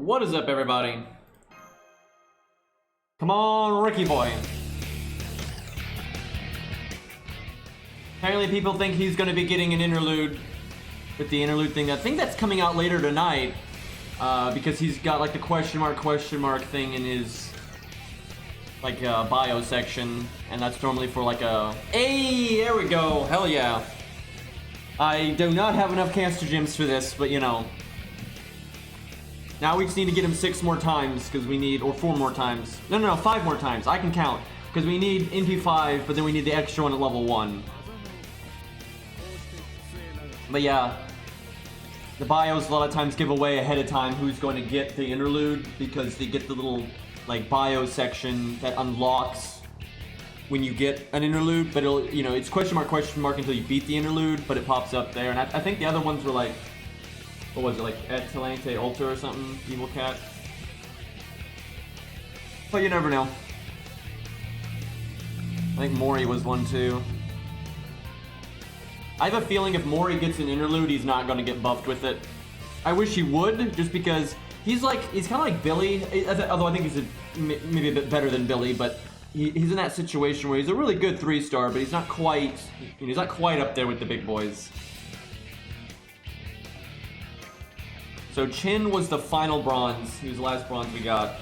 What is up, everybody? Come on, Ricky boy. Apparently people think he's going to be getting an interlude with the interlude thing. I think that's coming out later tonight because he's got like the question mark thing in his like bio section, and that's normally for like a... Hey, there we go. Hell yeah. I do not have enough caster gems for this, but you know. Now we just need to get him 6 more times because we need, or 4 more times. No, 5 more times. I can count because we need NP5, but then we need the extra one at level 1. But yeah, the bios a lot of times give away ahead of time who's going to get the interlude because they get the little like bio section that unlocks when you get an interlude, but it'll, you know, it's question mark until you beat the interlude, but it pops up there. And I think the other ones were like, what was it, like Atalante Ultra or something, Evil Cat. But you never know. I think Mori was one too. I have a feeling if Mori gets an interlude, he's not going to get buffed with it. I wish he would, just because he's kind of like Billy, although I think he's maybe a bit better than Billy, but he's in that situation where he's a really good 3-star, but he's not quite up there with the big boys. So Chin was the final bronze. He was the last bronze we got.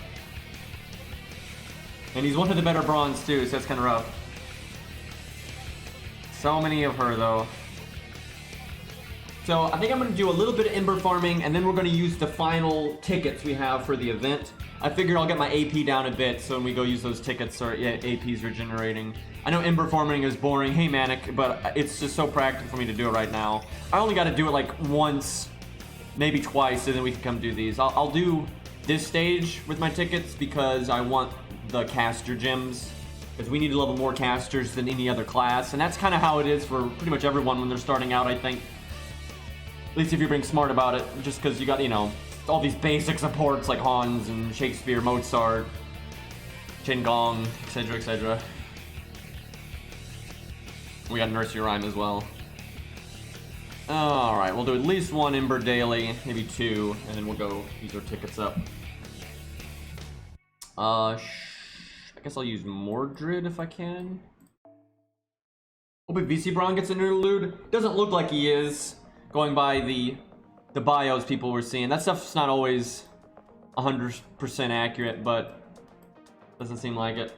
And he's one of the better bronze too, so that's kind of rough. So many of her though. So I think I'm going to do a little bit of Ember farming, and then we're going to use the final tickets we have for the event. I figured I'll get my AP down a bit, so when we go use those tickets, or yeah, AP's regenerating. I know Ember farming is boring, hey Manic, but it's just so practical for me to do it right now. I only got to do it like once, maybe twice, and then we can come do these. I'll do this stage with my tickets because I want the caster gems, because we need to level more casters than any other class, and that's kind of how it is for pretty much everyone when they're starting out, I think. At least if you're being smart about it, just because you got, you know, all these basic supports like Hans and Shakespeare, Mozart, Chen Gong, etc., etc. We got Nursery Rhyme as well. Alright, we'll do at least 1 Ember daily, maybe 2, and then we'll go use our tickets up. I guess I'll use Mordred if I can. Hope if VC Braun gets an interlude. Doesn't look like he is, going by the bios people were seeing. That stuff's not always 100% accurate, but doesn't seem like it.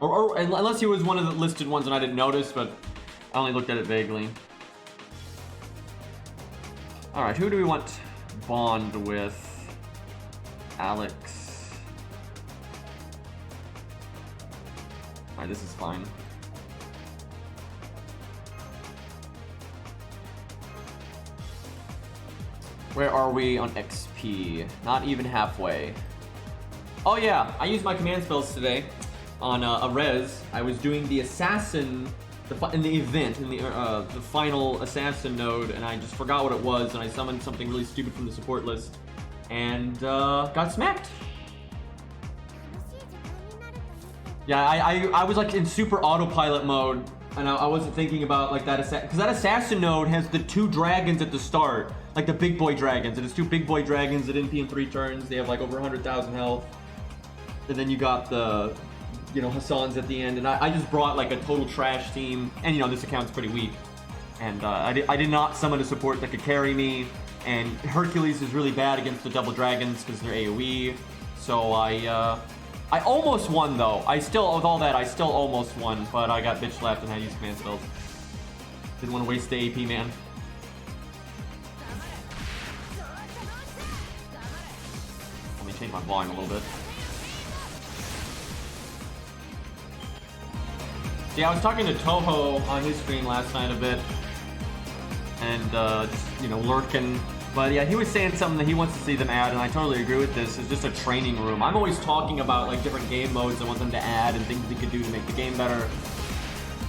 Or unless he was one of the listed ones and I didn't notice, but I only looked at it vaguely. Alright, who do we want bond with? Alex. Alright, this is fine. Where are we on XP? Not even halfway. Oh yeah, I used my command spells today on a res. I was doing the assassin in the event, in the final assassin node, and I just forgot what it was, and I summoned something really stupid from the support list, and got smacked. Yeah, I was like in super autopilot mode, and I wasn't thinking about like that because that assassin node has the 2 dragons at the start, like the big boy dragons. It has 2 big boy dragons that NP in 3 turns. They have like over 100,000 health, and then you got the, you know, Hassan's at the end, and I just brought like a total trash team, and you know this account's pretty weak, and I did not summon a support that could carry me, and Hercules is really bad against the double dragons because they're AoE, so I almost won though. With all that, I still almost won, but I got bitch slapped and had to use command spells. Didn't want to waste the AP, man. Let me change my volume a little bit. Yeah, I was talking to Toho on his stream last night a bit, and just, you know, lurking. But yeah, he was saying something that he wants to see them add, and I totally agree with this. It's just a training room. I'm always talking about like different game modes I want them to add and things they could do to make the game better.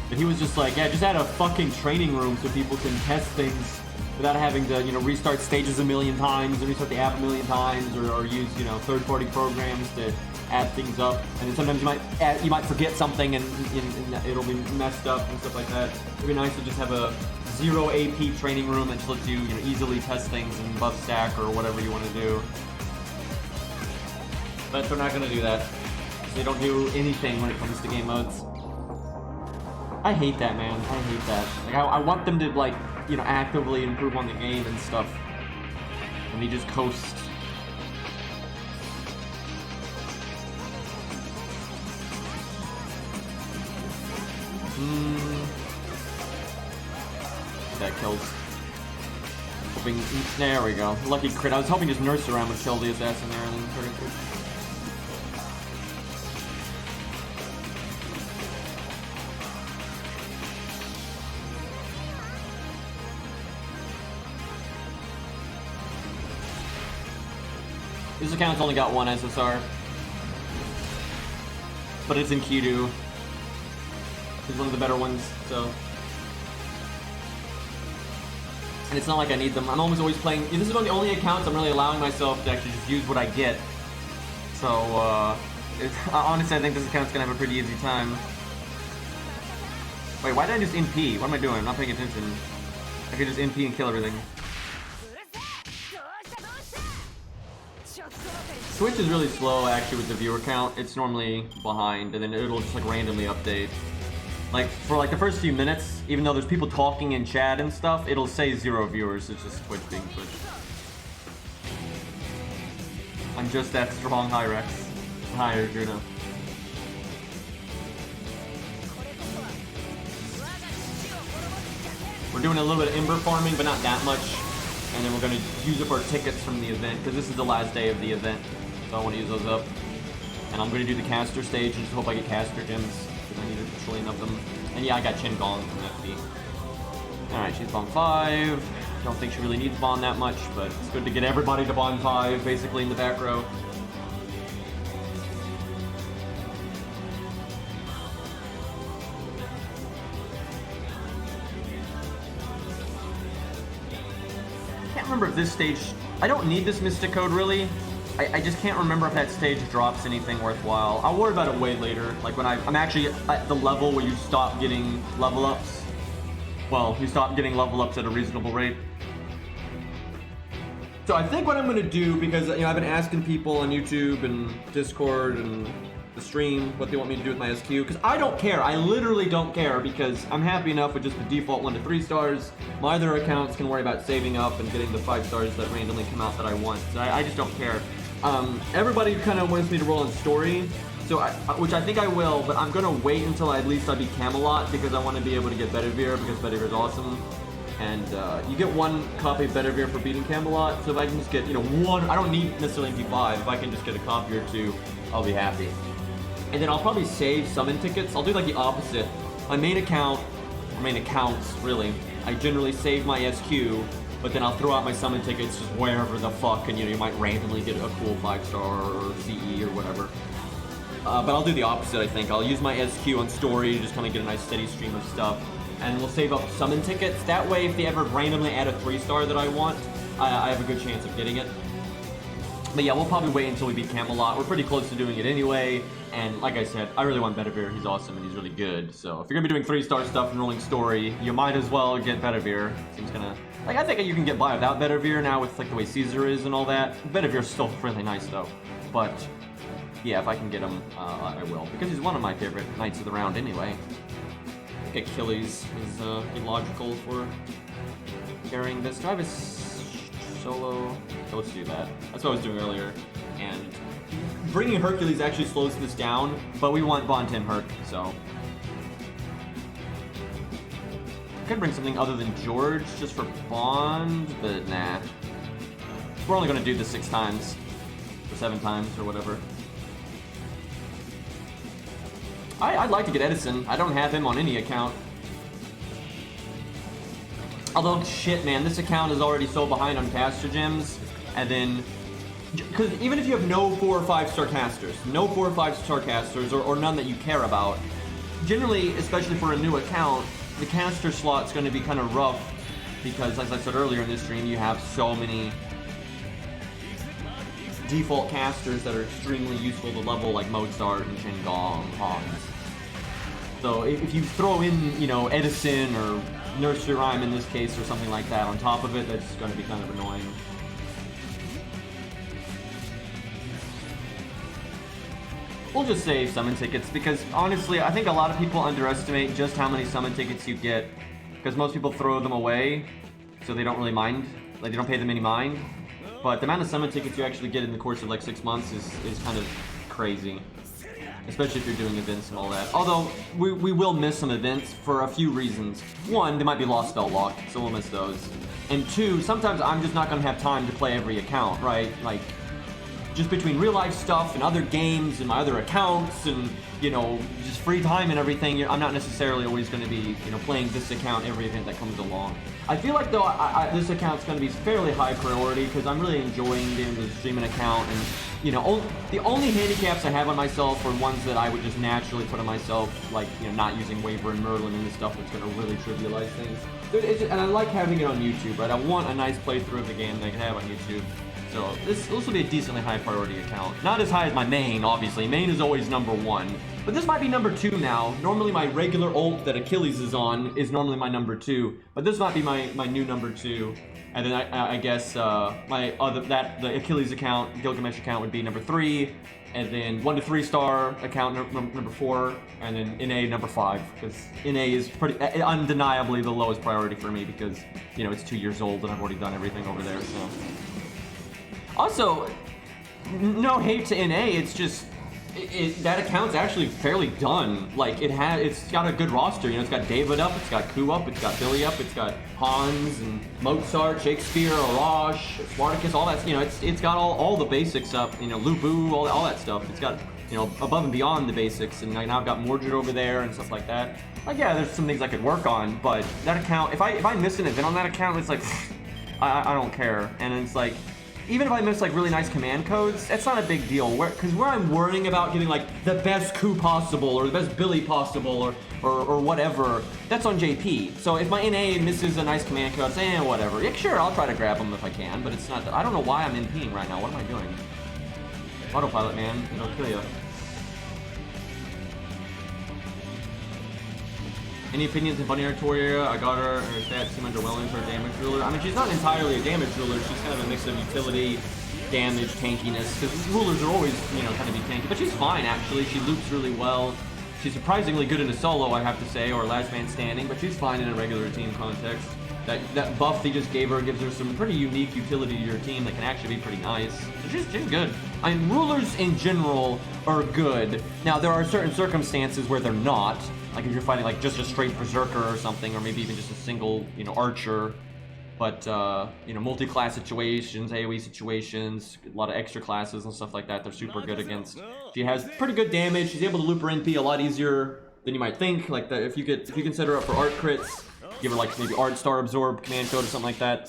But he was just like, yeah, just add a fucking training room so people can test things without having to, you know, restart stages a million times and restart the app a million times, or use, you know, third-party programs to add things up. And then sometimes you might forget something and it'll be messed up and stuff like that. It'd be nice to just have a 0 AP training room that just lets you, easily test things and buff stack or whatever you want to do. but they're not gonna do that. They don't do anything when it comes to game modes. I hate that, man. I hate that. Like, I want them to, like, you know, actively improve on the game and stuff. And they just coast. That kills. Hoping, there we go. Lucky crit. I was hoping just Nurse Around would kill the assassin there and then turn it. This account's only got one SSR, but it's in Q2. It's one of the better ones, so. And it's not like I need them. I'm almost always playing. This is one of the only accounts I'm really allowing myself to actually just use what I get. So, honestly, I think this account's gonna have a pretty easy time. Wait, why did I just NP? What am I doing? I'm not paying attention. I could just NP and kill everything. Twitch is really slow actually with the viewer count. It's normally behind, and then it'll just like randomly update. Like for like the first few minutes, even though there's people talking in chat and stuff, it'll say 0 viewers. It's just Twitch being Twitch. I'm just that strong. Hi Rex. Hi Arjuna. We're doing a little bit of Ember farming, but not that much. And then we're going to use up our tickets from the event, because this is the last day of the event. So I want to use those up. And I'm going to do the caster stage and just hope I get caster gems, because I need a trillion of them. And yeah, I got Chin Gong from FD. Alright, she's Bond 5. Don't think she really needs Bond that much, but it's good to get everybody to Bond 5, basically, in the back row. Remember if this stage, I don't need this Mystic Code really. I just can't remember if that stage drops anything worthwhile. I'll worry about it way later, like when I'm actually at the level where you stop getting level ups. Well, you stop getting level ups at a reasonable rate. So I think what I'm gonna do, because you know I've been asking people on YouTube and Discord and the stream what they want me to do with my SQ, because I don't care. I literally don't care, because I'm happy enough with just the default 1 to 3 stars. My other accounts can worry about saving up and getting the 5 stars that randomly come out that I want. So I just don't care. Everybody kind of wants me to roll on story, so which I think I will, but I'm gonna wait until at least I beat Camelot, because I want to be able to get Bedivere, because Bedivere is awesome. And you get 1 copy of Bedivere for beating Camelot. So if I can just get, you know, 1, I don't need necessarily MP5. If I can just get a copy or 2, I'll be happy. And then I'll probably save summon tickets. I'll do like the opposite. My main account, or main accounts really, I generally save my SQ, but then I'll throw out my summon tickets just wherever the fuck, and you know, you might randomly get a cool 5-star or CE or whatever. But I'll do the opposite, I think. I'll use my SQ on story to just kind of get a nice steady stream of stuff. And we'll save up summon tickets. That way, if they ever randomly add a 3-star that I want, I have a good chance of getting it. But yeah, we'll probably wait until we beat Camelot. We're pretty close to doing it anyway. And like I said, I really want Bedivere. He's awesome and he's really good. So if you're gonna be doing 3-star stuff and rolling story, you might as well get Bedivere. Seems gonna, like, I think you can get by without Bedivere now with like the way Caesar is and all that. Bedivere's still really nice though. But yeah, if I can get him, I will, because he's one of my favorite knights of the round anyway. I think Achilles is illogical for carrying this. Do I have a solo? So let's do that. That's what I was doing earlier. And bringing Hercules actually slows this down, but we want Bond 10 Herc, so. I could bring something other than George just for Bond, but nah. We're only gonna do this 6 times, or 7 times, or whatever. I'd like to get Edison. I don't have him on any account. Although, shit, man, this account is already so behind on caster gems, and then, because even if you have no 4 or 5-star casters, no 4 or 5-star casters, or none that you care about, generally, especially for a new account, the caster slot's going to be kind of rough, because, as I said earlier in this stream, you have so many default casters that are extremely useful to level, like Mozart and Shingon and Hans. So if you throw in, you know, Edison or Nursery Rhyme in this case, or something like that on top of it, that's going to be kind of annoying. we'll just say summon tickets, because honestly, I think a lot of people underestimate just how many summon tickets you get, because most people throw them away, so they don't really mind, like they don't pay them any mind. But the amount of summon tickets you actually get in the course of like 6 months is kind of crazy. Especially if you're doing events and all that. Although, we will miss some events for a few reasons. One, they might be lost spell lock, so we'll miss those. And two, sometimes I'm just not going to have time to play every account, right? Like, just between real life stuff and other games and my other accounts and, you know, just free time and everything, I'm not necessarily always going to be, you know, playing this account every event that comes along. I feel like, though, this account's going to be fairly high priority because I'm really enjoying doing the streaming account, and, you know, the only handicaps I have on myself are ones that I would just naturally put on myself, like, you know, not using Waver and Merlin and the stuff that's going to really trivialize things. And I like having it on YouTube, right? I want a nice playthrough of the game that I can have on YouTube. So this will be a decently high priority account. Not as high as my main, obviously. Main is always number 1. But this might be number 2 now. Normally my regular ult that Achilles is on is normally my number 2. But this might be my new number 2. And then I guess the Achilles account, Gilgamesh account would be number 3. And then 1 to 3 star account number 4. And then NA number 5. Because NA is pretty undeniably the lowest priority for me because, you know, it's 2 years old and I've already done everything over there, so. Also, no hate to NA, it's just, that account's actually fairly done. Like, it's got a good roster, you know, it's got David up, it's got Ku up, it's got Billy up, it's got Hans and Mozart, Shakespeare, Arash, Spartacus, all that, you know, it's got all the basics up, you know, Lubu, all that stuff. It's got, you know, above and beyond the basics, and now I've got Mordred over there and stuff like that. Like, yeah, there's some things I could work on, but that account, if I miss an event on that account, it's like, I don't care, and it's like, even if I miss like really nice command codes, that's not a big deal. Because where I'm worrying about getting like the best Ku possible or the best Billy possible or whatever, that's on JP. So if my NA misses a nice command code, say whatever. Yeah, sure, I'll try to grab them if I can, but it's not. I don't know why I'm NPing right now. What am I doing? Autopilot, man. It'll kill you. Any opinions on Bunny Artoria? I got her stats seem underwhelming for a damage ruler. I mean, she's not entirely a damage ruler. She's kind of a mix of utility, damage, tankiness. Because rulers are always, you know, kind of be tanky. But she's fine, actually. She loops really well. She's surprisingly good in a solo, I have to say, or last man standing. But she's fine in a regular team context. That buff they just gave her gives her some pretty unique utility to your team that can actually be pretty nice. She's good. I mean, rulers in general are good. Now, there are certain circumstances where they're not. Like if you're fighting like just a straight berserker or something, or maybe even just a single, you know, archer. But, you know, multi-class situations, AoE situations, a lot of extra classes and stuff like that, they're super good against. She has pretty good damage. She's able to loop her NP a lot easier than you might think. Like if you can set her up for art crits, give her like maybe art star absorb command code or something like that.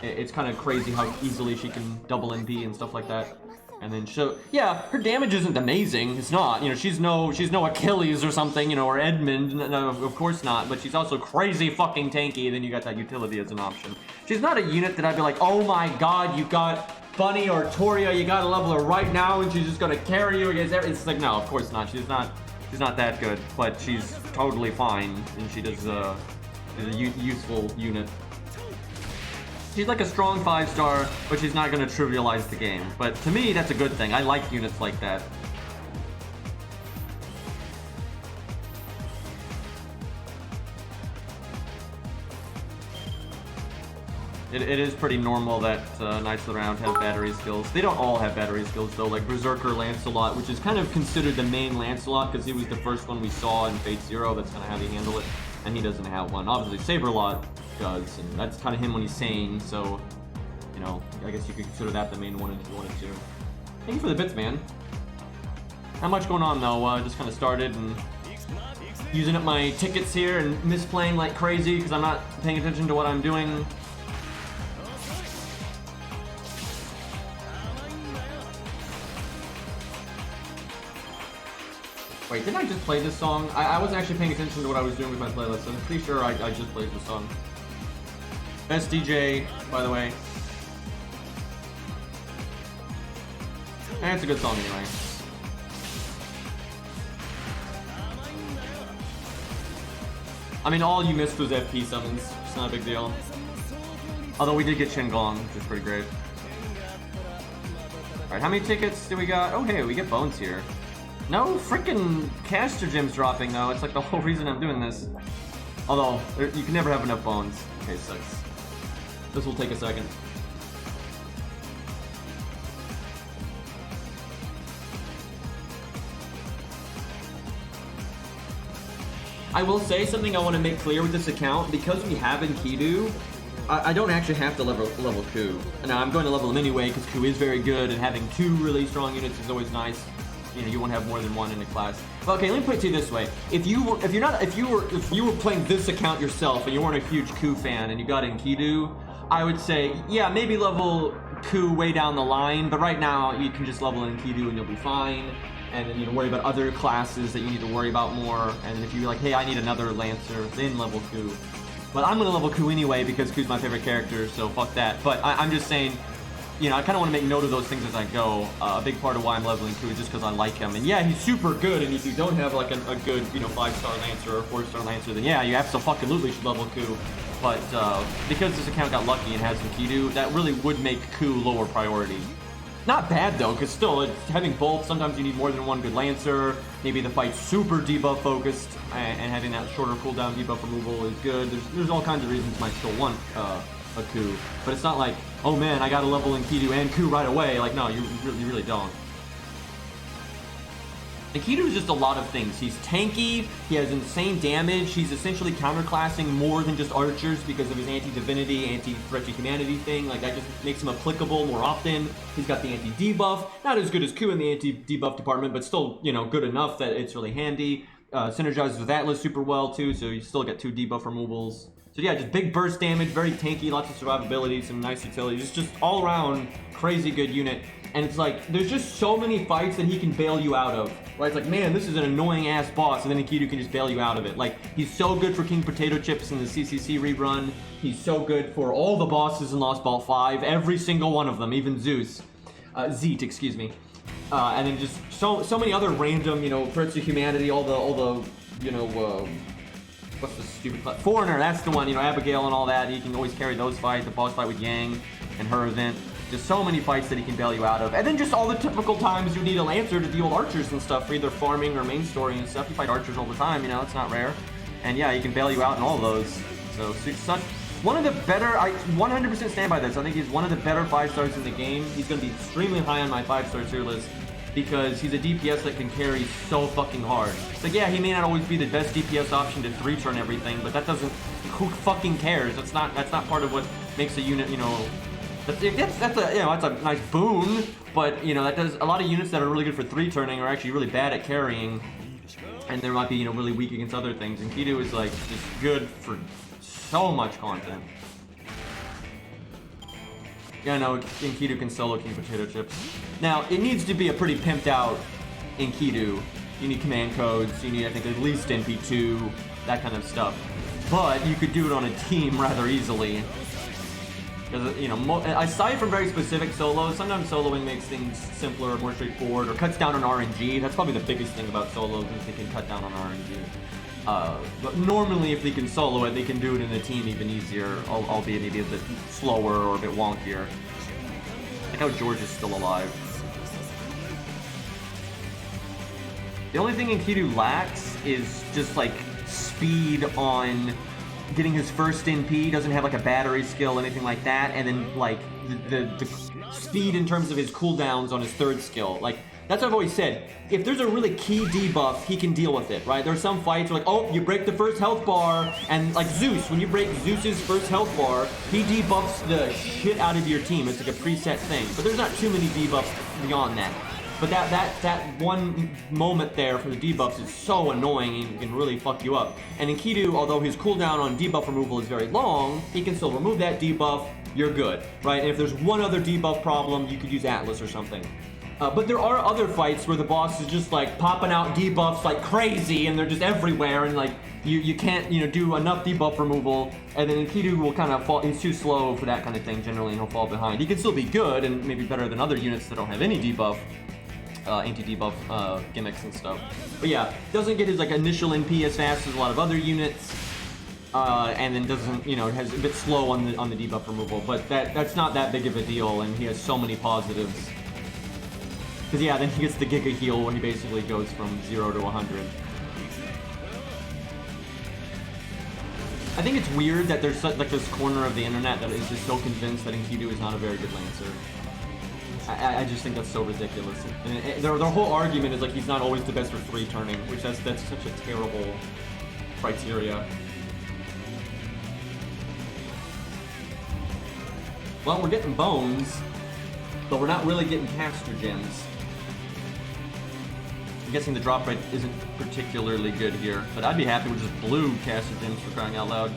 It's kind of crazy how easily she can double NP and stuff like that. And then yeah, her damage isn't amazing. It's not, you know, she's no Achilles or something, you know, or Edmund. No, of course not. But she's also crazy fucking tanky. Then you got that utility as an option. She's not a unit that I'd be like, oh my god, you got Bunny or Toria, you gotta level her right now, and she's just gonna carry you against everything. It's like, no, of course not. She's not that good, but she's totally fine, and she does is a useful unit. She's like a strong 5-star, but she's not going to trivialize the game. But to me, that's a good thing. I like units like that. It is pretty normal that Knights of the Round have battery skills. They don't all have battery skills, though. Like Berserker Lancelot, which is kind of considered the main Lancelot, because he was the first one we saw in Fate Zero. That's kind of how he handled it. And he doesn't have one. Obviously, Saberlot does, and that's kind of him when he's sane, so, you know, I guess you could consider that the main one if you wanted to. Thank you for the bits, man. Not much going on, though. Just kind of started and using up my tickets here and misplaying like crazy because I'm not paying attention to what I'm doing. Wait, didn't I just play this song? I wasn't actually paying attention to what I was doing with my playlist. I'm pretty sure I just played this song. Best DJ, by the way. And it's a good song anyway. I mean, all you missed was FP summons. It's not a big deal. Although we did get Shenggong, which is pretty great. Alright, how many tickets do we got? Oh, hey, we get bones here. No freaking caster gems dropping though. It's like the whole reason I'm doing this. Although, you can never have enough bones. Okay, sucks. This will take a second. I will say something I want to make clear with this account. Because we have Enkidu, I don't actually have to level Ku. Now, I'm going to level him anyway because Ku is very good, and having 2 really strong units is always nice. You know, you won't have more than 1 in a class. But okay, let me put it to you this way: if you were playing this account yourself and you weren't a huge Ku fan and you got Enkidu, I would say, yeah, maybe level Ku way down the line. But right now, you can just level Enkidu and you'll be fine. And then you know, worry about other classes that you need to worry about more. And then if you're like, hey, I need another Lancer, then level Ku. But I'm gonna level Ku anyway because Ku's my favorite character, so fuck that. But I'm just saying, you know, I kind of want to make note of those things as I go. A big part of why I'm leveling Ku is just because I like him. And yeah, he's super good, and if you don't have like a good, you know, 5-star Lancer or 4-star Lancer, then yeah, you absolutely should level Ku. But because this account got lucky and has Enkidu, that really would make Ku lower priority. Not bad though, because still, having both, sometimes you need more than 1 good Lancer. Maybe the fight's super debuff focused, and having that shorter cooldown debuff removal is good. There's all kinds of reasons you might still want a Ku, but it's not like, oh man, I gotta level Enkidu and Ku right away. Like, no, you really don't. Enkidu is just a lot of things. He's tanky, he has insane damage, he's essentially counterclassing more than just archers because of his anti-divinity, anti-threat to humanity thing. Like, that just makes him applicable more often. He's got the anti-debuff, not as good as Ku in the anti-debuff department, but still, you know, good enough that it's really handy. Synergizes with Atlas super well too, so you still get 2 debuff removals. So yeah, just big burst damage, very tanky, lots of survivability, some nice utility. Just all around crazy good unit. And it's like, there's just so many fights that he can bail you out of. Right? It's like, man, this is an annoying ass boss, and then Enkidu can just bail you out of it. Like, he's so good for King Potato Chips in the CCC rerun. He's so good for all the bosses in Lost Ball 5, every single one of them, even Zeus. Zeet, excuse me. And then just so many other random, you know, threats to humanity, all the you know, what's the stupid fight? Foreigner, that's the one, you know, Abigail and all that. He can always carry those fights, the boss fight with Yang and her event. Just so many fights that he can bail you out of. And then just all the typical times you need a Lancer to deal with archers and stuff for either farming or main story and stuff. You fight archers all the time, you know, it's not rare. And yeah, he can bail you out in all of those. So such one of the better, I 100% stand by this. I think he's one of the better 5-stars in the game. He's going to be extremely high on my 5-star tier list because he's a DPS that can carry so fucking hard. So yeah, he may not always be the best DPS option to 3-turn everything, but that doesn't, who fucking cares? That's not part of what makes a unit, you know, that's a, you know, that's a nice boon, but you know, that does a lot of units that are really good for 3-turning are actually really bad at carrying, and they might be, you know, really weak against other things. And Enkidu is like just good for so much content. Yeah, no, Enkidu can solo King Potato Chips. Now, it needs to be a pretty pimped out Enkidu. You need command codes, you need, I think, at least NP2, that kind of stuff. But you could do it on a team rather easily. Because, you know, aside from very specific solos, sometimes soloing makes things simpler or more straightforward, or cuts down on RNG. That's probably the biggest thing about solos, is they can cut down on RNG. But normally, if they can solo it, they can do it in a team even easier, albeit maybe a bit slower or a bit wonkier. Like how George is still alive. The only thing Enkidu lacks is just like speed on getting his first NP. Doesn't have like a battery skill, anything like that, and then like the speed in terms of his cooldowns on his 3rd skill. Like, that's what I've always said. If there's a really key debuff, he can deal with it, right? There are some fights where like, oh, you break the first health bar, and like Zeus, when you break Zeus's first health bar, he debuffs the shit out of your team. It's like a preset thing. But there's not too many debuffs beyond that. But that one moment there for the debuffs is so annoying and can really fuck you up. And Enkidu, although his cooldown on debuff removal is very long, he can still remove that debuff, you're good, right? And if there's one other debuff problem, you could use Atlas or something. But there are other fights where the boss is just like popping out debuffs like crazy, and they're just everywhere, and like you can't, you know, do enough debuff removal, and then Enkidu will kind of fall. He's too slow for that kind of thing generally, and he'll fall behind. He can still be good and maybe better than other units that don't have any debuff. Anti-debuff gimmicks and stuff. But yeah, doesn't get his like initial NP as fast as a lot of other units, and then doesn't, you know, has a bit slow on the debuff removal. But that's not that big of a deal, and he has so many positives. Because yeah, then he gets the Giga heal when he basically goes from 0 to 100. I think it's weird that there's such, like this corner of the internet that is just so convinced that Enkidu is not a very good Lancer. I just think that's so ridiculous. And their whole argument is like he's not always the best for 3 turning, which that's such a terrible criteria. Well, we're getting bones, but we're not really getting caster gems. I'm guessing the drop rate isn't particularly good here, but I'd be happy with just blue caster gems for crying out loud.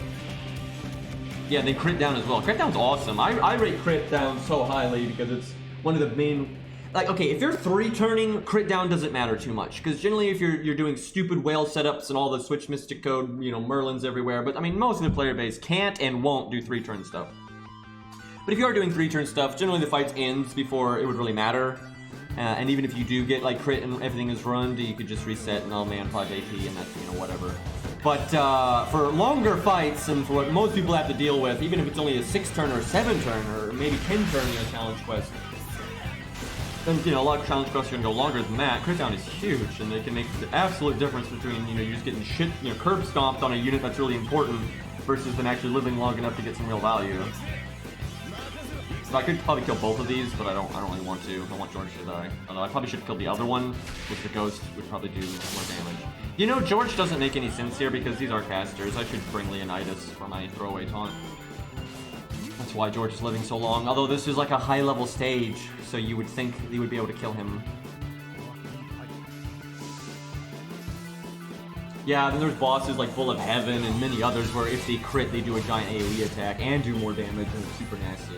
Yeah, they crit down as well. Crit down's awesome. I rate crit down so highly because it's one of the main... Like, okay, if you're 3 turning, crit down doesn't matter too much. Because generally if you're doing stupid whale setups and all the switch mystic code, you know, Merlins everywhere, but I mean, most of the player base can't and won't do 3 turn stuff. But if you are doing 3 turn stuff, generally the fight ends before it would really matter. And even if you do get like crit and everything is ruined, you could just reset and all man 5 AP and that's, you know, whatever. But for longer fights and for what most people have to deal with, even if it's only a 6 turn or a 7 turn or maybe 10 turn in a challenge quest, then, you know, a lot of challenge quests are gonna go longer than that. Crit down is huge, and they can make the absolute difference between, you know, you're just getting shit, you know, curb stomped on a unit that's really important versus them actually living long enough to get some real value. So I could probably kill both of these, but I don't really want to. I want George to die. Although I probably should kill the other one, which the ghost would probably do more damage. You know, George doesn't make any sense here because these are casters. I should bring Leonidas for my throwaway taunt. That's why George is living so long. Although this is like a high-level stage, so you would think you would be able to kill him. Yeah, then there's bosses like Bull of Heaven and many others where if they crit, they do a giant AoE attack and do more damage, and it's super nasty.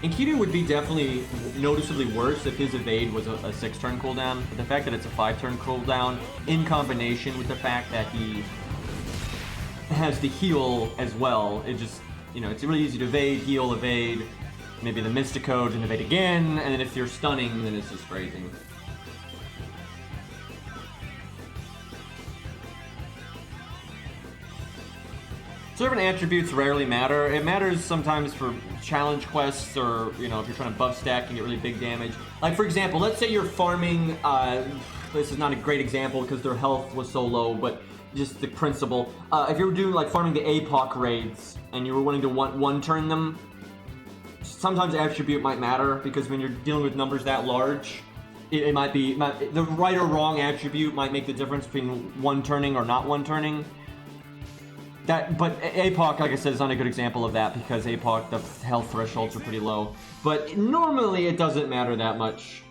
Enkidu would be definitely noticeably worse if his evade was a 6-turn cooldown, but the fact that it's a 5-turn cooldown in combination with the fact that he has the heal as well, it just, you know, it's really easy to evade, heal, evade, maybe the Mysticode and evade again, and then if you're stunning, then it's just crazy. Servant attributes rarely matter. It matters sometimes for challenge quests or, you know, if you're trying to buff stack and get really big damage. Like, for example, let's say you're farming, this is not a great example because their health was so low, but just the principle. If you were doing, like, farming the APOC raids and you were wanting to one-turn them, sometimes attribute might matter because when you're dealing with numbers that large, it might be, the right or wrong attribute might make the difference between one-turning or not one-turning. But APOC, like I said, is not a good example of that because APOC, the health thresholds are pretty low. But normally it doesn't matter that much.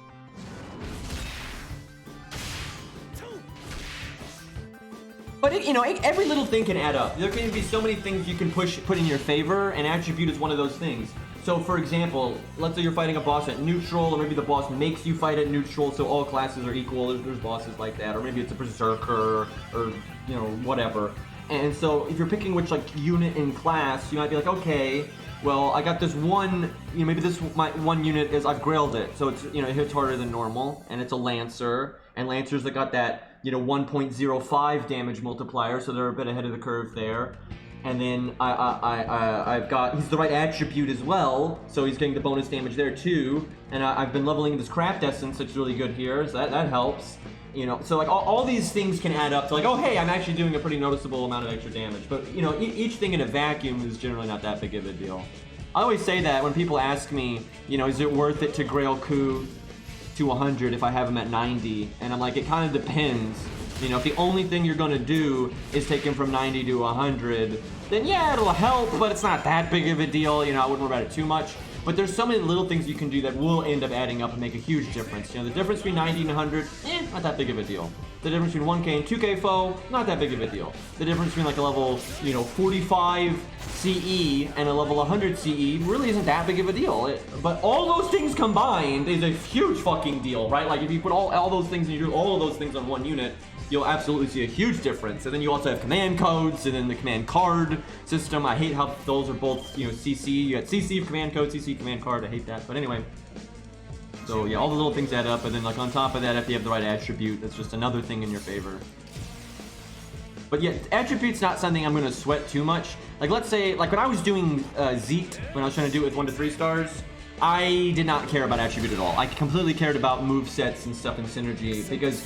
But, you know, every little thing can add up. There can be so many things you can put in your favor, and attribute is one of those things. So, for example, let's say you're fighting a boss at neutral, or maybe the boss makes you fight at neutral, so all classes are equal. There's bosses like that, or maybe it's a berserker, or, you know, whatever. And so if you're picking which like unit in class, you might be like, okay, well, I got this one, you know, maybe this one unit is, I've grailed it, so it's, you know, it hits harder than normal, and it's a Lancer, and Lancers that got that, you know, 1.05 damage multiplier, so they're a bit ahead of the curve there. And then I've got, he's the right attribute as well, so he's getting the bonus damage there too. And I've been leveling this craft essence, that's really good here, so that helps. You know, so like all these things can add up to like, oh hey, I'm actually doing a pretty noticeable amount of extra damage. But you know, each thing in a vacuum is generally not that big of a deal. I always say that when people ask me, you know, is it worth it to grail Ku to 100 if I have him at 90? And I'm like, it kind of depends. You know, if the only thing you're gonna do is take him from 90 to 100, then yeah, it'll help, but it's not that big of a deal. You know, I wouldn't worry about it too much. But there's so many little things you can do that will end up adding up and make a huge difference. You know, the difference between 90 and 100, not that big of a deal. The difference between 1k and 2k foe, not that big of a deal. The difference between like a level, you know, 45 CE and a level 100 CE really isn't that big of a deal. But all those things combined is a huge fucking deal, right? Like if you put all those things and you do all of those things on one unit, you'll absolutely see a huge difference. And then you also have command codes and then the command card system. I hate how those are both, you know, CC. You got CC command code, CC command card. I hate that. But anyway. So yeah, all the little things add up. And then like on top of that, if you have the right attribute, that's just another thing in your favor. But yeah, attribute's not something I'm gonna sweat too much. Like let's say, like when I was doing Zeet, when I was trying to do it with 1 to 3 stars, I did not care about attribute at all. I completely cared about move sets and stuff in synergy, because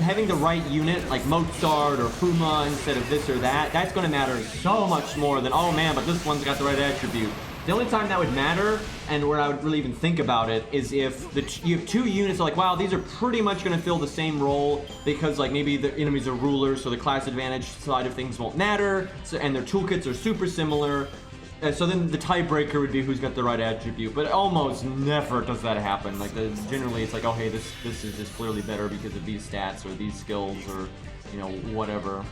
having the right unit, like Mozart or Puma instead of this or that, that's gonna matter so much more than, oh man, but this one's got the right attribute. The only time that would matter, and where I would really even think about it, is if you have 2 units, like, wow, these are pretty much going to fill the same role, because, like, maybe the enemies are rulers, so the class advantage side of things won't matter, so, and their toolkits are super similar. So then the tiebreaker would be who's got the right attribute, but almost never does that happen. Like, generally it's like, oh, hey, this is just clearly better because of these stats or these skills or, you know, whatever.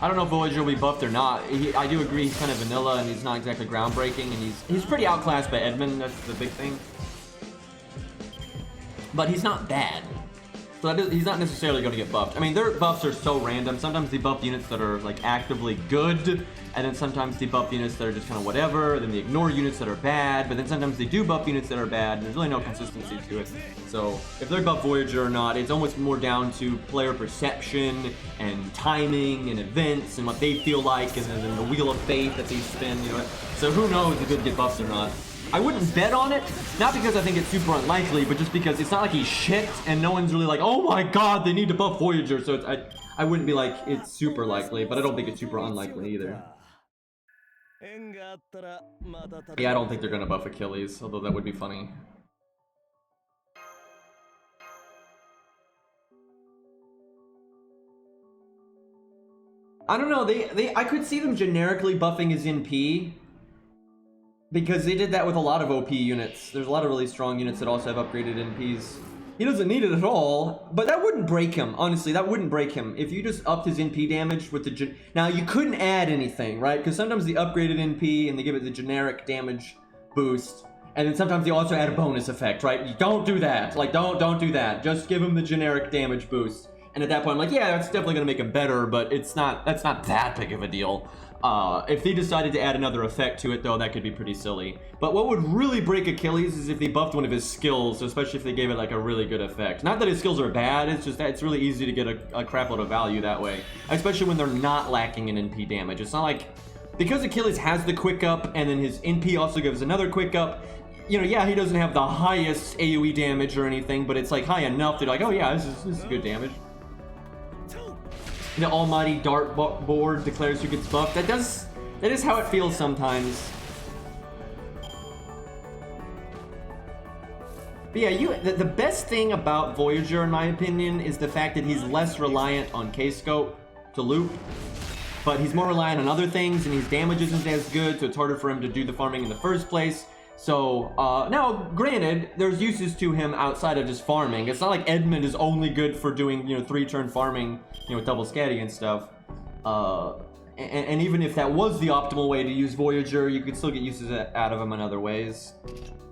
I don't know if Voyager will be buffed or not. I do agree he's kind of vanilla and he's not exactly groundbreaking, and he's pretty outclassed by Edmund. That's the big thing. But he's not bad. So he's not necessarily going to get buffed. I mean, their buffs are so random. Sometimes they buff units that are like actively good, and then sometimes they buff units that are just kind of whatever, then they ignore units that are bad, but then sometimes they do buff units that are bad, and there's really no consistency to it. So if they're buff Voyager or not, it's almost more down to player perception and timing and events and what they feel like, and then the wheel of fate that they spin, you know. So who knows if he'll get buffed or not. I wouldn't bet on it, not because I think it's super unlikely, but just because it's not like he's shit and no one's really like, oh my god, they need to buff Voyager, so I wouldn't be like, it's super likely, but I don't think it's super unlikely either. Yeah, I don't think they're gonna buff Achilles, although that would be funny. I don't know, I could see them generically buffing his NP, because they did that with a lot of OP units. There's a lot of really strong units that also have upgraded NPs. He doesn't need it at all, but that wouldn't break him. Honestly, that wouldn't break him. If you just upped his NP damage with the... Now, you couldn't add anything, right? Because sometimes they upgraded NP and they give it the generic damage boost. And then sometimes they also add a bonus effect, right? You don't do that. Like, don't do that. Just give him the generic damage boost. And at that point, I'm like, yeah, that's definitely going to make him better, but that's not that big of a deal. If they decided to add another effect to it, though, that could be pretty silly. But what would really break Achilles is if they buffed one of his skills, especially if they gave it like a really good effect. Not that his skills are bad, it's just that it's really easy to get a crap load of value that way. Especially when they're not lacking in NP damage. It's not like, because Achilles has the quick up and then his NP also gives another quick up, you know, yeah, he doesn't have the highest AoE damage or anything, but it's like high enough that like, oh yeah, this is good damage. The almighty dart board declares who gets buffed. That is how it feels sometimes. But yeah, the best thing about Voyager, in my opinion, is the fact that he's less reliant on K-Scope to loop, but he's more reliant on other things, and his damage isn't as good, so it's harder for him to do the farming in the first place. So, now, granted, there's uses to him outside of just farming. It's not like Edmund is only good for doing, you know, 3-turn farming, you know, with double scatty and stuff. And even if that was the optimal way to use Voyager, you could still get uses out of him in other ways.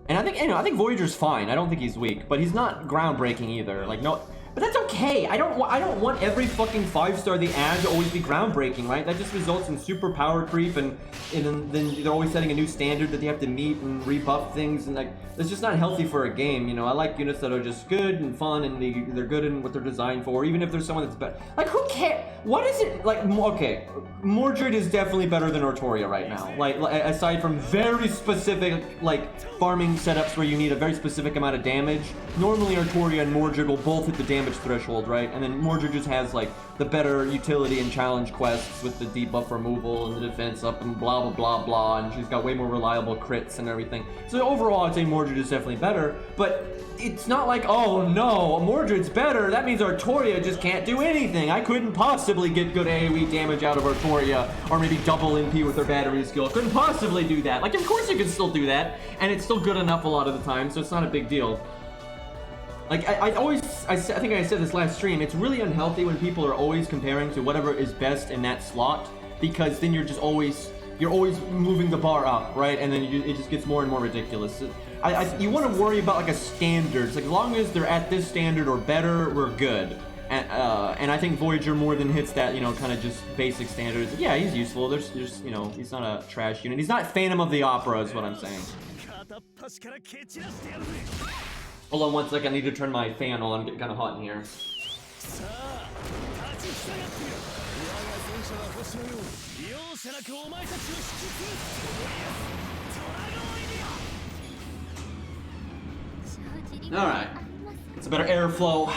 And I think, you know, I think Voyager's fine. I don't think he's weak, but he's not groundbreaking either. Like, no... But that's okay. I don't want every fucking 5-star they add to always be groundbreaking, right? That just results in super power creep, and then they're always setting a new standard that they have to meet and rebuff things, and like that's just not healthy for a game. You know, I like units that are just good and fun, and they're good in what they're designed for. Even if there's someone that's better, like who cares? What is it like? Okay, Mordred is definitely better than Artoria right now. Like aside from very specific like farming setups where you need a very specific amount of damage, normally Artoria and Mordred will both hit the damage threshold, right? And then Mordred just has like the better utility and challenge quests with the debuff removal and the defense up and blah blah blah blah, and she's got way more reliable crits and everything. So overall I'd say Mordred is definitely better, but it's not like, oh no, Mordred's better, that means Artoria just can't do anything. I couldn't possibly get good AoE damage out of Artoria, or maybe double NP with her battery skill. Couldn't possibly do that. Like, of course you can still do that, and it's still good enough a lot of the time, so it's not a big deal. Like, I think I said this last stream, it's really unhealthy when people are always comparing to whatever is best in that slot, because then you're always moving the bar up, right? And then it just gets more and more ridiculous. You want to worry about like a standard. It's like, as long as they're at this standard or better, we're good. And I think Voyager more than hits that, you know, kind of just basic standards. Yeah, he's useful. There's, you know, he's not a trash unit. He's not Phantom of the Opera, is what I'm saying. Hold on one second, I need to turn my fan on. I'm getting kind of hot in here. Alright. It's a better airflow.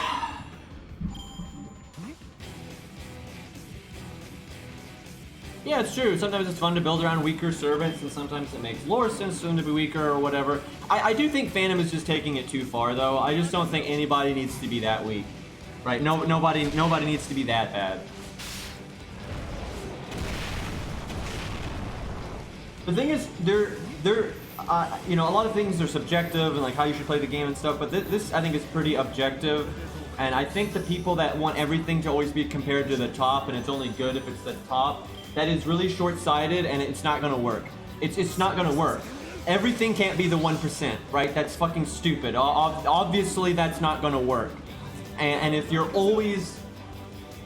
Yeah, it's true. Sometimes it's fun to build around weaker servants, and sometimes it makes lore sense for them to be weaker or whatever. I do think Phantom is just taking it too far, though. I just don't think anybody needs to be that weak. Right? Nobody needs to be that bad. The thing is, you know, a lot of things are subjective and like how you should play the game and stuff, but this I think is pretty objective. And I think the people that want everything to always be compared to the top, and it's only good if it's the top, that is really short-sighted, and it's not gonna work. It's not gonna work. Everything can't be the 1%, right? That's fucking stupid. Obviously, that's not gonna work. And if you're always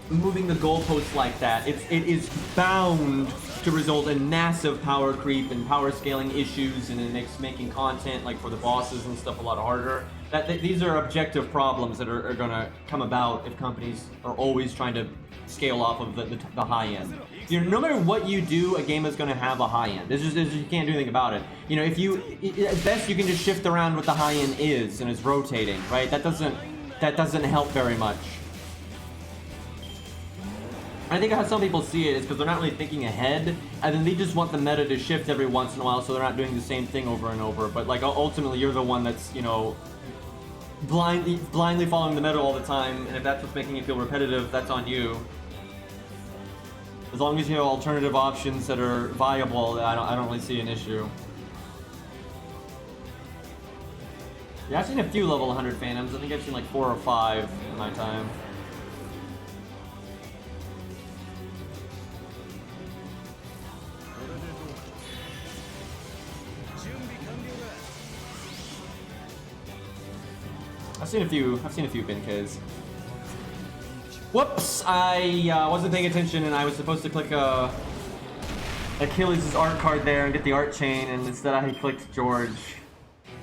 moving the goalposts like that, it is bound to result in massive power creep and power scaling issues, and it makes making content like for the bosses and stuff a lot harder. These are objective problems that are gonna come about if companies are always trying to scale off of the high end. You know, no matter what you do, a game is going to have a high end. It's just you can't do anything about it. You know, at best you can just shift around what the high end is and it's rotating, right? That doesn't help very much. I think how some people see it is because they're not really thinking ahead, and then they just want the meta to shift every once in a while, so they're not doing the same thing over and over. But like ultimately, you're the one that's, you know, blindly following the meta all the time, and if that's what's making it feel repetitive, that's on you. As long as you have alternative options that are viable, I don't really see an issue. Yeah, I've seen a few level 100 Phantoms. I think I've seen like 4 or 5 in my time. I've seen a few Binkays. Whoops! I wasn't paying attention, and I was supposed to click Achilles' art card there and get the art chain, and instead I clicked George.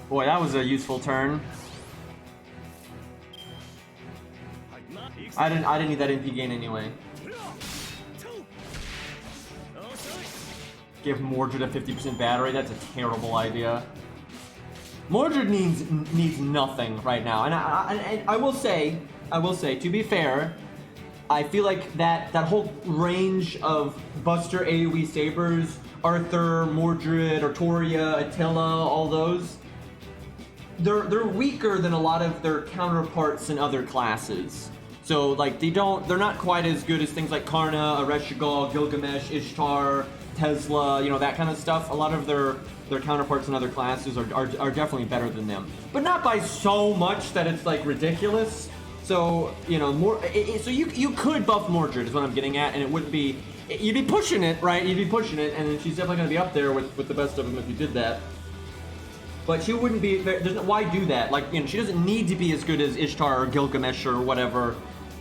Boy, that was a useful turn. I didn't need that MP gain anyway. Give Mordred a 50% battery. That's a terrible idea. Mordred needs nothing right now, and I will say, to be fair, I feel like that whole range of Buster AoE sabers, Arthur, Mordred, Artoria, Attila, all those, they're weaker than a lot of their counterparts in other classes. So like they're not quite as good as things like Karna, Ereshkigal, Gilgamesh, Ishtar, Tesla, you know, that kind of stuff. A lot of their counterparts in other classes are definitely better than them, but not by so much that it's like ridiculous. So, you know, so you could buff Mordred is what I'm getting at, and it wouldn't be, you'd be pushing it, right? You'd be pushing it, and she's definitely going to be up there with the best of them if you did that. But she wouldn't be, why do that? Like, you know, she doesn't need to be as good as Ishtar or Gilgamesh or whatever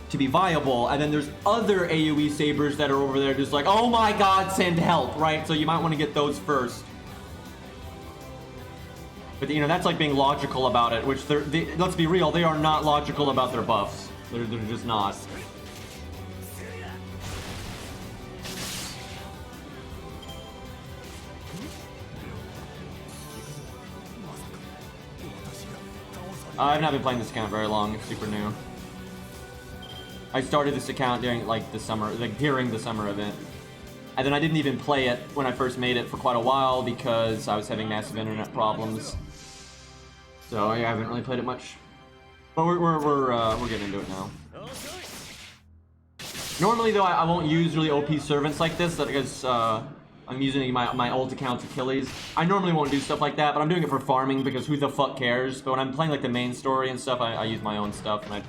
to be viable. And then there's other AoE sabers that are over there just like, oh my god, send help, right? So you might want to get those first. But, you know, that's like being logical about it, which let's be real, they are not logical about their buffs. They're just not. I've not been playing this account very long. It's super new. I started this account during like the summer event. And then I didn't even play it when I first made it for quite a while because I was having massive internet problems. So I haven't really played it much. But we're getting into it now. Normally though, I won't use really OP servants like this because I'm using my old account's Achilles. I normally won't do stuff like that, but I'm doing it for farming because who the fuck cares? But when I'm playing like the main story and stuff, I use my own stuff and I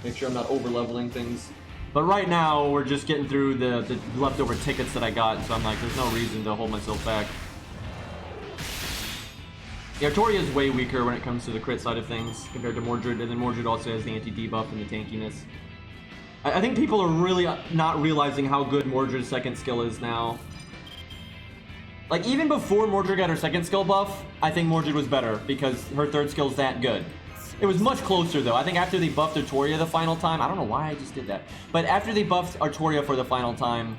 make sure I'm not over leveling things. But right now, we're just getting through the leftover tickets that I got, so I'm like, there's no reason to hold myself back. Yeah, Artoria is way weaker when it comes to the crit side of things compared to Mordred, and then Mordred also has the anti-debuff and the tankiness. I think people are really not realizing how good Mordred's second skill is now. Like, even before Mordred got her second skill buff, I think Mordred was better because her third skill is that good. It was much closer though. I think after they buffed Artoria the final time, I don't know why I just did that, but after they buffed Artoria for the final time,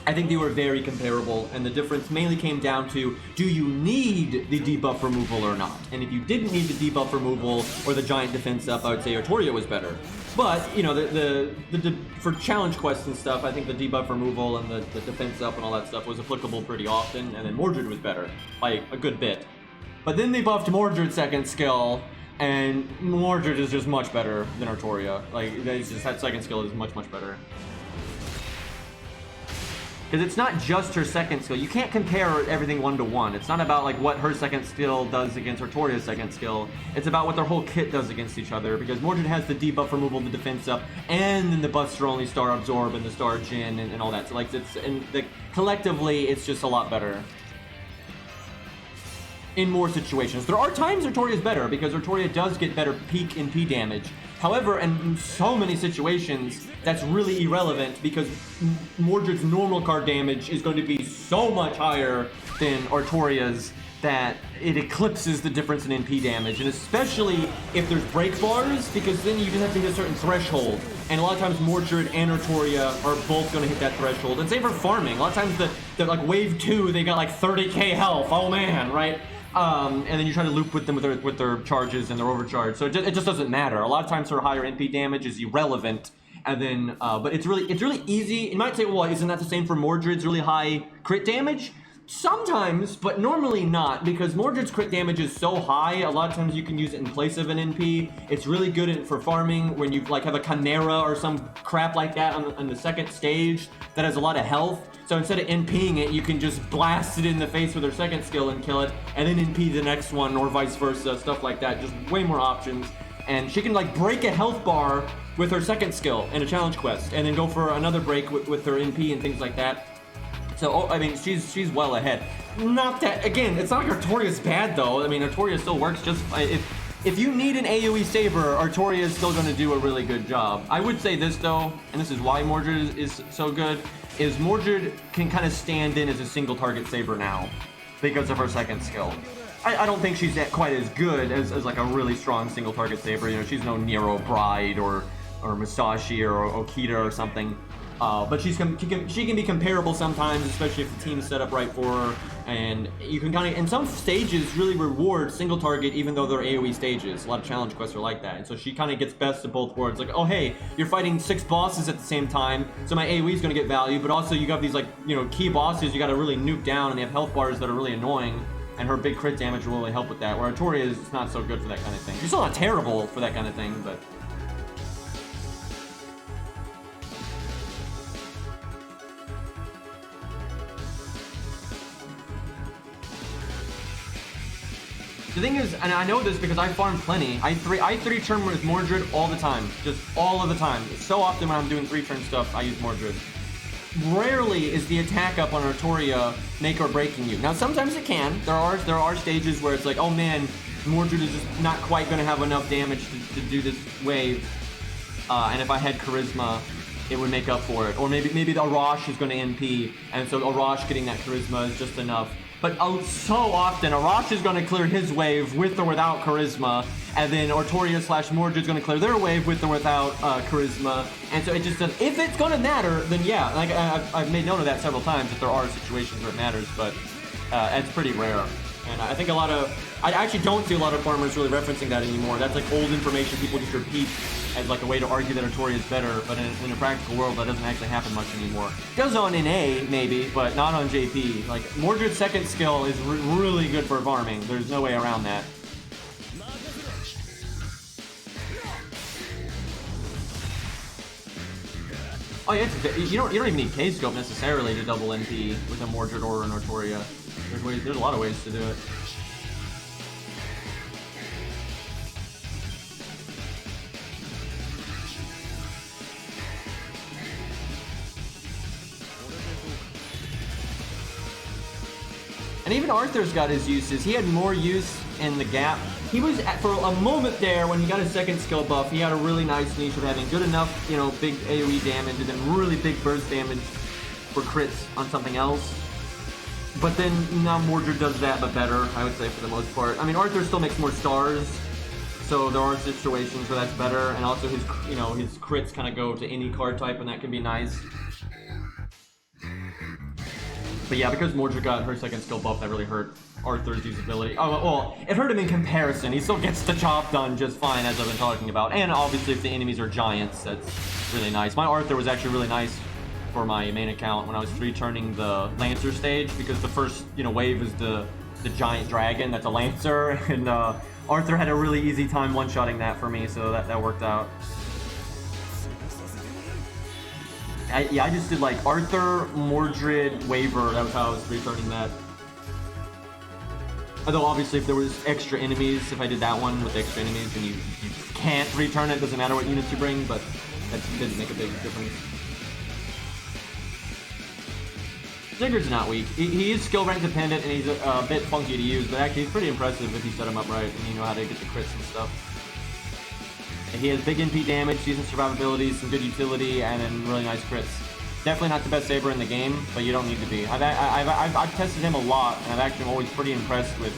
I think they were very comparable, and the difference mainly came down to, do you need the debuff removal or not? And if you didn't need the debuff removal or the giant defense up, I would say Artoria was better. But, you know, for challenge quests and stuff, I think the debuff removal and the defense up and all that stuff was applicable pretty often, and then Mordred was better by a good bit. But then they buffed Mordred's second skill, and Mordred is just much better than Artoria. Like, that second skill is much, much better. Because it's not just her second skill. You can't compare everything 1-to-1. It's not about like what her second skill does against Artoria's second skill. It's about what their whole kit does against each other. Because Mordred has the debuff removal, the defense up, and then the buffs are only Star Absorb and the Star Djinn and all that. So like collectively, it's just a lot better in more situations. There are times Artoria is better because Artoria does get better peak NP damage. However, in so many situations, that's really irrelevant because Mordred's normal card damage is going to be so much higher than Artoria's that it eclipses the difference in NP damage, and especially if there's break bars, because then you just have to hit a certain threshold, and a lot of times Mordred and Artoria are both going to hit that threshold, and same for farming. A lot of times the like wave 2, they got like 30k health, oh man, right? And then you try to loop with them with their charges and their overcharge, so it just doesn't matter. A lot of times her higher NP damage is irrelevant, and then but it's really easy. You might say, well, isn't that the same for Mordred's really high crit damage? Sometimes, but normally not, because Mordred's crit damage is so high. A lot of times you can use it in place of an NP. It's really good for farming when you like have a Chimera or some crap like that on the second stage that has a lot of health. So instead of NPing it, you can just blast it in the face with her second skill and kill it, and then NP the next one, or vice versa, stuff like that. Just way more options. And she can like break a health bar with her second skill in a challenge quest, and then go for another break with her NP and things like that. So, I mean, she's well ahead. Not that, again, it's not like Artoria's bad, though. I mean, Artoria still works just fine. If you need an AoE saber, Artoria is still going to do a really good job. I would say this, though, and this is why Mordred is so good, is Mordred can kind of stand in as a single target saber now because of her second skill. I don't think she's quite as good as like a really strong single target saber. You know, she's no Nero Bride or Musashi or Okita or something. But she can be comparable sometimes, especially if the team is set up right for her, and you can kind of, in some stages, really reward single target even though they're AoE stages. A lot of challenge quests are like that, and so she kind of gets best of both worlds. Like, oh hey, you're fighting 6 bosses at the same time, so my AoE is going to get value, but also you got these like, you know, key bosses you got to really nuke down, and they have health bars that are really annoying, and her big crit damage will really help with that, where Artoria is not so good for that kind of thing. She's still not terrible for that kind of thing, but... The thing is, and I know this because I farm plenty, I 3-turn with Mordred all the time. Just all of the time. So often when I'm doing 3-turn stuff, I use Mordred. Rarely is the attack up on Artoria make or breaking you. Now, sometimes it can. There are stages where it's like, oh man, Mordred is just not quite going to have enough damage to do this wave. And if I had Charisma, it would make up for it. Or maybe the Arash is going to NP, and so Arash getting that Charisma is just enough. But so often, Arash is going to clear his wave with or without Charisma, and then Artoria / Mordred is going to clear their wave with or without Charisma. And so it just does. If it's going to matter, then yeah. Like I've made note of that several times, that there are situations where it matters, but it's pretty rare. And I think I actually don't see a lot of farmers really referencing that anymore. That's like old information people just repeat as like a way to argue that Artoria is better, but in a practical world, that doesn't actually happen much anymore. It does on NA, maybe, but not on JP. Like, Mordred's second skill is really good for farming. There's no way around that. Oh yeah, you don't even need K-Scope necessarily to double NP with a Mordred or an Artoria. There's a lot of ways to do it. And even Arthur's got his uses. He had more use in the gap. He was, for a moment there, when he got his second skill buff, he had a really nice niche of having good enough, you know, big AoE damage and then really big burst damage for crits on something else. But then now Mordred does that, but better, I would say, for the most part. I mean, Arthur still makes more stars, So there are situations where that's better, and also his, you know, his crits kind of go to any card type, and that can be nice. But yeah, because Mordred got her second skill buff, that really hurt Arthur's usability. Oh, well, it hurt him in comparison. He still gets the job done just fine, as I've been talking about. And obviously, if the enemies are giants, that's really nice. My Arthur was actually really nice for my main account when I was 3-turning the Lancer stage, because the first, you know, wave is the giant dragon that's a Lancer, and Arthur had a really easy time one-shotting that for me, so that worked out. I just did like Arthur, Mordred, Waver. That was how I was returning that. Although obviously if there was extra enemies, if I did that one with extra enemies, then you can't return it. Doesn't matter what units you bring, but that didn't make a big difference. Sigurd's not weak. He is skill rank dependent and he's a bit funky to use, but actually he's pretty impressive if you set him up right and you know how to get the crits and stuff. And he has big NP damage, decent survivability, some good utility, and then really nice crits. Definitely not the best saber in the game, but you don't need to be. I've tested him a lot, and I've actually always pretty impressed with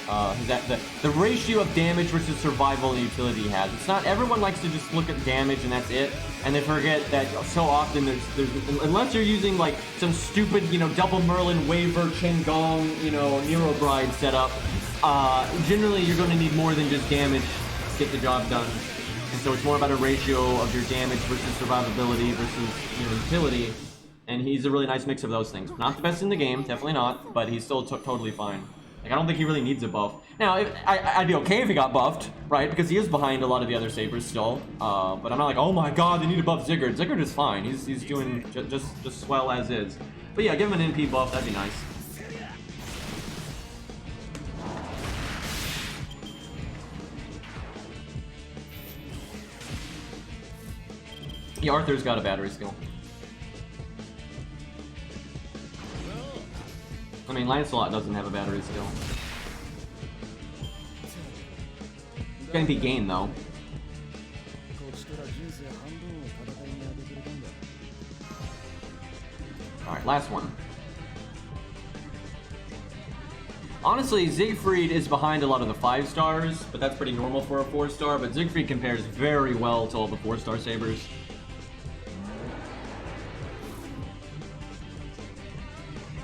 the ratio of damage versus survival and utility he has. It's not, everyone likes to just look at damage and that's it, and they forget that so often there's unless you're using like some stupid, you know, double Merlin, Waver, Chen Gong, you know, Nero Bride setup, generally you're going to need more than just damage to get the job done. And so it's more about a ratio of your damage versus survivability versus, you know, utility. And he's a really nice mix of those things. Not the best in the game, definitely not, but he's still totally fine. Like, I don't think he really needs a buff. Now, I'd be okay if he got buffed, right? Because he is behind a lot of the other sabers still. But I'm not like, oh my god, they need to buff Sigurd. Sigurd is fine. He's doing just swell as is. But yeah, give him an NP buff. That'd be nice. Yeah, Arthur's got a battery skill. I mean, Lancelot doesn't have a battery skill. It's gonna be gain, though. Alright, last one. Honestly, Siegfried is behind a lot of the 5 stars, but that's pretty normal for a 4-star, but Siegfried compares very well to all the 4-star sabers.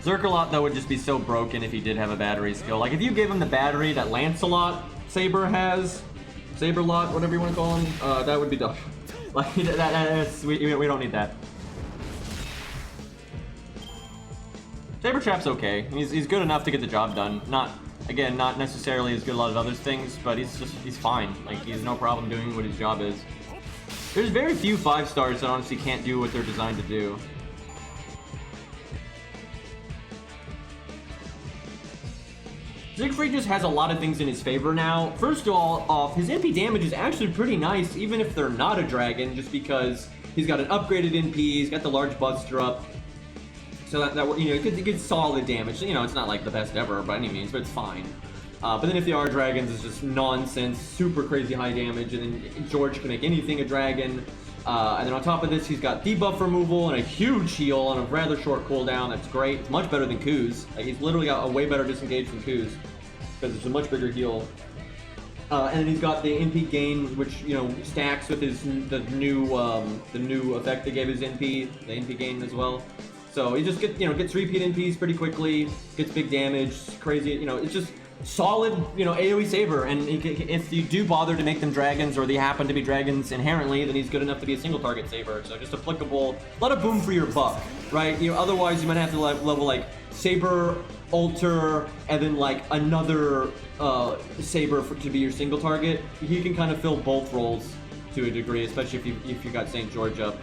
Zerkalot, though, would just be so broken if he did have a battery skill. Like, if you gave him the battery that Lancelot Saber has, Saberlot, whatever you want to call him, that would be dumb. Like, we don't need that. Saber Trap's okay. He's good enough to get the job done. Not necessarily as good as a lot of other things, but he's fine. Like, he's no problem doing what his job is. There's very few 5 stars that honestly can't do what they're designed to do. Siegfried just has a lot of things in his favor now. First of all, his NP damage is actually pretty nice, even if they're not a dragon, just because he's got an upgraded NP, he's got the large Buster up. So that you know, it gets solid damage. You know, it's not like the best ever by any means, but it's fine. But then if they are dragons, it's just nonsense, super crazy high damage, and then George can make anything a dragon. And then on top of this, he's got debuff removal and a huge heal on a rather short cooldown. That's great. It's much better than Kuz. Like, he's literally got a way better disengage than Kuz because it's a much bigger heal. And then he's got the NP gain, which, you know, stacks with the new effect they gave his NP, the NP gain as well. So he just gets repeat NPs pretty quickly, gets big damage, crazy. You know, it's just solid, you know, AoE saber, and if you do bother to make them dragons, or they happen to be dragons inherently, then he's good enough to be a single target saber. So just applicable, a lot of boom for your buck, right? You know, otherwise you might have to level like saber, alter, and then like another saber to be your single target. He can kind of fill both roles to a degree, especially if you got St. George up.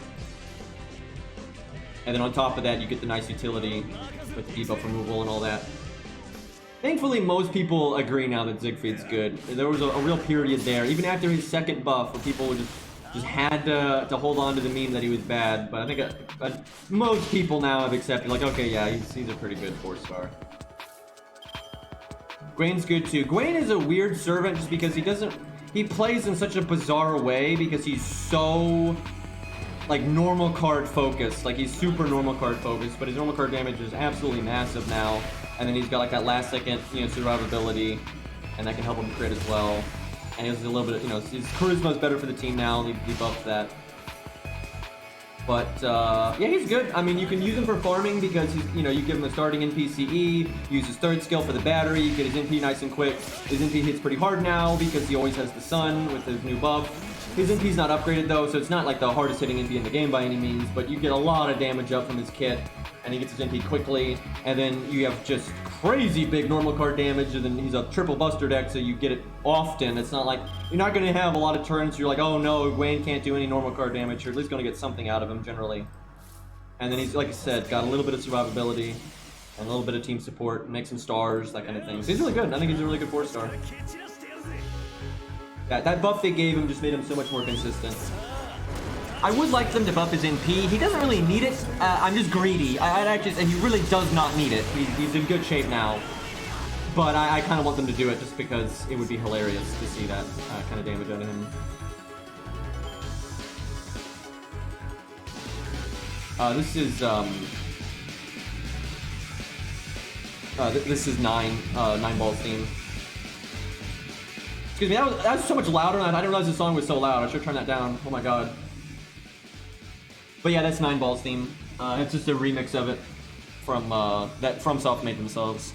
And then on top of that, you get the nice utility with the debuff removal and all that. Thankfully, most people agree now that Siegfried's good. There was a real period there, even after his second buff, where people just had to hold on to the meme that he was bad. But I think most people now have accepted, like, okay, yeah, he's a pretty good 4-star. Gwain's good too. Gwain is a weird servant just because he plays in such a bizarre way because he's so, like, normal card focused. Like, he's super normal card focused, but his normal card damage is absolutely massive now. And then he's got like that last second, you know, survivability, and that can help him crit as well. And he has a little bit of, his charisma is better for the team now. He buffed that. But, yeah, he's good. I mean, you can use him for farming because, he's, you give him a starting NPCE, use his third skill for the battery, you get his NP nice and quick. His NP hits pretty hard now because he always has the sun with his new buff. His NP's not upgraded though, so it's not like the hardest hitting NP in the game by any means, but you get a lot of damage up from his kit, and he gets his NP quickly, and then you have just crazy big normal card damage, and then he's a triple buster deck, so you get it often. It's not like, you're not going to have a lot of turns, you're like, oh no, Wayne can't do any normal card damage, you're at least going to get something out of him generally. And then he's, like I said, got a little bit of survivability, and a little bit of team support, make some stars, that kind of thing. So he's really good. I think he's a really good 4-star. That buff they gave him just made him so much more consistent. I would like them to buff his NP. He doesn't really need it. I'm just greedy. I'd actually say he really does not need it. He's in good shape now. But I kind of want them to do it just because it would be hilarious to see that kind of damage out of him. This is 9 balls theme. Excuse me, that was so much louder, and I didn't realize the song was so loud. I should turn that down. Oh my god. But yeah, that's 9 balls theme. It's just a remix of it from that FromSoft made themselves.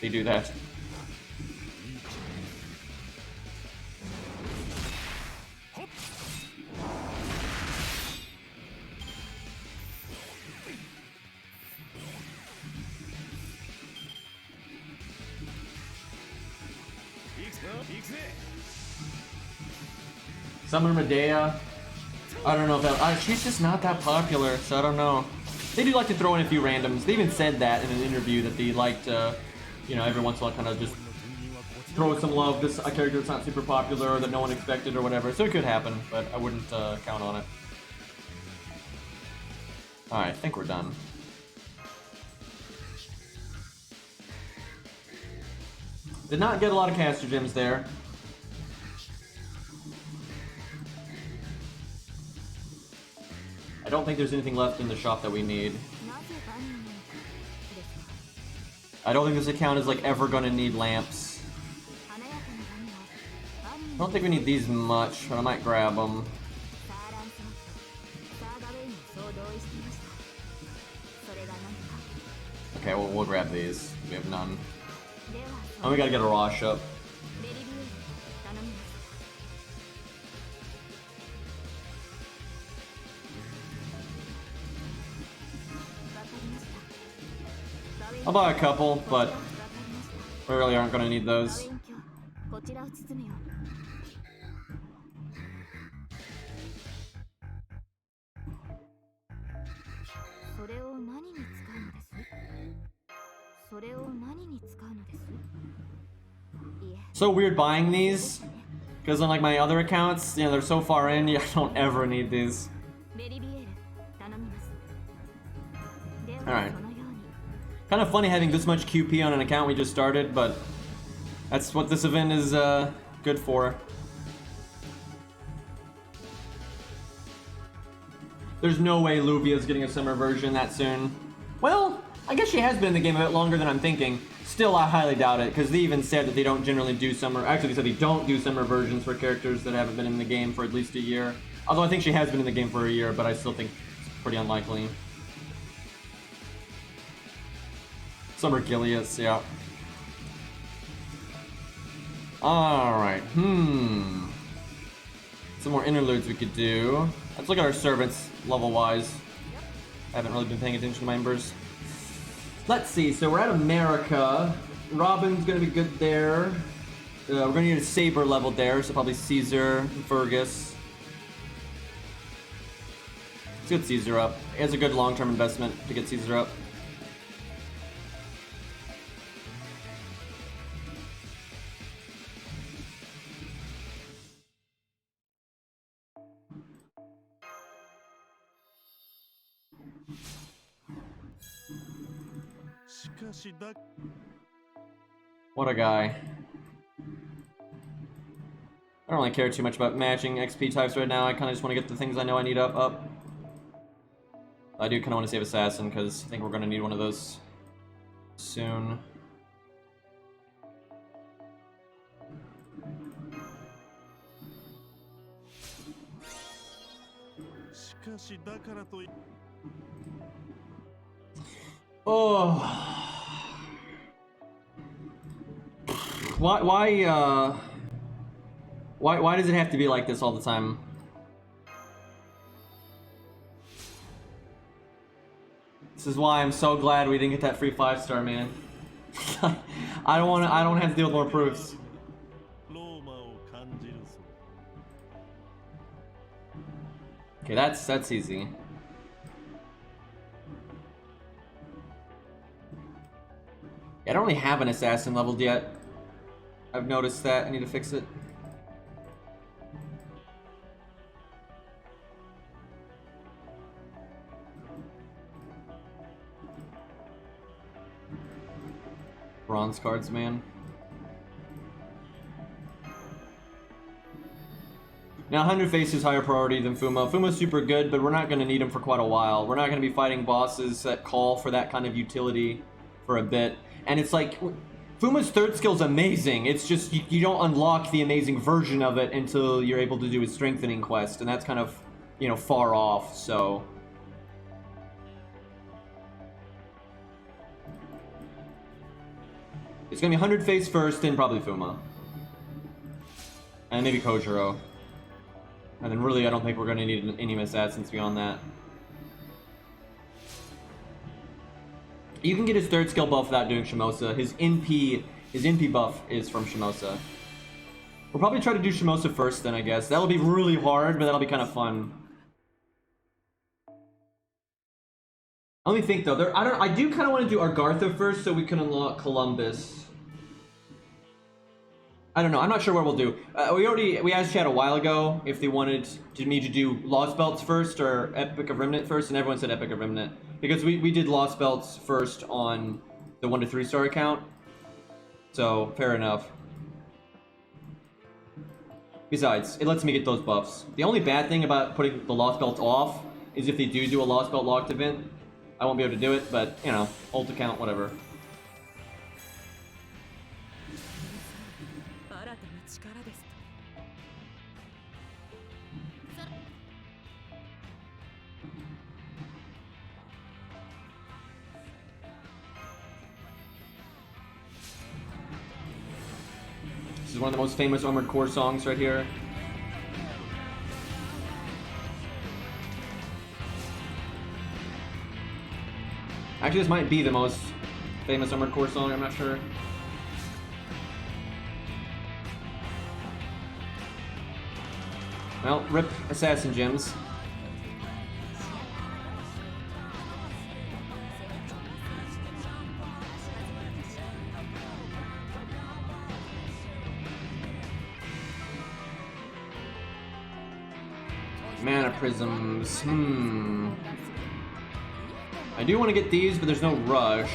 They do that. Summer Medea. I don't know if that. She's just not that popular, so I don't know. They do like to throw in a few randoms. They even said that in an interview that they like to, every once in a while kind of just throw some love. This a character that's not super popular or that no one expected or whatever. So it could happen, but I wouldn't count on it. All right, I think we're done. Did not get a lot of caster gems there. I don't think there's anything left in the shop that we need. I don't think this account is like ever gonna need lamps. I don't think we need these much, but I might grab them. Okay, well, we'll grab these. We have none. Oh, we gotta get a Rosh up. I'll buy a couple, but we really aren't going to need those. So weird buying these, because unlike my other accounts, they're so far in, I don't ever need these. Alright. Kind of funny having this much QP on an account we just started, but that's what this event is good for. There's no way Luvia's getting a summer version that soon. Well, I guess she has been in the game a bit longer than I'm thinking. Still, I highly doubt it, because they even said that they don't generally do summer... Actually, they said they don't do summer versions for characters that haven't been in the game for at least a year. Although I think she has been in the game for a year, but I still think it's pretty unlikely. Summer Gilius, yeah. Alright, Some more interludes we could do. Let's look at our servants, level-wise. I haven't really been paying attention to my members. Let's see, so we're at America. Robin's gonna be good there. We're gonna need a Saber level there, so probably Caesar and Fergus. Let's get Caesar up. He has a good long-term investment to get Caesar up. What a guy. I don't really care too much about matching XP types right now. I kind of just want to get the things I know I need up. I do kind of want to save Assassin because I think we're going to need one of those soon. Oh. Why does it have to be like this all the time? This is why I'm so glad we didn't get that free 5-star, man. I don't have to deal with more proofs. Okay, that's easy. I don't really have an assassin leveled yet. I've noticed that. I need to fix it. Bronze cards, man. Now, 100 face is higher priority than Fuma. Fuma's super good, but we're not going to need him for quite a while. We're not going to be fighting bosses that call for that kind of utility for a bit. And it's like, Fuma's third skill's amazing. It's just, you don't unlock the amazing version of it until you're able to do his strengthening quest. And that's kind of, you know, far off, so... It's gonna be 100 face first, then probably Fuma. And maybe Kojiro. And then really, I don't think we're gonna need any assassins beyond that. You can get his third skill buff without doing Shimosa. His NP buff is from Shimosa. We'll probably try to do Shimosa first then, I guess. That'll be really hard, but that'll be kind of fun. Let me think though. I do kind of want to do Argartha first so we can unlock Columbus. I don't know. I'm not sure what we'll do. We asked chat a while ago if they wanted me to do Lost Belts first or Epic of Remnant first, and everyone said Epic of Remnant because we did Lost Belts first on the 1 to 3 star account. So fair enough. Besides, it lets me get those buffs. The only bad thing about putting the Lost Belt off is if they do a Lost Belt locked event, I won't be able to do it, but, you know, ult account, whatever. This is one of the most famous Armored Core songs right here. Actually, this might be the most famous Armored Core song, I'm not sure. Well, rip Assassin Gems. Mana Prisms, I do want to get these, but there's no rush.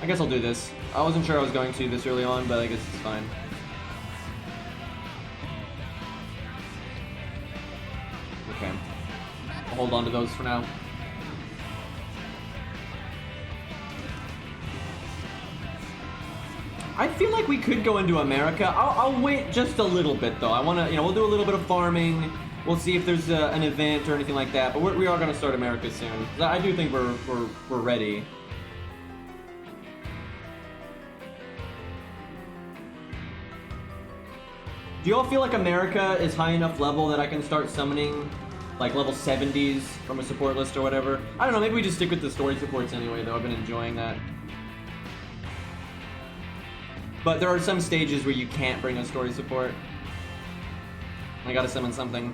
I guess I'll do this. I wasn't sure I was going to this early on, but I guess it's fine. Okay. I'll hold on to those for now. I feel like we could go into America. I'll wait just a little bit, though. I want to, you know, we'll do a little bit of farming. We'll see if there's an event or anything like that, but we are going to start America soon. I do think we're ready. Do y'all feel like America is high enough level that I can start summoning like level 70s from a support list or whatever? I don't know, maybe we just stick with the story supports anyway, though. I've been enjoying that. But there are some stages where you can't bring a story support. I gotta summon something.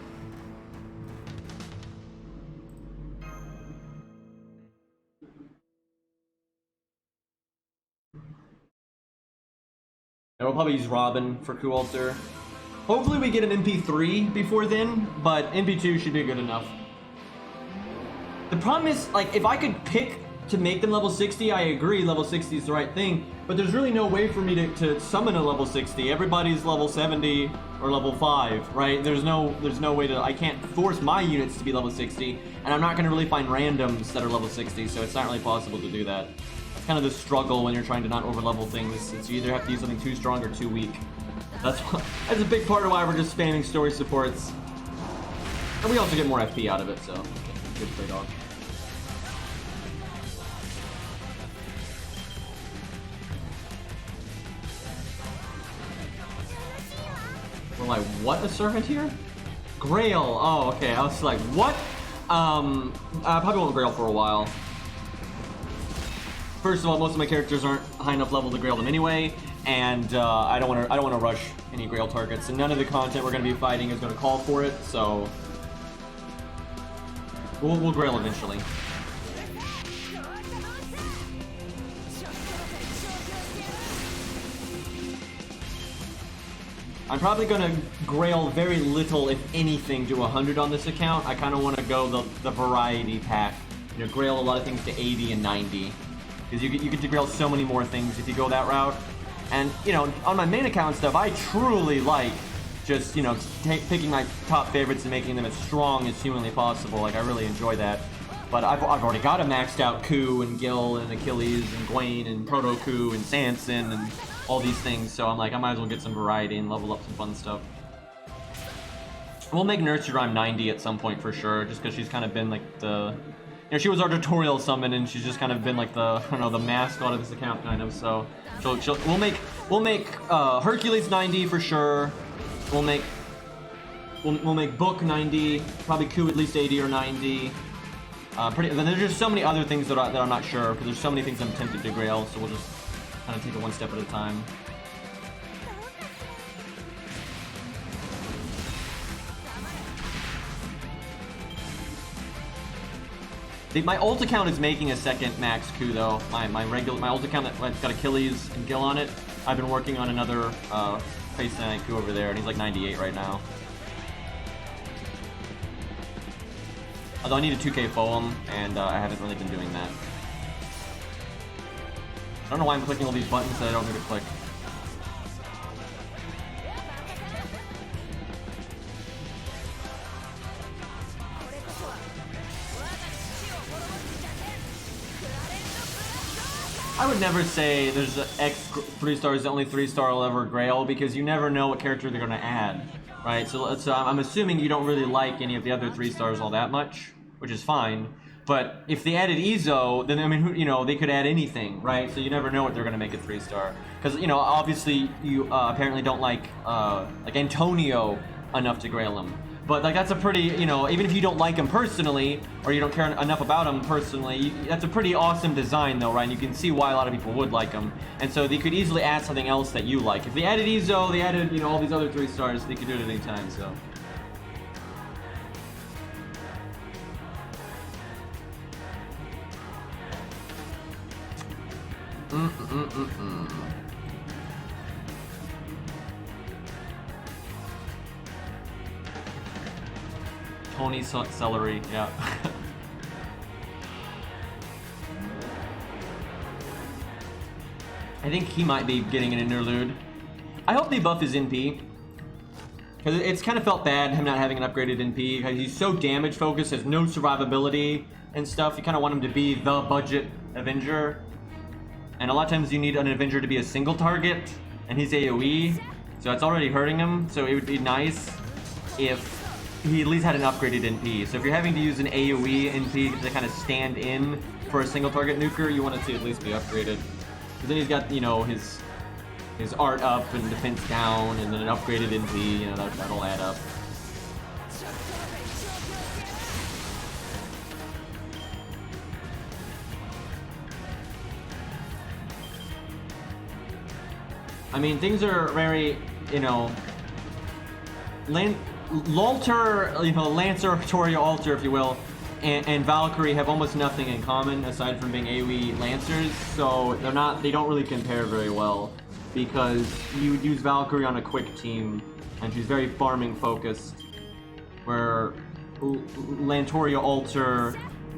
And we'll probably use Robin for Q-Alter. Hopefully we get an MP3 before then, but MP2 should be good enough. The problem is, like, if I could pick to make them level 60, I agree, level 60 is the right thing, but there's really no way for me to summon a level 60. Everybody's level 70 or level 5, right? There's no way to, I can't force my units to be level 60, and I'm not going to really find randoms that are level 60, so it's not really possible to do that. It's kind of the struggle when you're trying to not overlevel things. It's you either have to use something too strong or too weak. That's a big part of why we're just spamming story supports. And we also get more FP out of it, so good trade-off. We're like, what, a servant here? Grail. Oh, okay. I was like, what? I probably won't Grail for a while. First of all, most of my characters aren't high enough level to Grail them anyway, and I don't want to rush any Grail targets. And none of the content we're going to be fighting is going to call for it, so we'll Grail eventually. I'm probably going to Grail very little, if anything, to 100 on this account. I kind of want to go the variety pack. You know, Grail a lot of things to 80 and 90. Because you get to Grail so many more things if you go that route. And, you know, on my main account and stuff, I truly like just, you know, picking my top favorites and making them as strong as humanly possible. Like, I really enjoy that. But I've already got a maxed out Ku and Gil and Achilles and Gwaine and Proto Ku and Sanson and all these things, so I'm like, I might as well get some variety and level up some fun stuff. We'll make Nursery Rhyme 90 at some point for sure, just because she's kind of been like the... You know, she was our tutorial summon, and she's just kind of been like the, I don't know, the mascot of this account, kind of, so... We'll make Hercules 90 for sure. We'll make Book 90, probably Ku at least 80 or 90. Then there's just so many other things that I'm not sure, because there's so many things I'm tempted to Grail, so we'll just kind of take it one step at a time. My ult account is making a second max Ku though. My ult account that's got Achilles and Gil on it. I've been working on another Face Knight Ku over there, and he's like 98 right now. Although I need a 2k Foam, and I haven't really been doing that. I don't know why I'm clicking all these buttons that I don't need to click. I would never say there's an X 3 stars, the only 3 star will ever Grail, because you never know what character they're going to add, right? So I'm assuming you don't really like any of the other 3 stars all that much, which is fine. But if they added Izo, then I mean, you know, they could add anything, right? So you never know what they're going to make a 3 star. Because, you know, obviously you apparently don't like Antonio enough to Grail him. But like that's a pretty, you know, even if you don't like him personally, or you don't care enough about him personally, that's a pretty awesome design though, right? And you can see why a lot of people would like him. And so they could easily add something else that you like. If they added Izo, they added, you know, all these other 3 stars, they could do it at any time, so. Tony Celery, yeah. I think he might be getting an interlude. I hope they buff his NP. Because it's kind of felt bad, him not having an upgraded NP. Because he's so damage focused, has no survivability and stuff. You kind of want him to be the budget Avenger. And a lot of times you need an Avenger to be a single target. And he's AoE. So it's already hurting him. So it would be nice if he at least had an upgraded NP. So if you're having to use an AoE NP to kind of stand in for a single target nuker, you want it to at least be upgraded. Because then he's got, you know, his art up and defense down, and then an upgraded NP, you know, that'll add up. I mean, things are very, you know, Lalter, you know, Lancer, Toria, Alter, if you will, and Valkyrie have almost nothing in common aside from being AoE Lancers, so they don't really compare very well, because you would use Valkyrie on a quick team, and she's very farming focused, where Lantoria Alter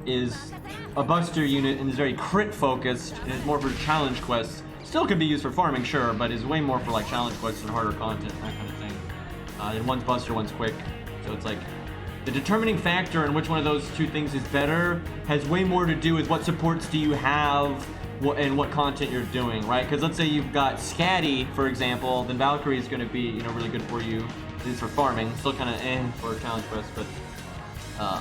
is a buster unit and is very crit focused, and is more for challenge quests. Still could be used for farming, sure, but is way more for like challenge quests and harder content, that kind of thing. And one's buster, one's quick, so it's like The determining factor in which one of those two things is better has way more to do with what supports do you have and what content you're doing, right? Because let's say you've got Scatty, for example, then Valkyrie is going to be, you know, really good for you, at least for farming. Still kind of for challenge quest, but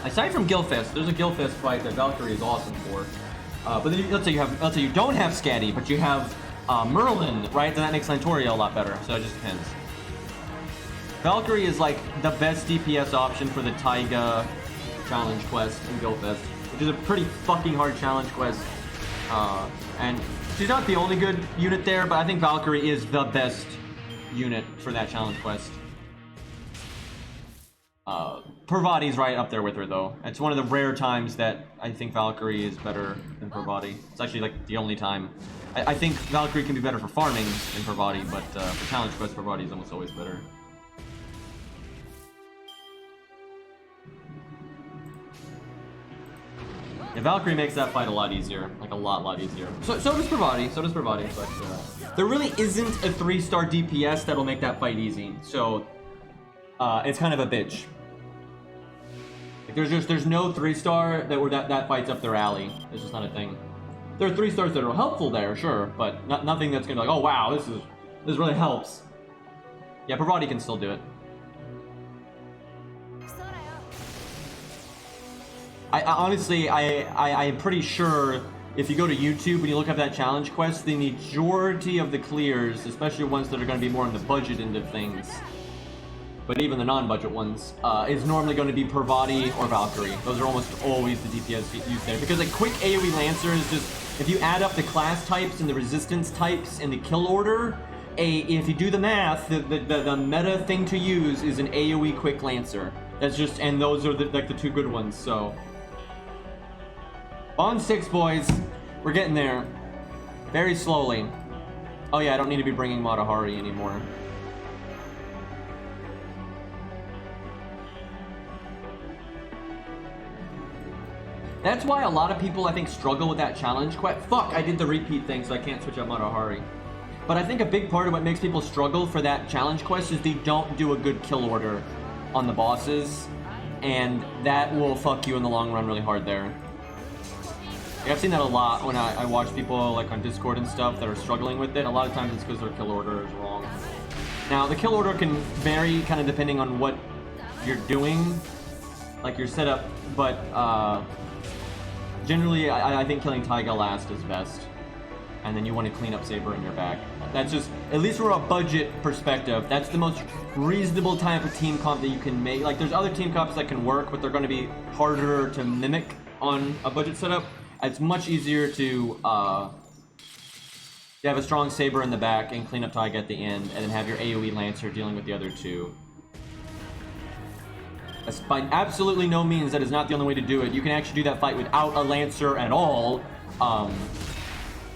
aside from Gilfest, there's a Gilfest fight that Valkyrie is awesome for. But then let's say you don't have Scatty, but you have Merlin, right? Then that makes Lantoria a lot better. So it just depends. Valkyrie is like the best DPS option for the Taiga challenge quest in Gilfest, which is a pretty fucking hard challenge quest. And she's not the only good unit there, but I think Valkyrie is the best unit for that challenge quest. Parvati's right up there with her, though. It's one of the rare times that I think Valkyrie is better than Parvati. It's actually like the only time. I think Valkyrie can be better for farming than Parvati, but for challenge quest, Parvati is almost always better. Yeah, Valkyrie makes that fight a lot easier, like a lot easier. So does Parvati, but there really isn't a 3-star DPS that'll make that fight easy. So it's kind of a bitch. Like there's no 3-star that fight's up their alley. It's just not a thing. There are 3 stars that are helpful there, sure, but nothing that's gonna be like, oh wow, this really helps. Yeah, Parvati can still do it. I honestly, I am pretty sure if you go to YouTube and you look up that challenge quest, the majority of the clears, especially ones that are going to be more on the budget end of things, but even the non-budget ones, is normally going to be Parvati or Valkyrie. Those are almost always the DPS used there. Because a quick AoE Lancer is just, if you add up the class types and the resistance types and the kill order, if you do the math, the meta thing to use is an AoE quick Lancer. That's just, and those are like the 2 good ones, so. On 6, boys. We're getting there. Very slowly. Oh yeah, I don't need to be bringing Matahari anymore. That's why a lot of people, I think, struggle with that challenge quest. Fuck, I did the repeat thing, so I can't switch out Matahari. But I think a big part of what makes people struggle for that challenge quest is they don't do a good kill order on the bosses. And that will fuck you in the long run really hard there. Yeah, I've seen that a lot when I watch people like on Discord and stuff that are struggling with it. A lot of times it's because their kill order is wrong. Now, the kill order can vary kind of depending on what you're doing, like your setup, but generally I think killing Taiga last is best. And then you want to clean up Saber in your back. That's just, at least from a budget perspective, that's the most reasonable type of team comp that you can make. Like, there's other team comps that can work, but they're going to be harder to mimic on a budget setup. It's much easier to have a strong Saber in the back and clean up Taiga at the end, and then have your AoE Lancer dealing with the other 2. That's by absolutely no means that is not the only way to do it. You can actually do that fight without a Lancer at all.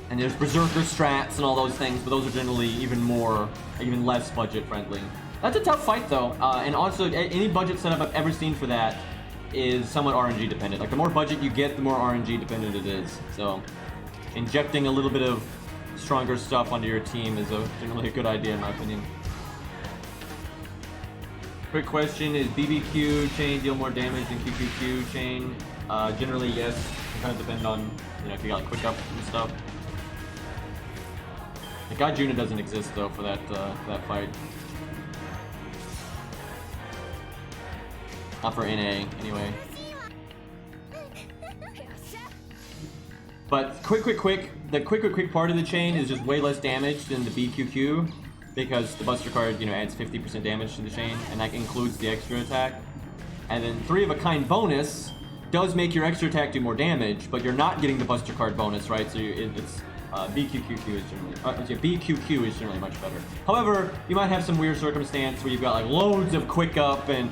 And there's Berserker strats and all those things, but those are generally even less budget friendly. That's a tough fight though, and also any budget setup I've ever seen for that is somewhat RNG dependent. Like the more budget you get, the more RNG dependent it is. So injecting a little bit of stronger stuff onto your team is generally a good idea in my opinion. Quick question, is BBQ chain deal more damage than QQQ chain? Generally yes, it kind of depend on, you know, if you got like quick up and stuff. The Gajuna doesn't exist though for that fight. Not for NA, anyway. But the quick part of the chain is just way less damage than the BQQ, because the Buster card, you know, adds 50% damage to the chain, and that includes the extra attack. And then 3 of a kind bonus does make your extra attack do more damage, but you're not getting the Buster card bonus, right? So it's BQQ is generally much better. However, you might have some weird circumstance where you've got like loads of quick up and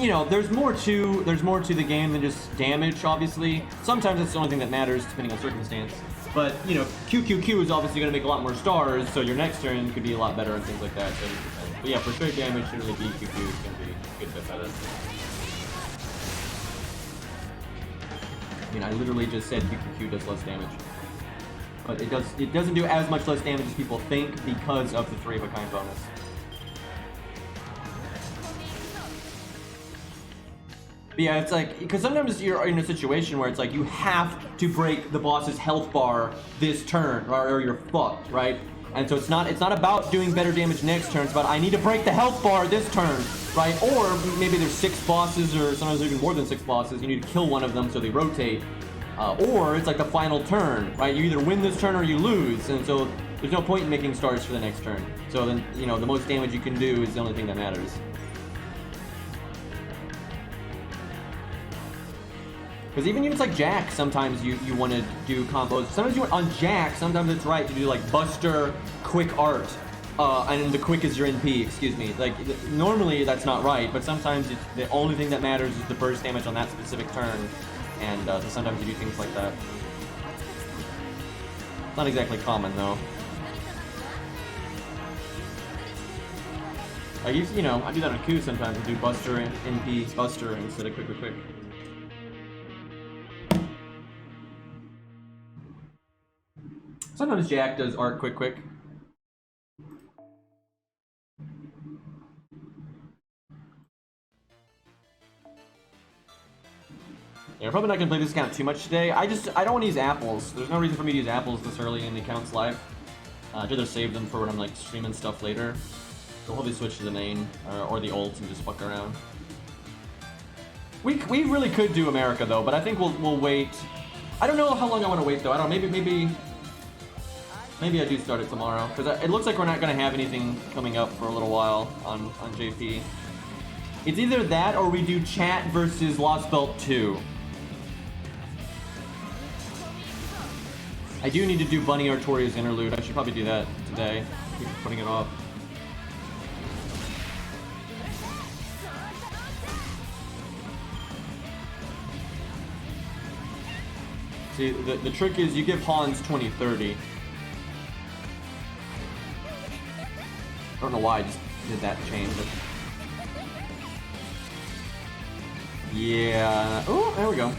you know, there's more to the game than just damage, obviously. Sometimes it's the only thing that matters depending on circumstance. But, you know, QQQ is obviously going to make a lot more stars, so your next turn could be a lot better and things like that. So but yeah, for straight damage, generally BQQ is going to be a good bit better. I mean, I literally just said BQQ does less damage. But it doesn't do as much less damage as people think because of the 3 of a kind bonus. But yeah, it's like, because sometimes you're in a situation where it's like you have to break the boss's health bar this turn, or you're fucked, right? And so it's not about doing better damage next turn. It's about I need to break the health bar this turn, right? Or maybe there's 6 bosses, or sometimes even more than 6 bosses. You need to kill one of them so they rotate. Or it's like the final turn, right? You either win this turn or you lose, and so there's no point in making stars for the next turn. So then, you know, the most damage you can do is the only thing that matters. Because even units like Jack, sometimes you want to do combos. Sometimes you want, on Jack, sometimes it's right to do like Buster, Quick Art, and the quick is your NP, excuse me. Like, normally that's not right, but sometimes the only thing that matters is the burst damage on that specific turn. And so sometimes you do things like that. It's not exactly common, though. Like, you know, I do that on Q sometimes. I do Buster and NP Buster instead of quick. Sometimes Jack does art quick. Yeah, I'm probably not gonna play this account too much today. I don't want to use apples. There's no reason for me to use apples this early in the account's life. I'd rather save them for when I'm like streaming stuff later. So we'll probably switch to the main or the ult and just fuck around. We really could do America though, but I think we'll wait. I don't know how long I want to wait though. I don't know, maybe I do start it tomorrow, because it looks like we're not gonna have anything coming up for a little while on JP. It's either that or we do chat versus Lost Belt 2. I do need to do Bunny Artoria's interlude. I should probably do that today. Keep putting it off. See, the trick is you give Hans 20-30. I don't know why I just did that change. But... yeah. Oh, there we go.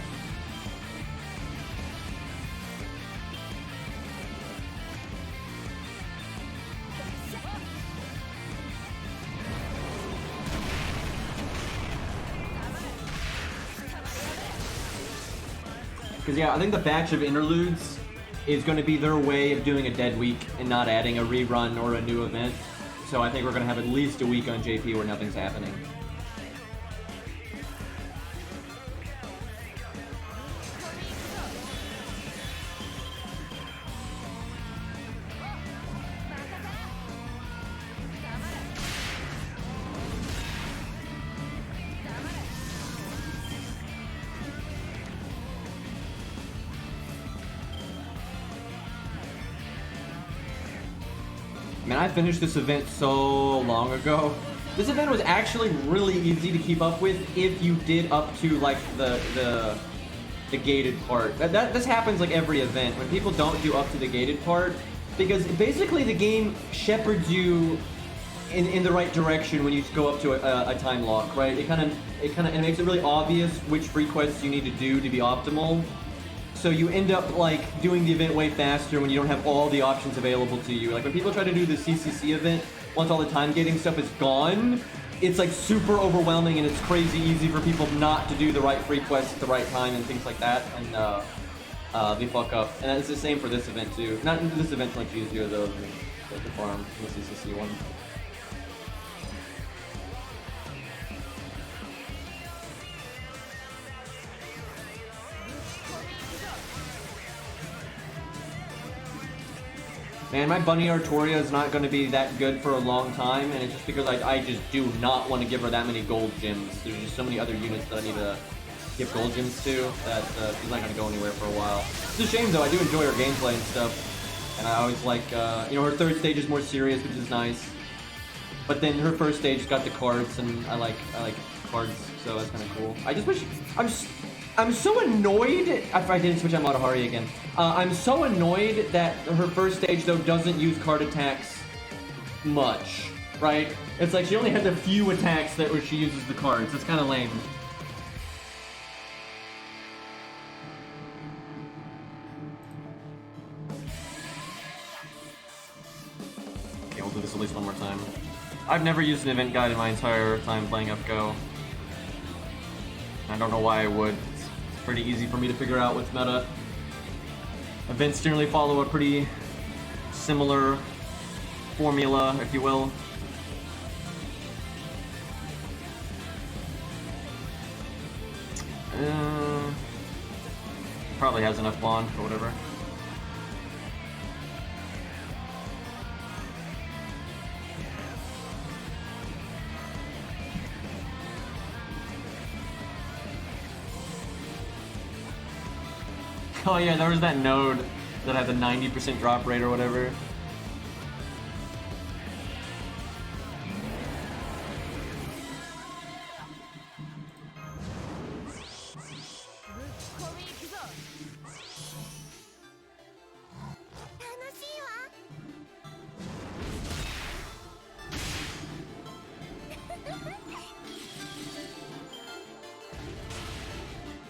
Because yeah, I think the batch of interludes is going to be their way of doing a dead week and not adding a rerun or a new event. So I think we're going to have at least a week on JP where nothing's happening. Man, I finished this event so long ago. This event was actually really easy to keep up with if you did up to like the gated part. This happens like every event when people don't do up to the gated part, because basically the game shepherds you in the right direction when you go up to a time lock, right? It makes it really obvious which free quests you need to do to be optimal. So you end up like doing the event way faster when you don't have all the options available to you. Like when people try to do the CCC event, once all the time gating stuff is gone, it's like super overwhelming and it's crazy easy for people not to do the right free quests at the right time and things like that, and they fuck up. And it's the same for this event too. Not this event's much easier though than the farm, the CCC one. Man, my Bunny Artoria is not going to be that good for a long time, and it's just because I just do not want to give her that many gold gems. There's just so many other units that I need to give gold gems to that she's not going to go anywhere for a while. It's a shame though, I do enjoy her gameplay and stuff, and I always like, you know, her third stage is more serious, which is nice. But then her first stage got the cards, and I like cards, so that's kind of cool. I just wish, I'm so annoyed, I didn't switch on Matahari again. I'm so annoyed that her first stage, though, doesn't use card attacks much, right? It's like she only has a few attacks where she uses the cards. It's kind of lame. Okay, we'll do this at least one more time. I've never used an event guide in my entire time playing FGO. I don't know why I would. It's pretty easy for me to figure out what's meta. Events generally follow a pretty similar formula, if you will. Probably has enough bond or whatever. Oh yeah, there was that node that had the 90% drop rate or whatever.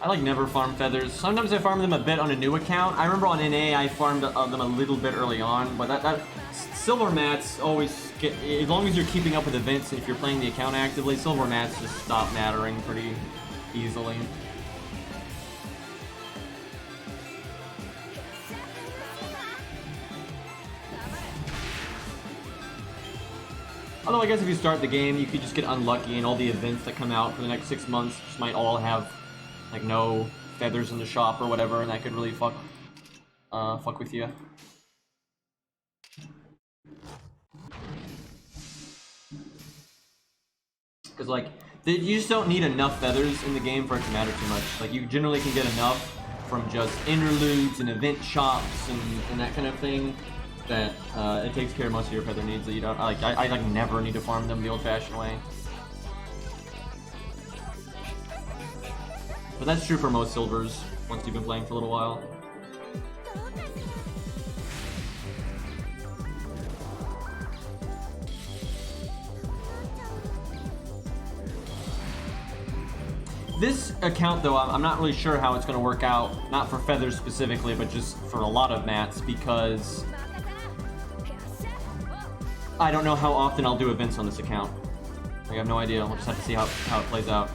I like never farm feathers. Sometimes I farm them a bit on a new account. I remember on NA I farmed them a little bit early on, but that silver mats always get, as long as you're keeping up with events, if you're playing the account actively, silver mats just stop mattering pretty easily. Although I guess if you start the game, you could just get unlucky and all the events that come out for the next 6 months just might all have like no feathers in the shop or whatever, and that could really fuck with you. Because like, you just don't need enough feathers in the game for it to matter too much. Like, you generally can get enough from just interludes and event shops and that kind of thing that it takes care of most of your feather needs that you don't. I like never need to farm them the old-fashioned way. But that's true for most silvers, once you've been playing for a little while. This account, though, I'm not really sure how it's going to work out. Not for feathers specifically, but just for a lot of mats, because I don't know how often I'll do events on this account. Like, I have no idea. We'll just have to see how it plays out.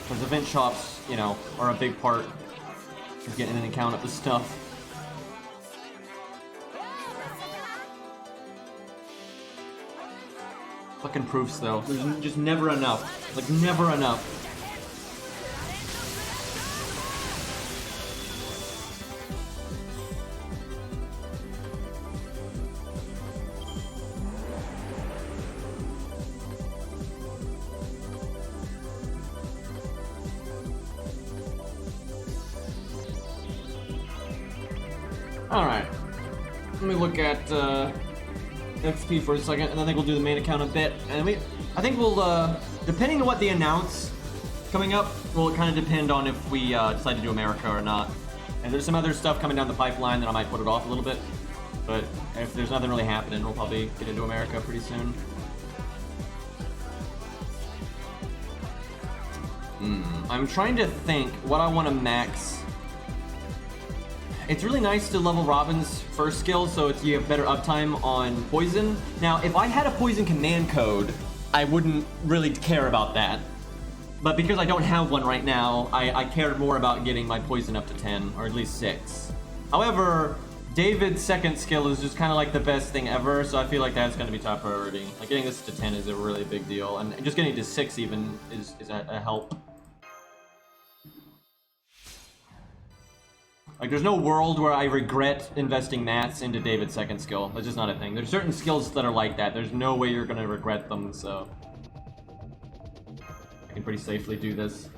Because event shops, you know, are a big part of getting an account of this stuff. Fucking proofs, though. There's just never enough. Like, never enough. Alright, let me look at F2P for a second, and I think we'll do the main account a bit. And I think we'll, depending on what they announce coming up, will kind of depend on if we decide to do America or not. And there's some other stuff coming down the pipeline that I might put it off a little bit. But if there's nothing really happening, we'll probably get into America pretty soon. I'm trying to think what I want to max. It's really nice to level Robin's first skill, so you have better uptime on poison. Now, if I had a poison command code, I wouldn't really care about that. But because I don't have one right now, I cared more about getting my poison up to 10, or at least 6. However, David's second skill is just kind of like the best thing ever, so I feel like that's going to be top priority. Like, getting this to 10 is a really big deal, and just getting to 6 even is a help. Like, there's no world where I regret investing mats into David's second skill. That's just not a thing. There's certain skills that are like that. There's no way you're gonna regret them, so I can pretty safely do this.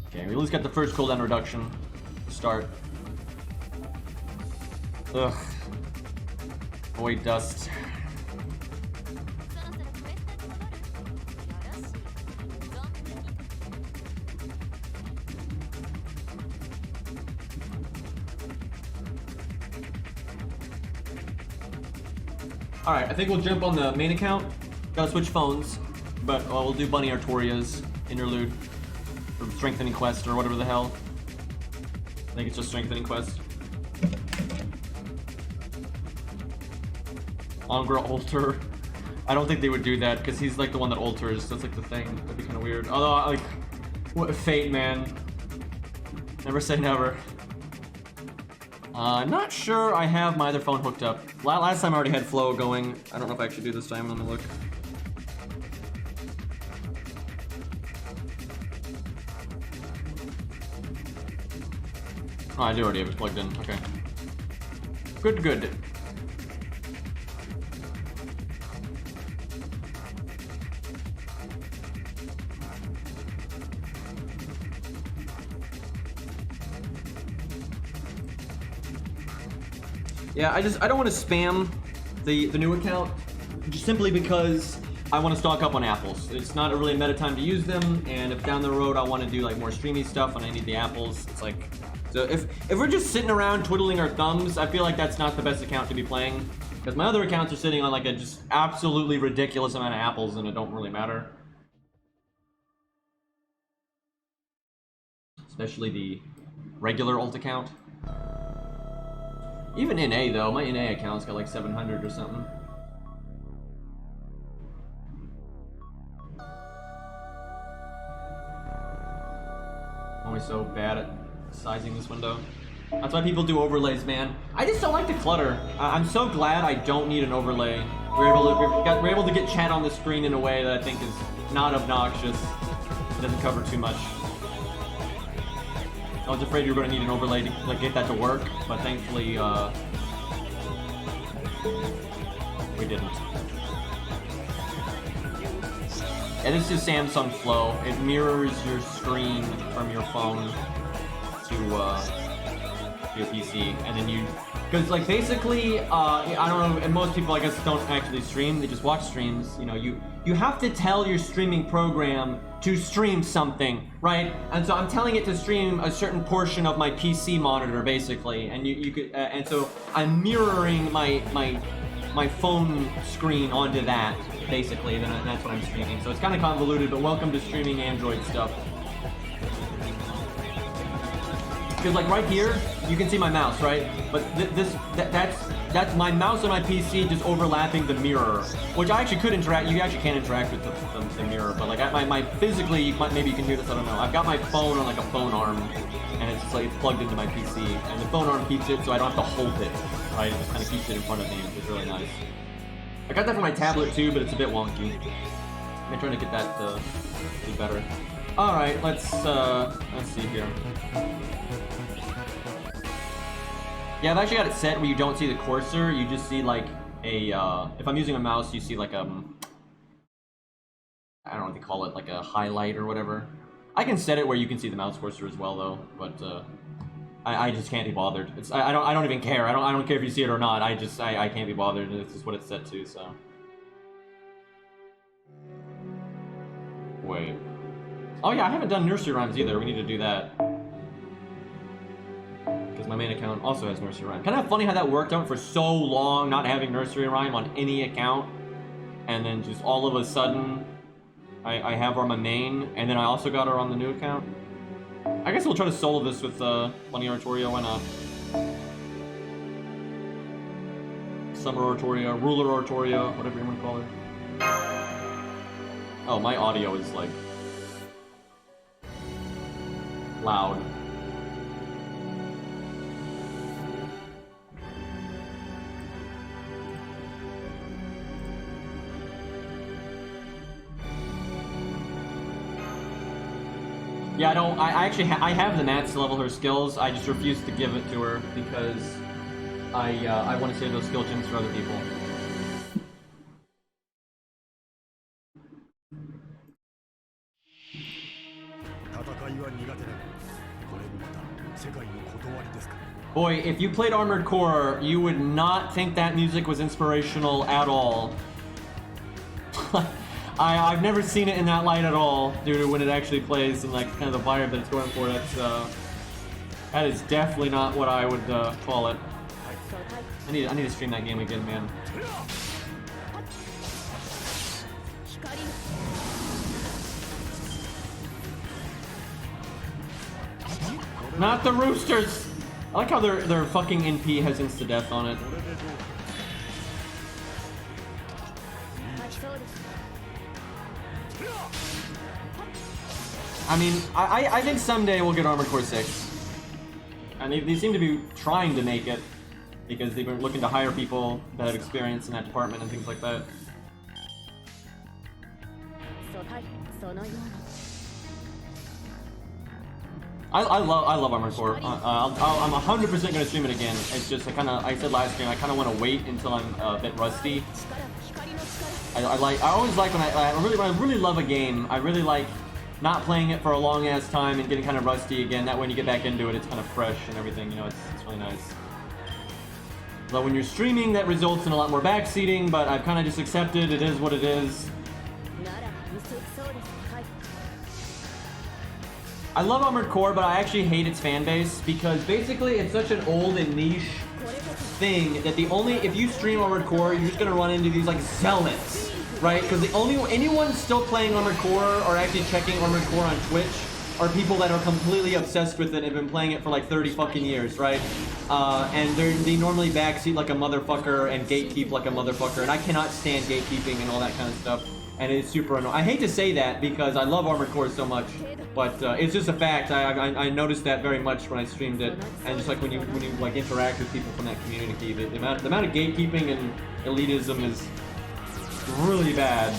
Okay, we at least got the first cooldown reduction to start. Ugh. Void dust. Alright, I think we'll jump on the main account. Gotta switch phones, but we'll do Bunny Artoria's interlude, or strengthening quest, or whatever the hell. think it's just strengthening quest. Ongra alter. I don't think they would do that because he's like the one that alters. That's like the thing. That'd be kind of weird. Although, like, what fate, man. Never say never. Not sure I have my other phone hooked up. Last time I already had Flow going. I don't know if I actually do this time. Let me look. Oh, I do already have it plugged in. Okay. Good, good. Yeah, I don't want to spam the new account just simply because I want to stock up on apples. It's not really a meta time to use them, and if down the road I want to do like more streamy stuff and I need the apples, it's like, so if we're just sitting around twiddling our thumbs, I feel like that's not the best account to be playing, because my other accounts are sitting on like a just absolutely ridiculous amount of apples and it don't really matter. Especially the regular alt account. Even NA though, my NA account's got like 700 or something. Always so bad at sizing this window. That's why people do overlays, man. I just don't like the clutter. I'm so glad I don't need an overlay. We're able to get chat on the screen in a way that I think is not obnoxious. It doesn't cover too much. I was afraid you were going to need an overlay to like get that to work, but thankfully, we didn't. And this is Samsung Flow. It mirrors your screen from your phone to your PC, and then you, because like basically, I don't know, and most people I guess don't actually stream; they just watch streams. You know, you have to tell your streaming program to stream something, right? And so I'm telling it to stream a certain portion of my PC monitor, basically, and you could, and so I'm mirroring my phone screen onto that, basically, and that's what I'm streaming. So it's kind of convoluted, but welcome to streaming Android stuff. Because like right here, you can see my mouse, right? But that's my mouse and my PC just overlapping the mirror, which I actually could interact. You actually can interact with the mirror, but like my physically, maybe you can hear this. I don't know. I've got my phone on like a phone arm, and it's just like it's plugged into my PC, and the phone arm keeps it, so I don't have to hold it. Right? It just kind of keeps it in front of me, which is really nice. I got that for my tablet too, but it's a bit wonky. I'm trying to get that to be better. All right, let's see here. Yeah, I've actually got it set where you don't see the cursor, you just see like a, if I'm using a mouse, you see like I don't know what they call it, like a highlight or whatever. I can set it where you can see the mouse cursor as well though, but I just can't be bothered. I don't even care. I don't care if you see it or not. I can't be bothered. It's just what it's set to, so. Wait. Oh yeah, I haven't done nursery rhymes either. We need to do that. My main account also has nursery rhyme. Kind of funny how that worked out for so long, not having nursery rhyme on any account, and then just all of a sudden, I have her on my main, and then I also got her on the new account. I guess we'll try to solo this with Funny Oratorio. Why not? Summer Oratorio, Ruler Oratorio, whatever you want to call her. Oh, my audio is like loud. Yeah, I actually have the mats to level her skills. I just refuse to give it to her because I want to save those skill gems for other people. Boy, if you played Armored Core, you would not think that music was inspirational at all. I've never seen it in that light at all, due to when it actually plays and like kind of the vibe that it's going for. That is definitely not what I would call it. I need to stream that game again, man. Not the roosters! I like how their fucking NP has insta-death on it. I mean, I think someday we'll get Armored Core 6. And they seem to be trying to make it, because they've been looking to hire people that have experience in that department and things like that. I love Armored Core. I'm 100% gonna stream it again. It's just I said last stream, I kind of want to wait until I'm a bit rusty. I always like when I really love a game. I really like not playing it for a long ass time and getting kind of rusty again. That way when you get back into it, it's kind of fresh and everything. You know, it's really nice. But when you're streaming, that results in a lot more backseating. But I've kind of just accepted it is what it is. I love Armored Core, but I actually hate its fan base because basically it's such an old and niche thing that if you stream Armored Core, you're just gonna run into these like zealots, right? Because anyone still playing Armored Core or actually checking Armored Core on Twitch are people that are completely obsessed with it and have been playing it for like 30 fucking years, right? And they normally backseat like a motherfucker and gatekeep like a motherfucker, and I cannot stand gatekeeping and all that kind of stuff. And it's super annoying. I hate to say that because I love Armored Core so much, but it's just a fact. I noticed that very much when I streamed it, and just like when you like interact with people from that community, the amount of gatekeeping and elitism is really bad.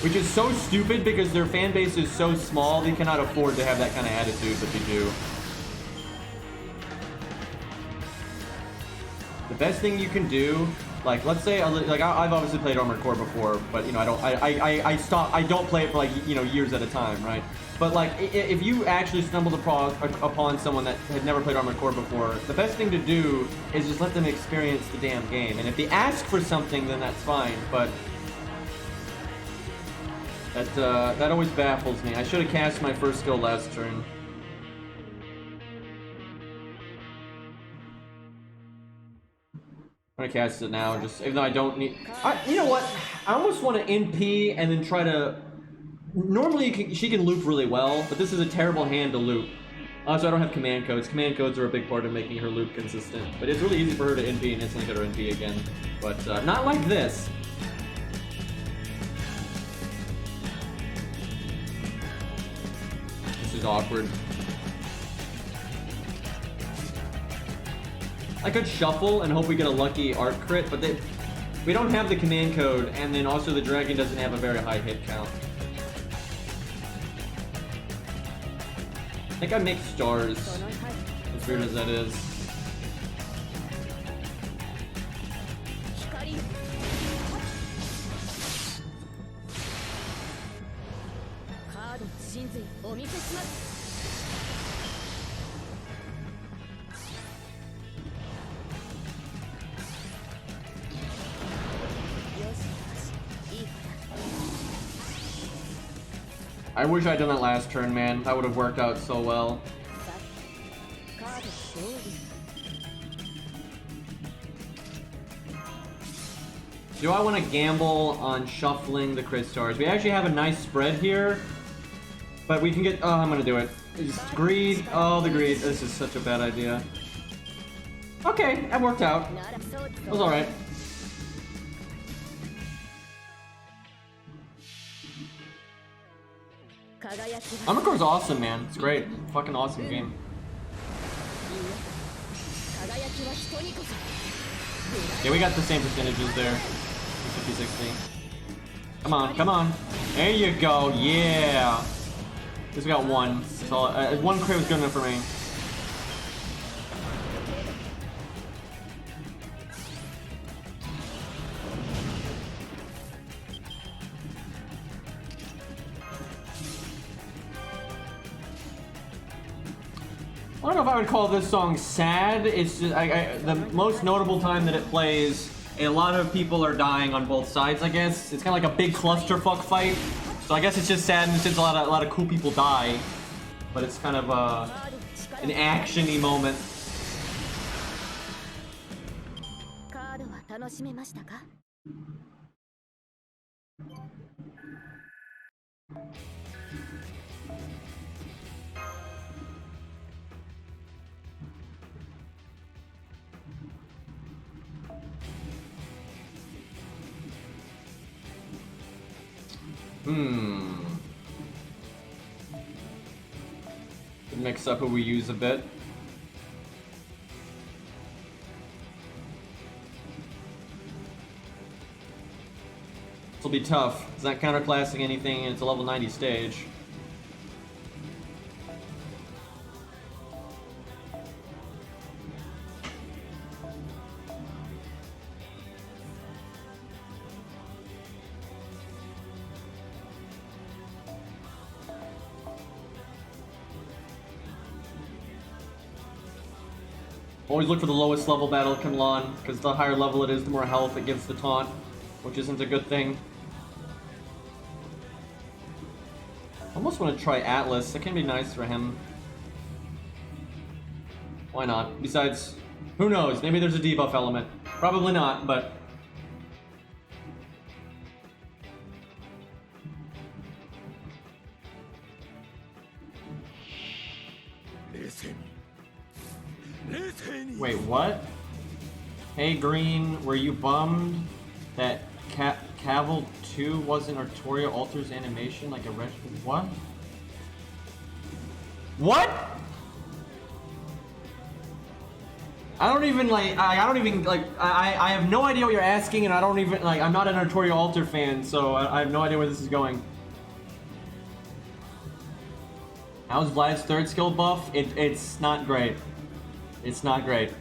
Which is so stupid because their fan base is so small, they cannot afford to have that kind of attitude, but they do. The best thing you can do, like, let's say, like, I've obviously played Armored Core before, but, you know, I don't play it for, like, you know, years at a time, right? But, like, if you actually stumbled upon someone that had never played Armored Core before, the best thing to do is just let them experience the damn game. And if they ask for something, then that's fine, but that always baffles me. I should have cast my first skill last turn. I'm gonna cast it now, just even though I don't need. You know what? I almost want to NP and then try to. Normally she can loop really well, but this is a terrible hand to loop. Also, I don't have command codes. Command codes are a big part of making her loop consistent. But it's really easy for her to NP and instantly get her NP again. But not like this. This is awkward. I could shuffle and hope we get a lucky art crit, but we don't have the command code, and then also the dragon doesn't have a very high hit count. I think I make stars, as weird as that is. I wish I'd done that last turn, man. That would have worked out so well. Do I want to gamble on shuffling the crit stars? We actually have a nice spread here, but we can get. Oh, I'm gonna do it. It's greed. Oh, the greed. This is such a bad idea. Okay, that worked out. It was all right. Armored Core's awesome, man. It's great. Fucking awesome game. Yeah, we got the same percentages there. 50-60. Come on, come on. There you go. Yeah. Just got one. So one crit was good enough for me. I don't know if I would call this song sad. It's just the most notable time that it plays, a lot of people are dying on both sides, I guess. It's kind of like a big clusterfuck fight. So I guess it's just sad since a lot of cool people die. But it's kind of an action-y moment. Mix up who we use a bit. This will be tough. It's not counterclassing anything, and it's a level 90 stage. Always look for the lowest level battle it can on, because the higher level it is, the more health it gives the taunt, which isn't a good thing. I almost want to try Atlas. That can be nice for him. Why not? Besides, who knows? Maybe there's a debuff element. Probably not, but... Wait, what? Hey Green, were you bummed that Cavill 2 wasn't Artoria Alter's animation like a retro? What? What? I don't even like, I have no idea what you're asking, and I don't even, like, I'm not an Artoria Alter fan, so I have no idea where this is going. How's Vlad's third skill buff? It's not great. It's not great.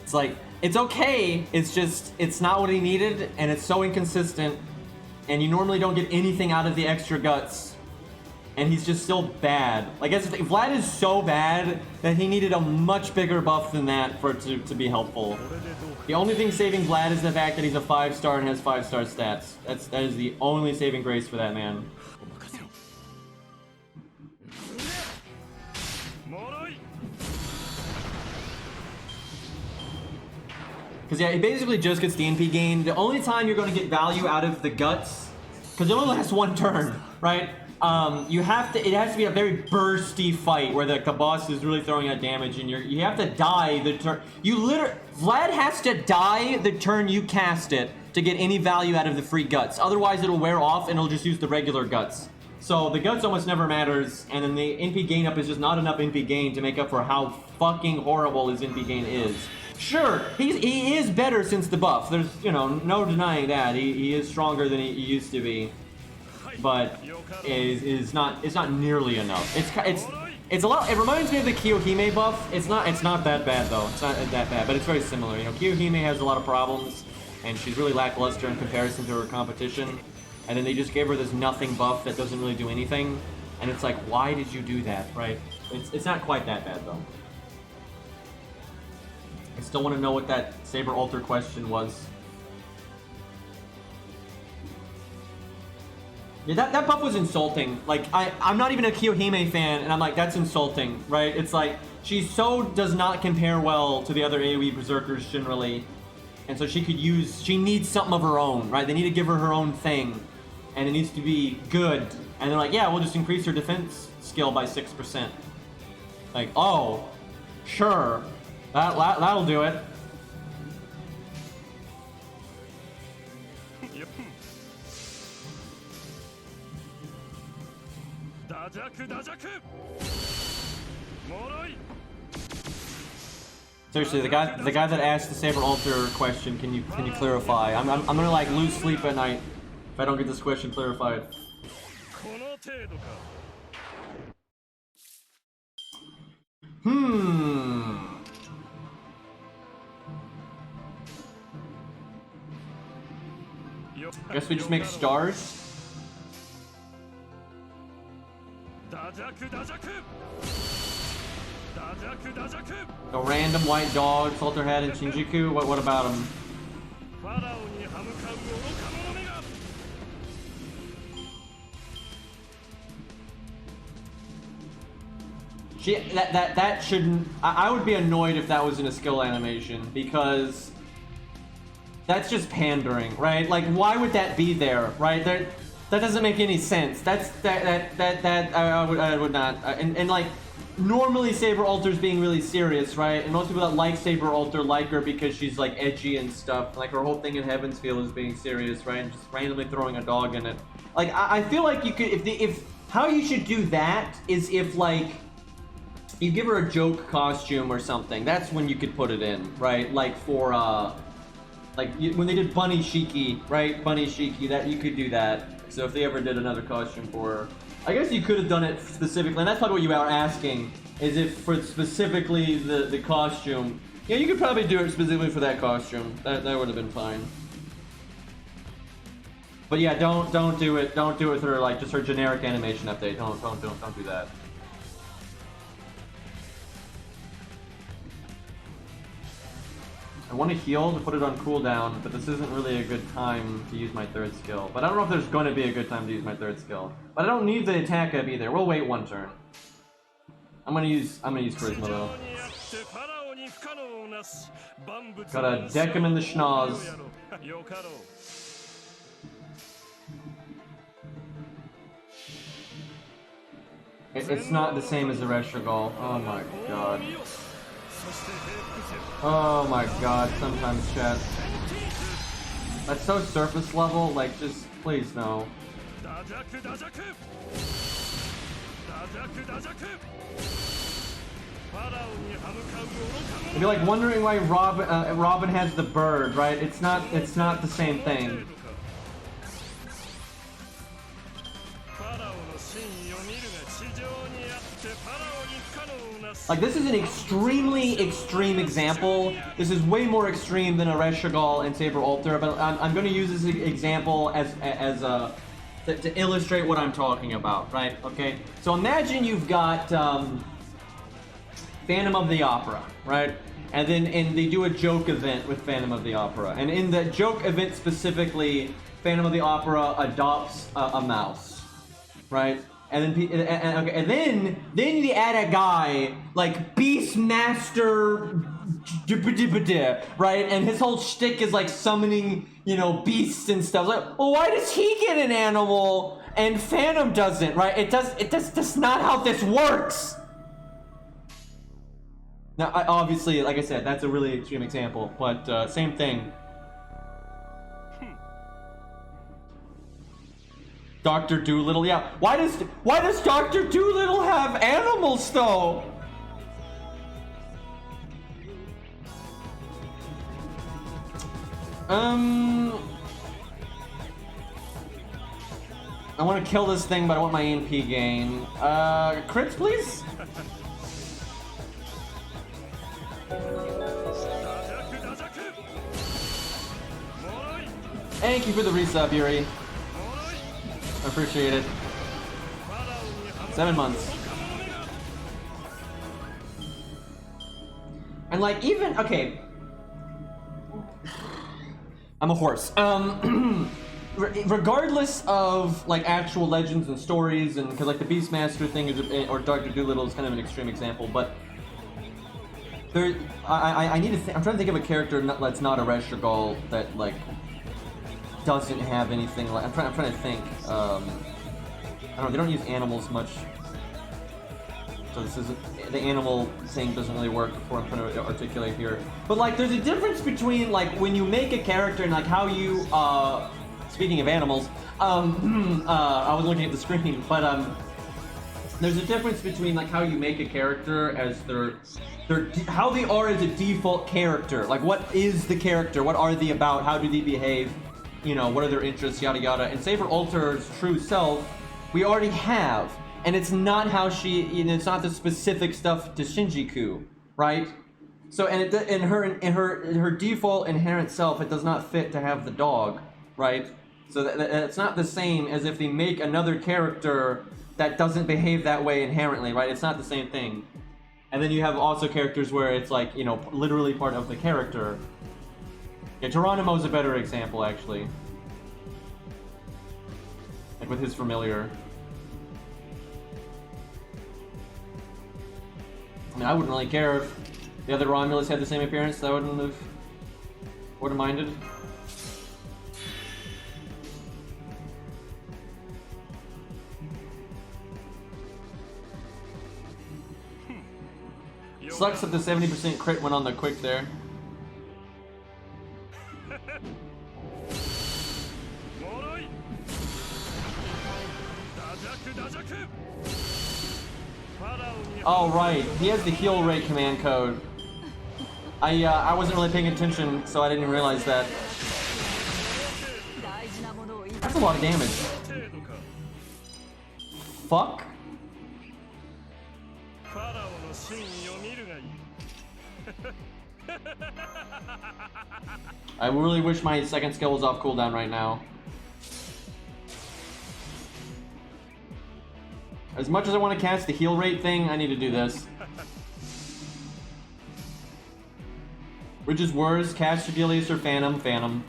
It's like, it's okay, it's just, it's not what he needed, and it's so inconsistent, and you normally don't get anything out of the extra guts, and he's just still bad. Like, Vlad is so bad that he needed a much bigger buff than that for it to be helpful. The only thing saving Vlad is the fact that he's a 5-star and has 5-star stats. That is the only saving grace for that man. Because yeah, it basically just gets the NP gain. The only time you're going to get value out of the guts, because it only lasts one turn, right? It has to be a very bursty fight where the boss is really throwing out damage, and you have to die the turn. Vlad has to die the turn you cast it to get any value out of the free guts. Otherwise, it'll wear off and it'll just use the regular guts. So the guts almost never matters, and then the NP gain up is just not enough NP gain to make up for how fucking horrible his NP gain is. Sure, he is better since the buff. There's, you know, no denying that. He is stronger than he used to be, but it's not nearly enough. It's a lot. It reminds me of the Kiyohime buff. It's not that bad though. It's not that bad, but it's very similar. You know, Kiyohime has a lot of problems, and she's really lackluster in comparison to her competition. And then they just gave her this nothing buff that doesn't really do anything, and it's like, why did you do that, right? It's not quite that bad though. I still want to know what that Saber Alter question was. Yeah, that buff was insulting. Like, I'm not even a Kiyohime fan, and I'm like, that's insulting, right? It's like, she so does not compare well to the other AoE Berserkers generally, and so she needs something of her own, right? They need to give her own thing, and it needs to be good. And they're like, yeah, we'll just increase her defense skill by 6%. Like, oh, sure. That'll do it. Seriously, the guy that asked the Saber Alter question, can you clarify? I'm gonna like lose sleep at night if I don't get this question clarified. Guess we just make stars. A random white dog, Salter Head, and Shinjuku. What about him? That shouldn't. I would be annoyed if that was in a skill animation, because that's just pandering, right? Like, why would that be there, right? That doesn't make any sense. I would not. And like, normally Saber Alter's being really serious, right? And most people that like Saber Alter like her because she's like edgy and stuff. Like, her whole thing in Heaven's Feel is being serious, right? And just randomly throwing a dog in it. Like, I feel like you could, if how you should do that is if, like, you give her a joke costume or something. That's when you could put it in, right? Like for, like when they did Bunny Shiki, right? Bunny Shiki, that you could do that. So if they ever did another costume for her, I guess you could have done it specifically. And that's probably what you are asking, is if for specifically the costume. Yeah, you could probably do it specifically for that costume. That would have been fine. But yeah, don't do it. Don't do it with her, like, just her generic animation update. Don't do that. I want to heal to put it on cooldown, but this isn't really a good time to use my third skill. But I don't know if there's going to be a good time to use my third skill. But I don't need the attack up either. We'll wait one turn. I'm gonna use Charisma though. Gotta deck him in the schnoz. It's not the same as the Reshigal. Oh my god. Oh my god, sometimes chat. That's so surface level, like, just please no. You'd be like wondering why Robin has the bird, right? It's not the same thing. Like, this is an extremely extreme example. This is way more extreme than a Reshigal and Saber Alter, but I'm going to use this example to illustrate what I'm talking about, right? Okay, so imagine you've got Phantom of the Opera, right? And they do a joke event with Phantom of the Opera, and in the joke event specifically, Phantom of the Opera adopts a mouse, right? And then you add a guy like Beastmaster, right? And his whole shtick is like summoning, you know, beasts and stuff. Like, well, why does he get an animal and Phantom doesn't, right? That's not how this works. Now, obviously, like I said, that's a really extreme example, but same thing. Dr. Dolittle, yeah. Why does Dr. Dolittle have animals though? I want to kill this thing, but I want my NP gain. Crits, please? Thank you for the resub, Yuri. I appreciate it. 7 months. And like, even, okay. I'm a horse. Regardless of like actual legends and stories, and because like the Beastmaster thing is, or Dr. Dolittle is kind of an extreme example, but there, I need to. I'm trying to think of a character that's not a Reshigal that like doesn't have anything like. I'm trying to think. I don't know. They don't use animals much, so this is the animal thing doesn't really work for I'm trying to articulate here. But like, there's a difference between like when you make a character and like how you. Speaking of animals, I was looking at the screen, but there's a difference between like how you make a character as how they are as a default character. Like, what is the character? What are they about? How do they behave? You know, what are their interests? Yada yada. And Saber Alter's true self, we already have, and it's not how she. You know, it's not the specific stuff to Shinjuku, right? So, and her default inherent self, it does not fit to have the dog, right? So it's not the same as if they make another character that doesn't behave that way inherently, right? It's not the same thing. And then you have also characters where it's like, you know, literally part of the character. Yeah, Geronimo's a better example, actually. Like with his familiar. I mean, I wouldn't really care if the other Romulus had the same appearance. I wouldn't have minded. Sucks that the 70% crit went on the quick there. Oh right, he has the heal rate command code. I wasn't really paying attention, so I didn't even realize that. That's a lot of damage. Fuck. I really wish my second skill was off cooldown right now. As much as I want to cast the heal rate thing, I need to do this. Which is worse, Caster Gilius or Phantom? Phantom.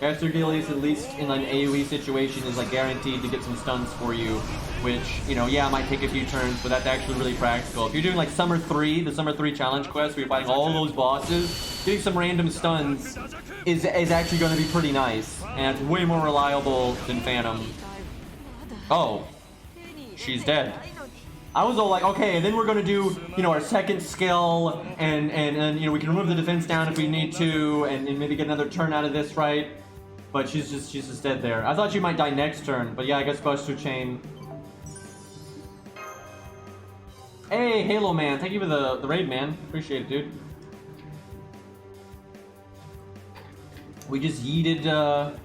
Caster Gilius, at least in an AoE situation, is like guaranteed to get some stuns for you. Which, you know, yeah, it might take a few turns, but that's actually really practical. If you're doing like Summer 3, the Summer 3 challenge quest, where you're fighting all those bosses, getting some random stuns is actually going to be pretty nice. And it's way more reliable than Phantom. Oh. She's dead. I was all like, okay, and then we're gonna do, you know, our second skill, and you know, we can remove the defense down if we need to, and maybe get another turn out of this, right? But she's just dead there. I thought she might die next turn, but yeah, I guess Buster Chain. Hey, Halo Man, thank you for the raid, man. Appreciate it, dude. We just yeeted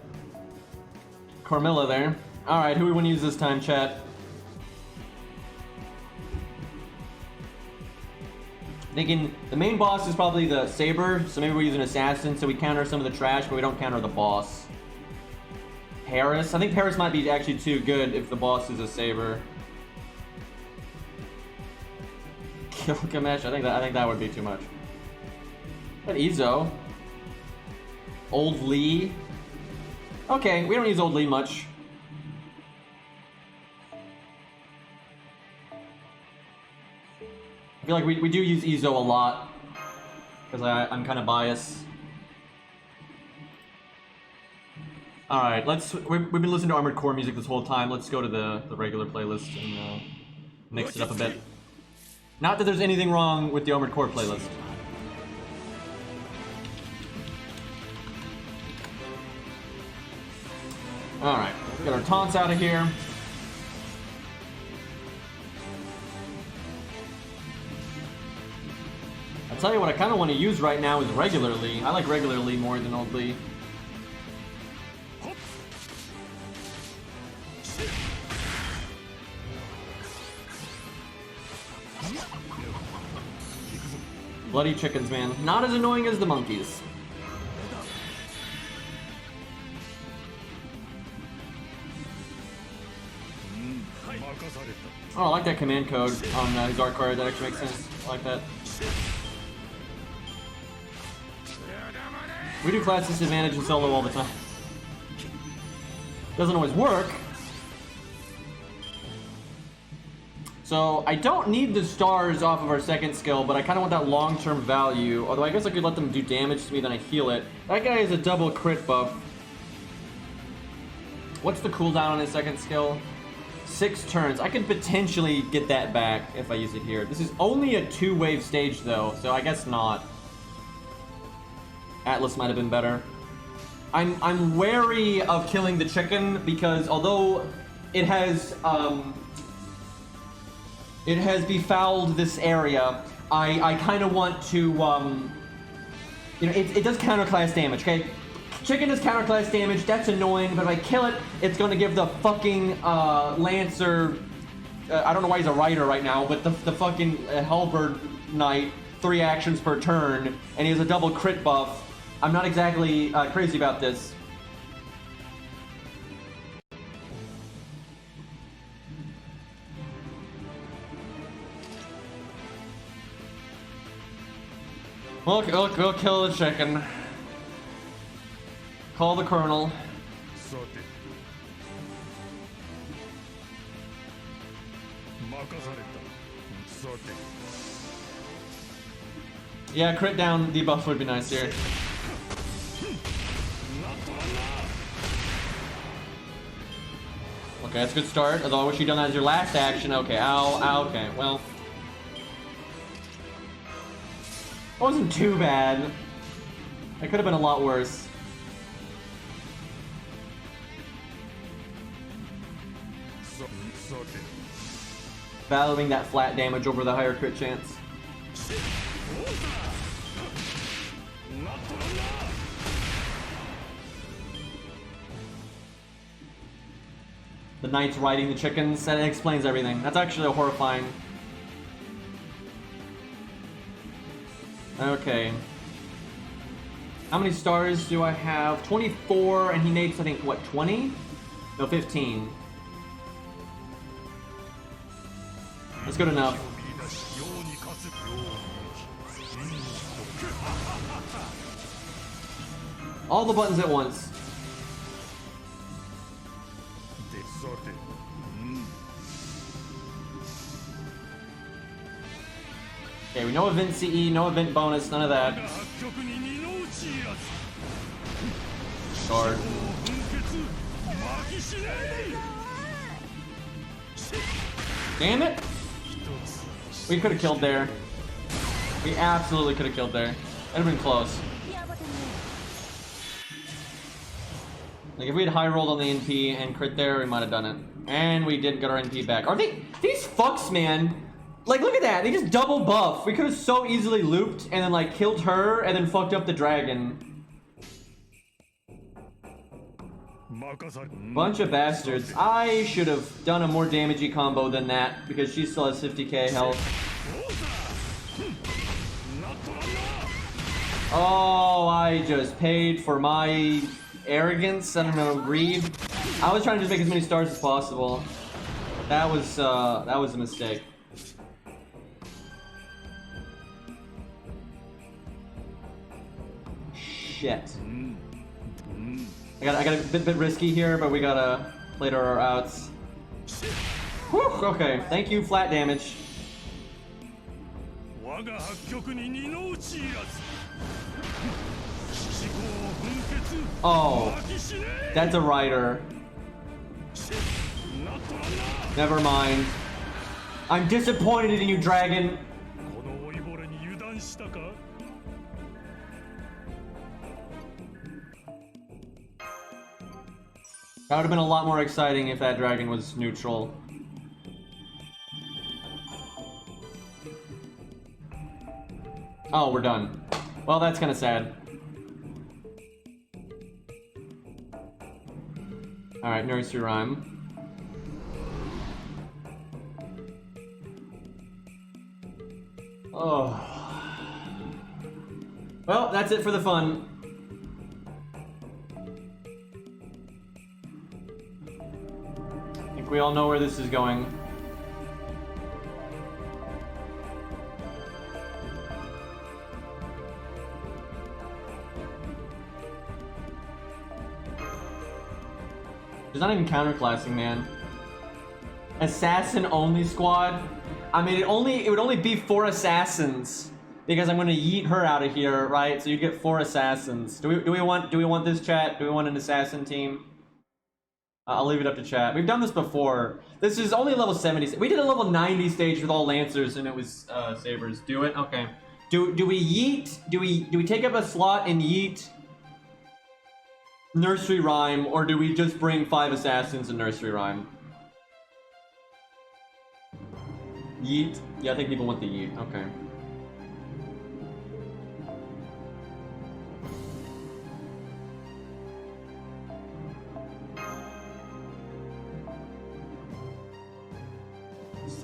Carmilla there. All right, who we want to use this time, chat? Thinking the main boss is probably the Saber, so maybe we use an assassin so we counter some of the trash, but we don't counter the boss. Paris? I think Paris might be actually too good if the boss is a Saber. Gilgamesh? I think that would be too much. But Izo. Old Lee. Okay, we don't use Old Lee much. I feel like we do use Izo a lot, because I'm kind of biased. Alright, we've been listening to Armored Core music this whole time. Let's go to the regular playlist and mix it up a bit. Not that there's anything wrong with the Armored Core playlist. Alright, get our taunts out of here. I'll tell you what I kind of want to use right now is regularly. I like regularly more than Old Lee. Bloody chickens, man. Not as annoying as the monkeys. Oh, I like that command code on his art card. That actually makes sense. I like that. We do class disadvantage in solo all the time. Doesn't always work. So I don't need the stars off of our second skill, but I kind of want that long-term value. Although I guess I could let them do damage to me, then I heal it. That guy is a double crit buff. What's the cooldown on his second skill? 6 turns. I could potentially get that back if I use it here. This is only a 2-wave stage though, so I guess not. Atlas might have been better. I'm wary of killing the chicken because although it has befouled this area, I kind of want to you know, it does counter class damage, okay? Chicken does counter class damage, that's annoying, but if I kill it, it's gonna give the fucking Lancer, I don't know why he's a writer right now, but the fucking Halberd Knight 3 actions per turn, and he has a double crit buff. I'm not exactly crazy about this. We'll kill the chicken. Call the colonel. Yeah, crit down debuff would be nice here. Okay, that's a good start. Although I wish you'd done that as your last action. Okay, ow, okay, well. It wasn't too bad. It could have been a lot worse. Valuing that flat damage over the higher crit chance. The knight's riding the chickens, that explains everything. That's actually a horrifying. Okay. How many stars do I have? 24, and he makes, I think, what, 20? No, 15. That's good enough. All the buttons at once. Okay, we no event CE, no event bonus, none of that. Guard. Damn it! We could have killed there. We absolutely could have killed there. That'd have been close. Like if we had high rolled on the NP and crit there, we might have done it. And we didn't get our NP back. Are they these fucks, man? Like look at that, they just double buff. We could have so easily looped and then like killed her and then fucked up the dragon. Bunch of bastards. I should have done a more damagey combo than that because she still has 50k health. Oh, I just paid for my arrogance. I don't know, greed. I was trying to just make as many stars as possible. That was a mistake. Shit. I got a bit risky here, but we gotta play to our outs. Whew, okay, thank you, flat damage. Oh, that's a rider. Never mind. I'm disappointed in you, dragon. That would have been a lot more exciting if that dragon was neutral. Oh, we're done. Well, that's kind of sad. Alright, nursery rhyme. Oh. Well, that's it for the fun. I think we all know where this is going. There's not even counterclassing, man. Assassin only squad. I mean, it would only be 4 assassins because I'm gonna yeet her out of here, right? So you get 4 assassins. Do we want this, chat? Do we want an assassin team? I'll leave it up to chat. We've done this before. This is only level 70. We did a level 90 stage with all lancers and it was sabers. Do it? Okay. Do we yeet? Do we take up a slot and yeet nursery rhyme, or do we just bring 5 assassins and nursery rhyme? Yeet? Yeah, I think people want the yeet. Okay.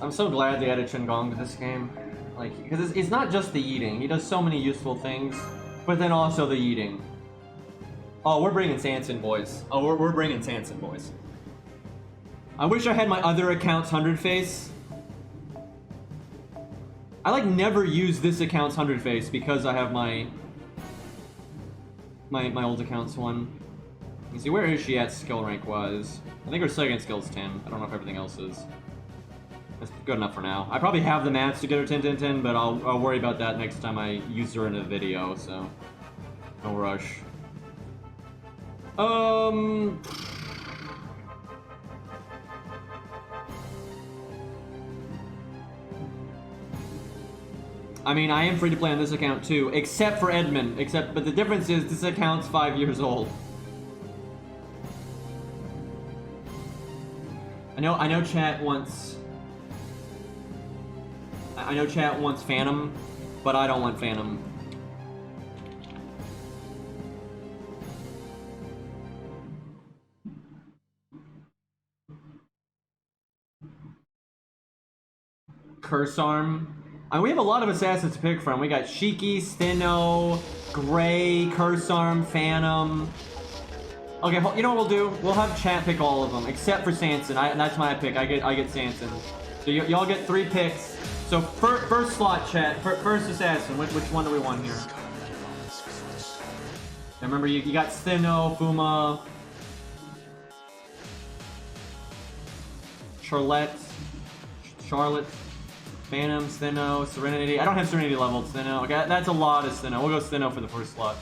I'm so glad they added Chungong to this game. Like, because it's not just the yeeting. He does so many useful things, but then also the yeeting. Oh, we're bringing Sanson, boys. Oh, we're bringing Sanson, boys. I wish I had my other account's 100 face. I like never use this account's 100 face because I have my old account's one. Let me see, where is she at skill rank wise? I think her second skill's 10. I don't know if everything else is. That's good enough for now. I probably have the mats to get her 10-10-10, but I'll worry about that next time I use her in a video, so no rush. I mean, I am free to play on this account too, except for Edmund. But the difference is this account's 5 years old. I know chat wants... I know chat wants Phantom, but I don't want Phantom. Curse Arm. We have a lot of assassins to pick from. We got Shiki, Steno, Gray, Curse Arm, Phantom. Okay, you know what we'll do? We'll have chat pick all of them, except for Sanson. That's my pick. I get Sanson. So y'all get 3 picks. So first slot, chat. First assassin. Which one do we want here? Now remember, you got Steno, Fuma, Charlotte, Phantom, Steno, Serenity. I don't have Serenity leveled Steno. Okay, that's a lot of Steno. We'll go Steno for the first slot.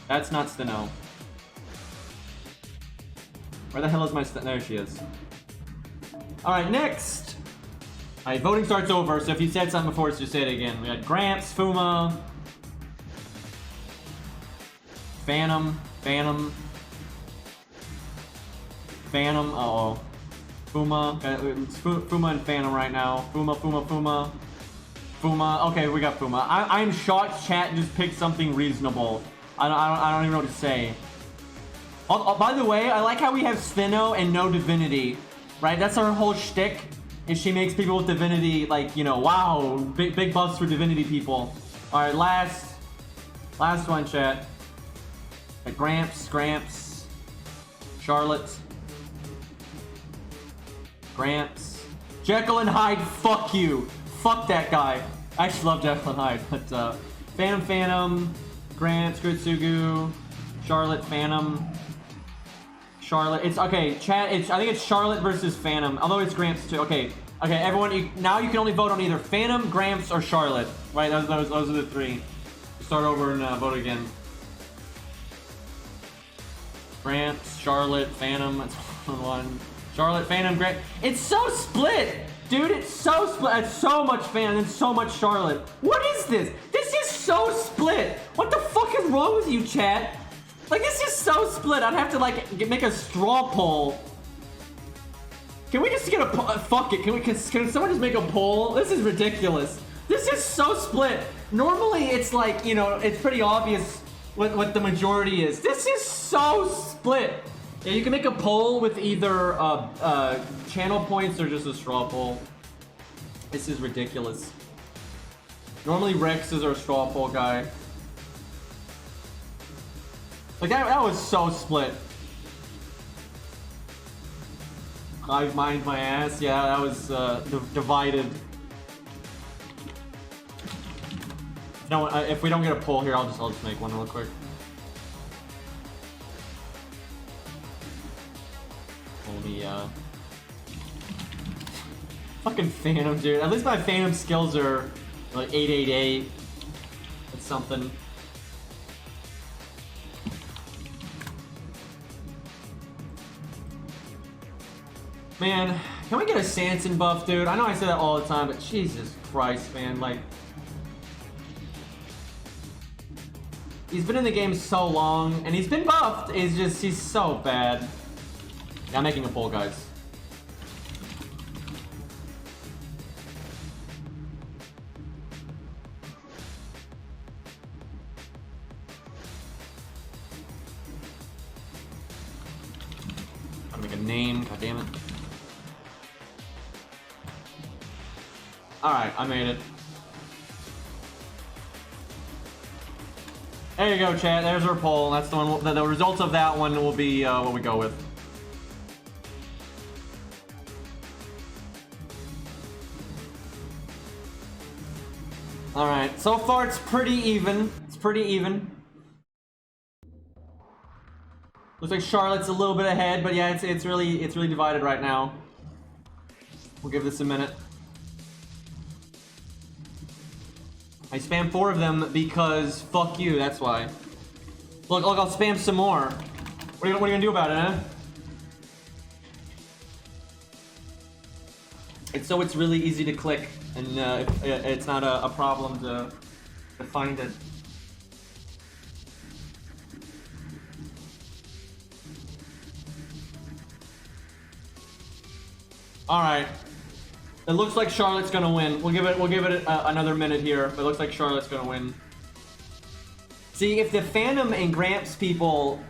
That's not Steno. Where the hell is my Steno? There she is. Alright, next! Alright, voting starts over, so if you said something before, just say it again. We got Gramps, Fuma, Phantom, uh-oh. Fuma, it's Fuma and Phantom right now. Fuma. Okay, we got Fuma. I'm shocked chat just picked something reasonable. I don't even know what to say. By the way, I like how we have Steno and no Divinity, right? That's our whole shtick. Is she makes people with Divinity like, you know, wow, big buffs for Divinity people. All right, last one, chat. Gramps, Charlotte. Gramps. Jekyll and Hyde, fuck you. Fuck that guy. I actually love Jekyll and Hyde, but Phantom, Gramps, Gritsugu, Charlotte, Phantom. Charlotte, it's okay, chat, I think it's Charlotte versus Phantom, although it's Gramps too. Okay, everyone, now you can only vote on either Phantom, Gramps, or Charlotte. Right, those are the 3. Start over and vote again. Gramps, Charlotte, Phantom, that's one. Charlotte, Phantom, Gramps. It's so split! Dude, it's so split. It's so much Phantom and so much Charlotte. What is this? This is so split! What the fuck is wrong with you, chat? Like, this is so split. I'd have to, like, make a straw poll. Can we just get a fuck it. Can someone just make a poll? This is ridiculous. This is so split. Normally, it's like, you know, it's pretty obvious what the majority is. This is so split. Yeah, you can make a poll with either channel points or just a straw poll. This is ridiculous. Normally, Rex is our straw poll guy. Like, that was so split. I've mined my ass. Yeah, that was divided. No, if we don't get a poll here, I'll just make one real quick. Only fucking Phantom, dude. At least my Phantom skills are like 888. That's something. Man, can we get a Sanson buff, dude? I know I say that all the time, but Jesus Christ, man, like... He's been in the game so long, and he's been buffed. He's so bad. Yeah, I'm making a poll, guys. Gotta make a name, god damn it. Alright, I made it. There you go, chat. There's our poll. That's the one. The results of that one will be what we go with. Alright, so far it's pretty even. It's pretty even. Looks like Charlotte's a little bit ahead, but yeah, it's really divided right now. We'll give this a minute. I spam 4 of them because fuck you, that's why. Look, I'll spam some more. What are you gonna do about it, huh? It's really easy to click, and it's not a problem to find it. All right. It looks like Charlotte's gonna win. We'll give it another minute here. But it looks like Charlotte's gonna win. See, if the Phantom and Gramps people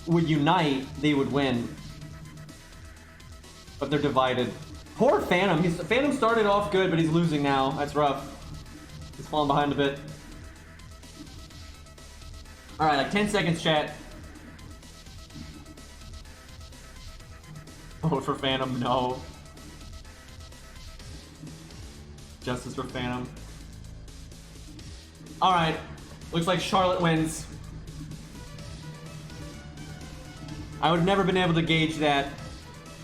would unite, they would win. But they're divided. Poor Phantom. Phantom started off good, but he's losing now. That's rough. He's falling behind a bit. All right, like 10 seconds, chat. Vote for Phantom. No. Justice for Phantom. All right. Looks like Charlotte wins. I would have never been able to gauge that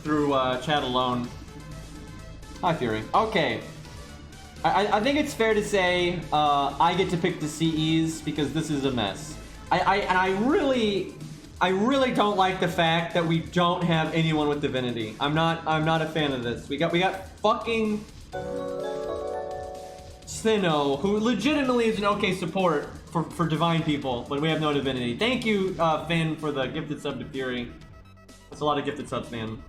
through chat alone. Hi, Fury. Okay. I think it's fair to say I get to pick the CEs because this is a mess. I really don't like the fact that we don't have anyone with Divinity. I'm not a fan of this. We got fucking Sinnoh, who legitimately is an okay support for divine people, but we have no Divinity. Thank you, Finn, for the gifted sub to Fury. That's a lot of gifted subs, man.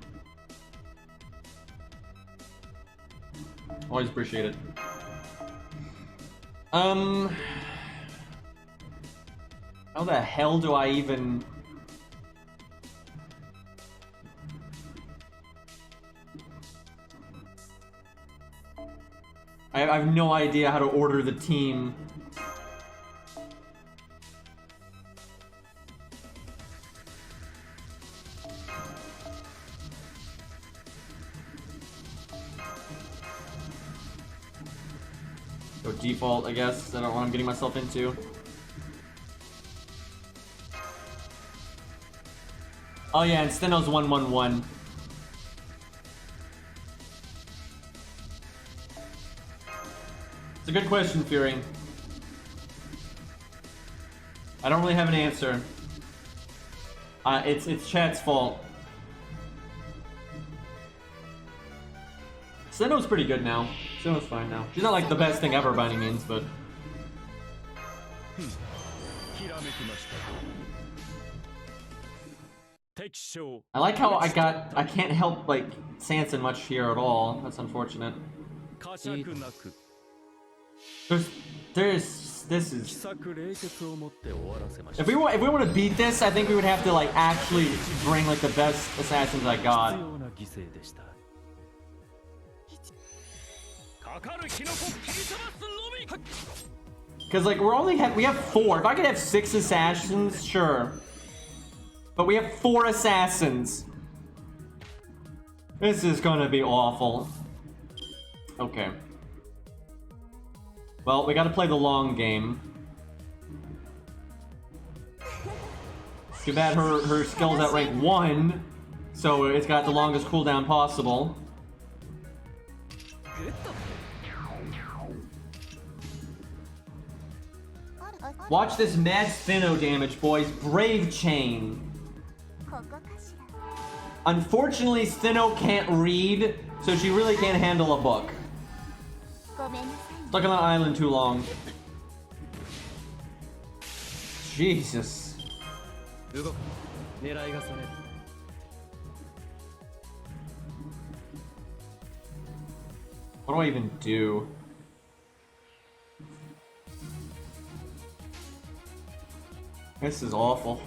Always appreciate it. How the hell do I even... I have no idea how to order the team. Go default, I guess. I don't know what I'm getting myself into. Oh yeah, and Steno's 111. It's a good question, Fury. I don't really have an answer. It's chat's fault. Steno's pretty good now. Steno's fine now. She's not like the best thing ever by any means, but... I like how I can't help, like, Sanson much here at all. That's unfortunate. This is... If we want to beat this, I think we would have to, like, actually bring, like, the best assassins I got. Because, like, we have 4. If I could have 6 assassins, sure. But we have 4 assassins. This is gonna be awful. Okay. Well, we gotta play the long game. Too bad her skill's at rank 1, so it's got the longest cooldown possible. Watch this mad Sinnoh damage, boys. Brave Chain. Unfortunately, Sinnoh can't read, so she really can't handle a book. Stuck on the island too long. Jesus. What do I even do? This is awful.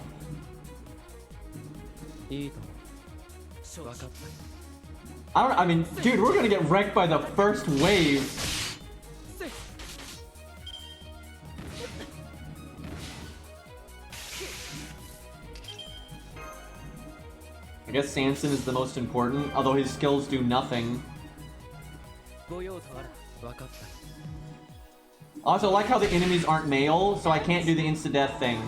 I mean, dude, we're gonna get wrecked by the first wave. I guess Sanson is the most important, although his skills do nothing. Also, I like how the enemies aren't male, so I can't do the insta-death thing.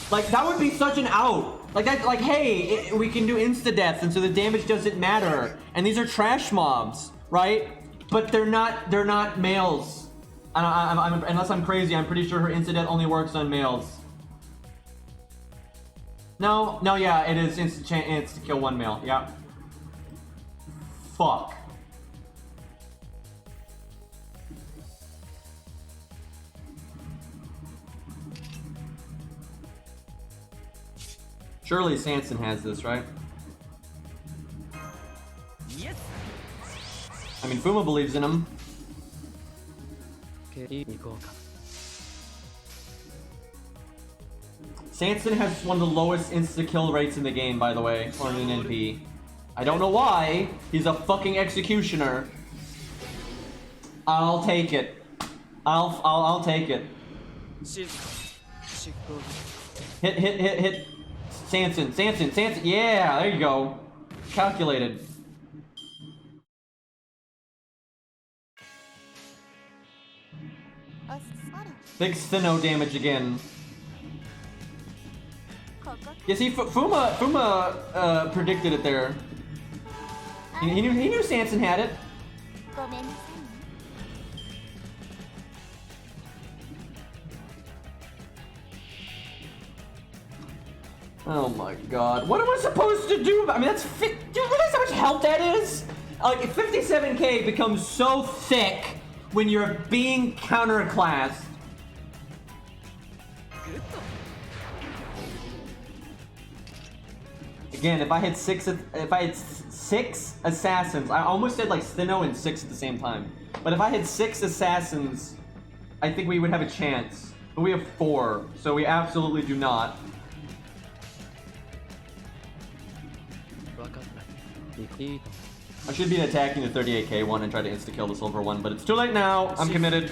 Like, that would be such an out. Like, that, like, hey, we can do insta-death, and so the damage doesn't matter. And these are trash mobs, right? But they're not males. Unless I'm crazy, I'm pretty sure her insta-death only works on males. No, yeah, it is it's to kill 1 male, yeah. Fuck. Surely Sanson has this, right? Yes. I mean, Fuma believes in him. Sanson has one of the lowest insta-kill rates in the game, by the way, on an NP. I don't know why. He's a fucking executioner. I'll take it. I'll take it. Hit. Sanson. Yeah, there you go. Calculated. Big Sinnoh damage again. Yeah, see, Fuma predicted it there. He knew Sanson had it. Oh my god. What am I supposed to do? I mean, that's... Do you realize how much health that is? Like, 57k becomes so thick when you're being counterclassed. Again, if I had six assassins, I almost said like Sinnoh and 6 at the same time. But if I had 6 assassins, I think we would have a chance. But we have 4, so we absolutely do not. I should be attacking the 38k one and try to insta-kill the silver one, but it's too late now. I'm committed.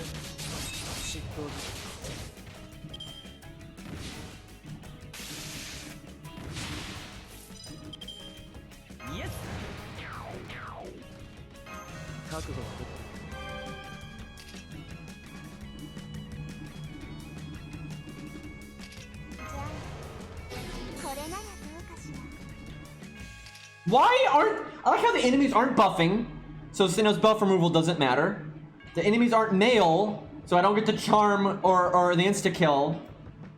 I like how the enemies aren't buffing, so Sinnoh's buff removal doesn't matter. The enemies aren't nail, so I don't get the charm or the insta-kill.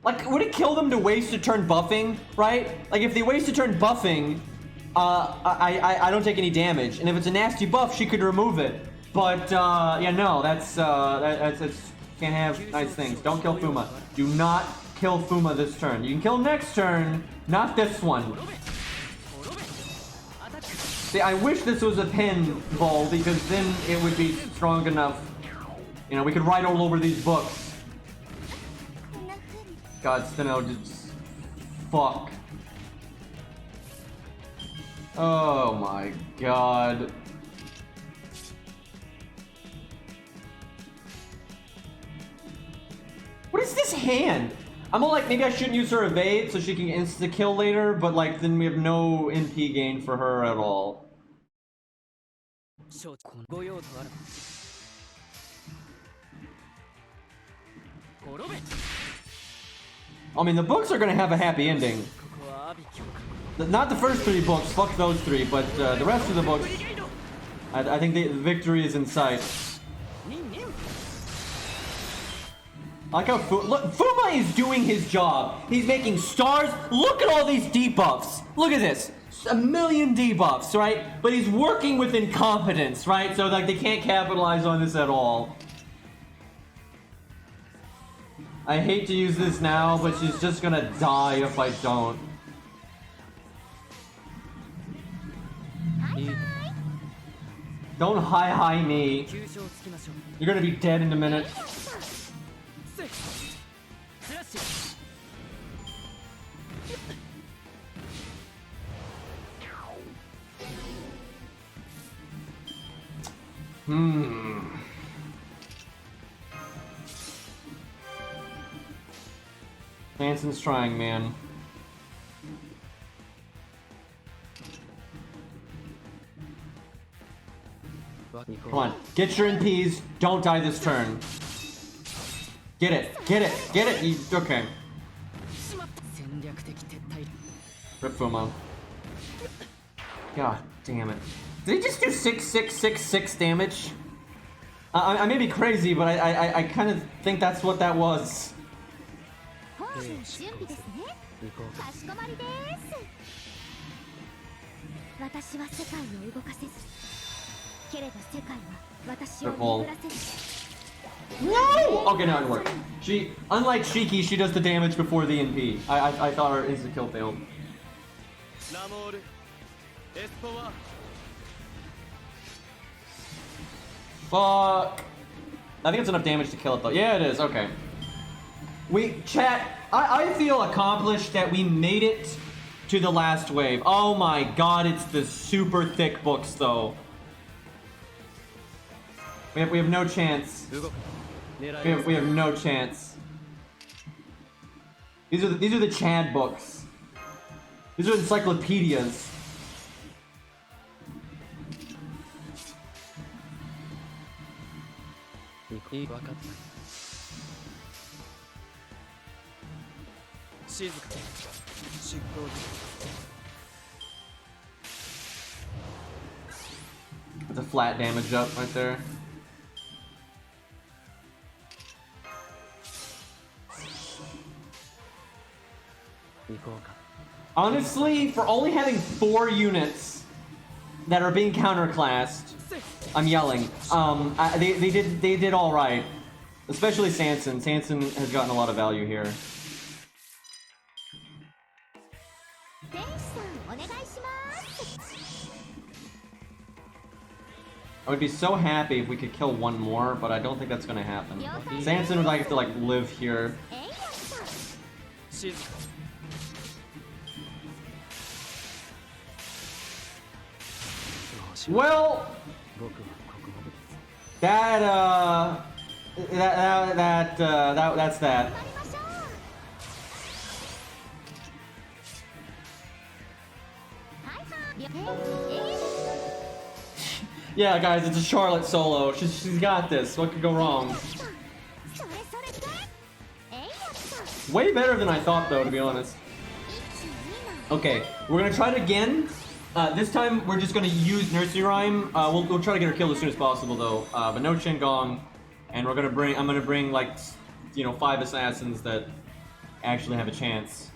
Like, would it kill them to waste a turn buffing, right? Like, if they waste a turn buffing, I don't take any damage. And if it's a nasty buff, she could remove it. But, yeah, no, that's can't have nice things. Don't kill Fuma. Do not kill Fuma this turn. You can kill next turn, not this one. See, I wish this was a pinball, because then it would be strong enough. You know, we could write all over these books. God, Sinnoh, just... Fuck. Oh my god. What is this hand? I'm all like, maybe I shouldn't use her evade so she can insta-kill later, but like, then we have no NP gain for her at all. I mean, the books are gonna have a happy ending. Not the first 3 books, fuck those 3, but the rest of the books, I think the victory is in sight. I like how Fuma is doing his job. He's making stars. Look at all these debuffs. Look at this. A million debuffs, right? But he's working with incompetence, right? So like they can't capitalize on this at all. I hate to use this now, but she's just gonna die if I don't. Don't hi me. You're gonna be dead in a minute. Manson's trying, man. Come on, get your NPs. Don't die this turn. Get it. Okay. Rip Fuma. God damn it. Did he just do 6 damage? I may be crazy, but I kind of think that's what that was. Careful. No! Okay, now it worked. Unlike Shiki, she does the damage before the NP. I thought her insta-kill failed. Fuck. I think it's enough damage to kill it though. Yeah, it is. Okay. Chat, I feel accomplished that we made it to the last wave. Oh my god, it's the super thick books though. We have no chance. We have no chance. These are the Chad books. These are encyclopedias. That's a flat damage up right there. Honestly, for only having 4 units that are being counterclassed, I'm yelling. They did all right, especially Sanson. Sanson has gotten a lot of value here. I would be so happy if we could kill one more, but I don't think that's gonna happen. Sanson would have to like live here. Well, that's that. Yeah, guys, it's a Charlotte solo. She's got this. What could go wrong? Way better than I thought, though, to be honest. Okay, we're gonna try it again. This time, we're just gonna use Nursery Rhyme. We'll try to get her killed as soon as possible, though. But no Qingong, and I'm gonna bring like, 5 assassins that actually have a chance.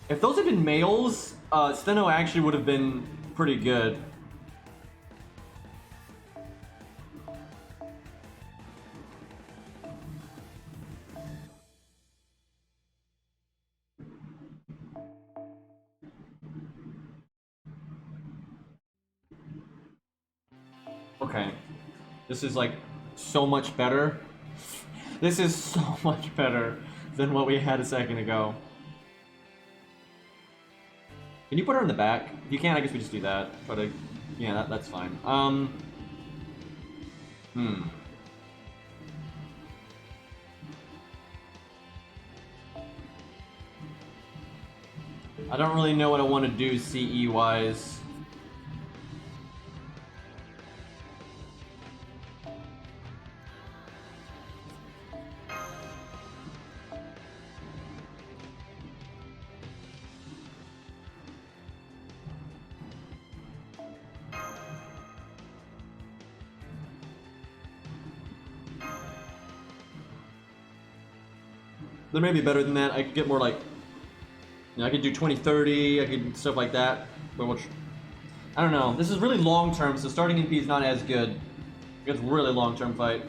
If those had been males, Steno actually would have been pretty good. Okay. This is like so much better. This is so much better than what we had a second ago. Can you put her in the back? If you can, I guess we just do that. But yeah, that's fine. I don't really know what I want to do CE-wise. There may be better than that. I could get more like, I could do 20-30, I could stuff like that. But which, I don't know. This is really long term, so starting MP is not as good. It's a really long term fight.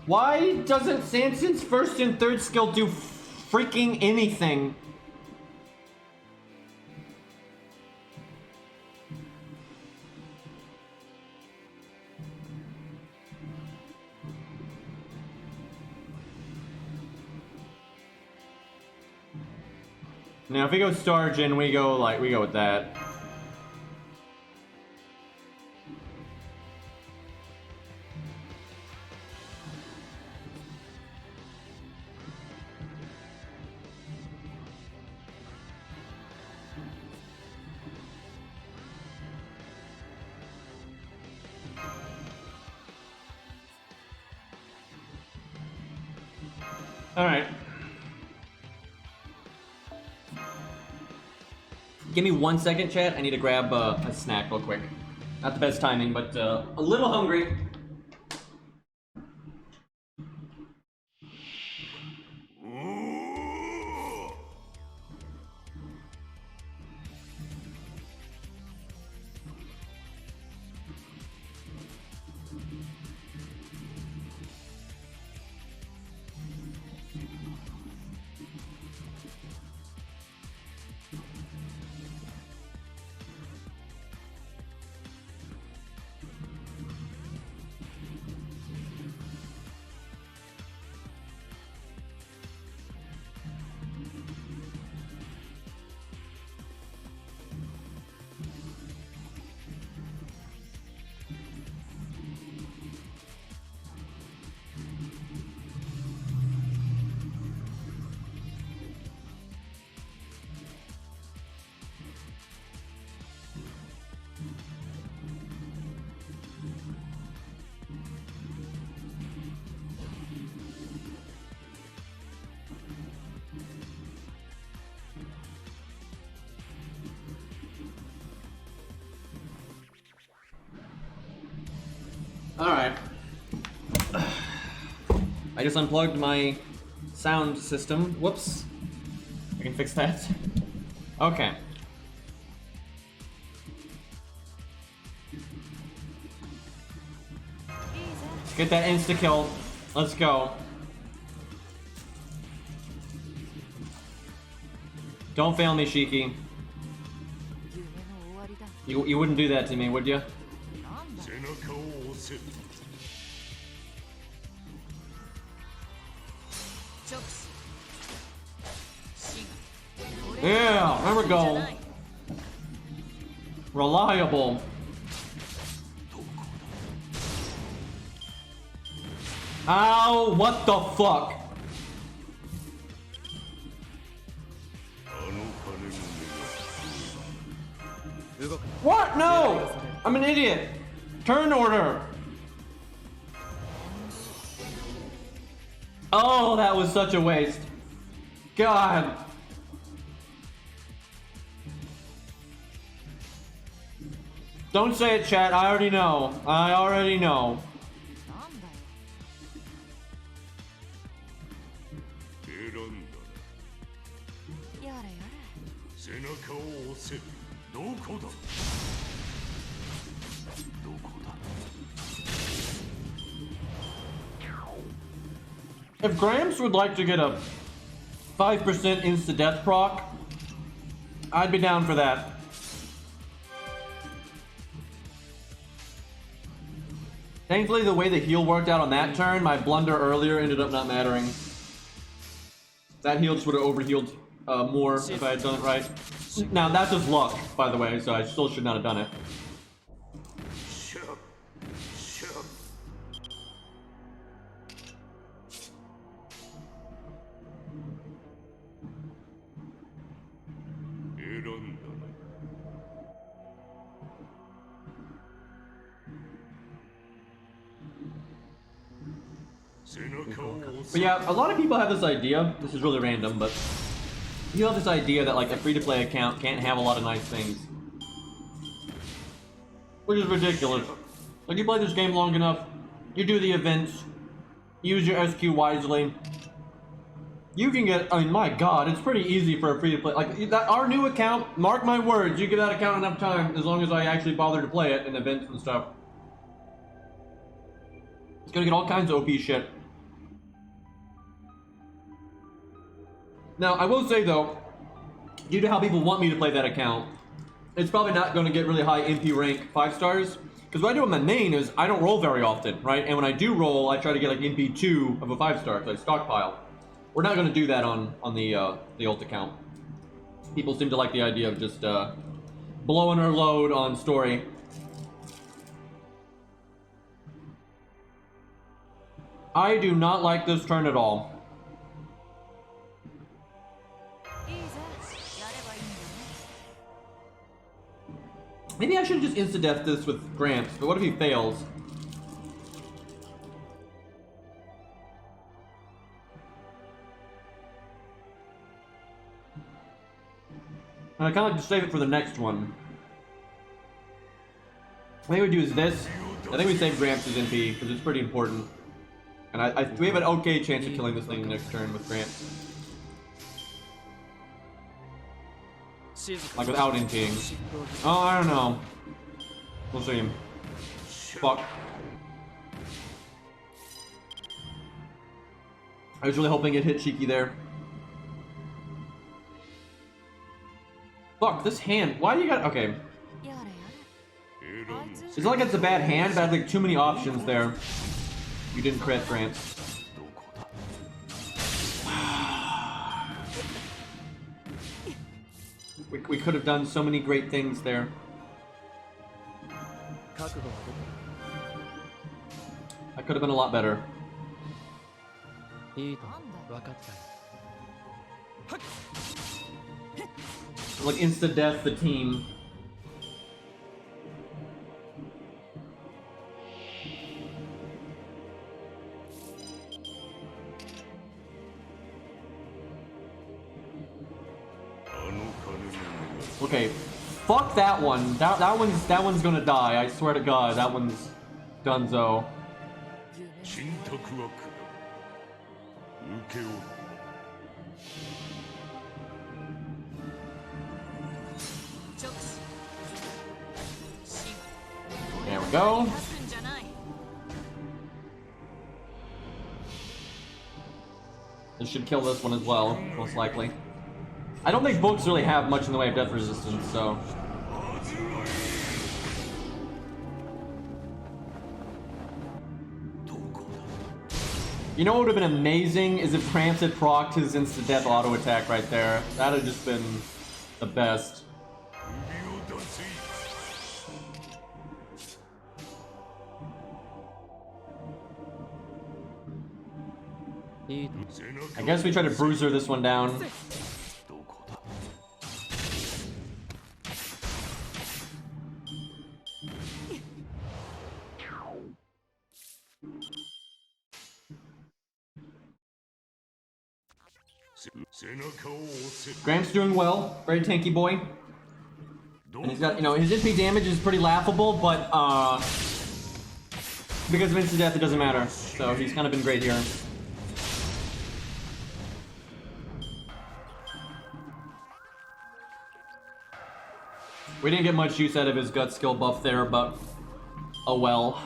Why doesn't Sanson's first and third skill do freaking anything? Now, if we go Starjin, we go with that. Alright. Give me 1 second, chat. I need to grab a snack real quick. Not the best timing, but a little hungry. Alright. I just unplugged my sound system. Whoops. I can fix that. Okay. Let's get that insta-kill. Let's go. Don't fail me, Shiki. You wouldn't do that to me, would you? Yeah, there we go. Reliable. Ow, what the fuck? What? No! I'm an idiot. Turn order. Oh, that was such a waste. God. Don't say it, chat. I already know. I already know. If Gramps would like to get a 5% insta-death proc, I'd be down for that. Thankfully, the way the heal worked out on that turn, my blunder earlier ended up not mattering. That heal just would have overhealed more if I had done it right. Now, that's just luck, by the way, so I still should not have done it. But yeah, a lot of people have this idea, this is really random, but you have this idea that like a free-to-play account can't have a lot of nice things. Which is ridiculous. Like, you play this game long enough, you do the events, use your SQ wisely, you can get, I mean, my god, it's pretty easy for a free-to-play, like, that, our new account, mark my words, you give that account enough time, as long as I actually bother to play it in events and stuff. It's gonna get all kinds of OP shit. Now, I will say though, due to how people want me to play that account, it's probably not going to get really high MP rank 5 stars. Because what I do on my main is, I don't roll very often, right? And when I do roll, I try to get like MP 2 of a 5 star, because I stockpile. We're not going to do that on the ult account. People seem to like the idea of just blowing our load on story. I do not like this turn at all. Maybe I should just insta-death this with Gramps, but what if he fails? And I kind of like to save it for the next one. I think we do is this. I think we save Gramps' MP, because it's pretty important. And we have an okay chance of killing this thing next turn with Gramps. Like without NTing. Oh, I don't know. We'll see. Fuck. I was really hoping it hit Shiki there. Fuck, this hand. Why do you got... Okay. It's not like it's a bad hand, but I have like too many options there. You didn't crit, Grant. We could have done so many great things there. I could have been a lot better. Like insta-death the team. Okay, fuck that one. That one's gonna die. I swear to God, that one's Dunzo. There we go. This should kill this one as well, most likely. I don't think books really have much in the way of death resistance, so... You know what would have been amazing is if Gramps had procced his insta-death auto attack right there. That would have just been the best. I guess we try to bruiser this one down. Gramps doing well, very tanky boy. And he's got, you know, his MP damage is pretty laughable, but because of instant death, it doesn't matter. So he's kind of been great here. We didn't get much use out of his gut skill buff there, but oh well.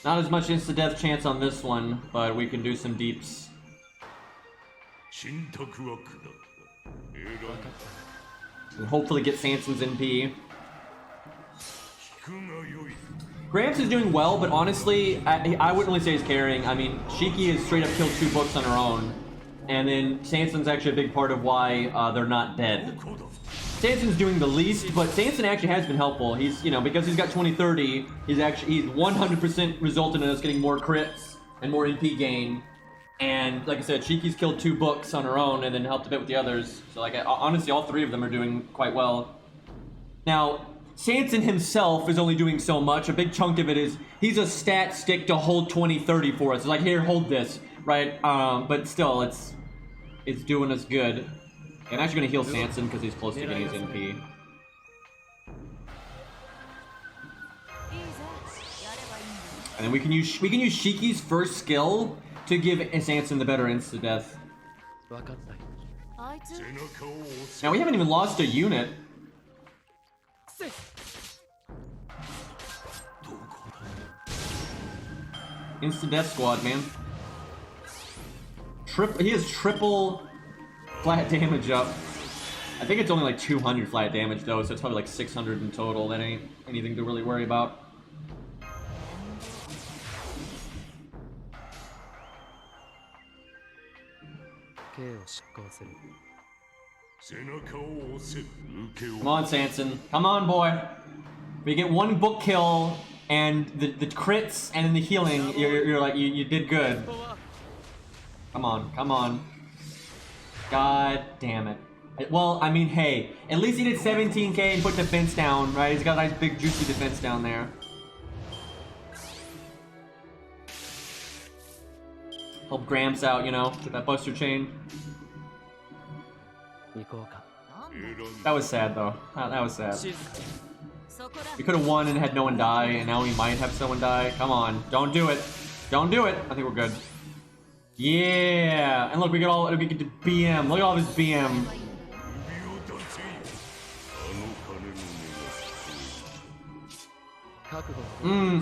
Not as much insta-death chance on this one, but we can do some deeps. And hopefully get Sanson's NP. Gramps is doing well, but honestly, I wouldn't really say he's carrying. I mean, Shiki has straight up killed 2 books on her own. And then Sanson's actually a big part of why they're not dead. Sanson's doing the least, but Sanson actually has been helpful. He's, you know, because he's got 20-30, he's 100% resulted in us getting more crits and more NP gain. And like I said, Shiki's killed 2 books on her own and then helped a bit with the others. So like, honestly, all 3 of them are doing quite well. Now, Sanson himself is only doing so much. A big chunk of it is he's a stat stick to hold 20-30 for us. It's like, here, hold this, right? But still, it's doing us good. I'm actually gonna heal Sanson because he's close to getting his NP. And then we can use Shiki's first skill to give Sanson the better insta death. Now we haven't even lost a unit. Insta death squad, man. He has triple flat damage up. I think it's only like 200 flat damage though, so it's probably like 600 in total. That ain't anything to really worry about. Come on, Sanson. Come on, boy. We get 1 book kill and the crits and then the healing. You're like you did good. Come on, come on. God damn it. Well, I mean, hey, at least he did 17k and put defense down, right? He's got a nice big juicy defense down there. Help Gramps out, you know, get that buster chain. That was sad, though. That was sad. We could have won and had no one die, and now we might have someone die. Come on, don't do it. Don't do it. I think we're good. Yeah, and look, we get the BM. Look at all this BM.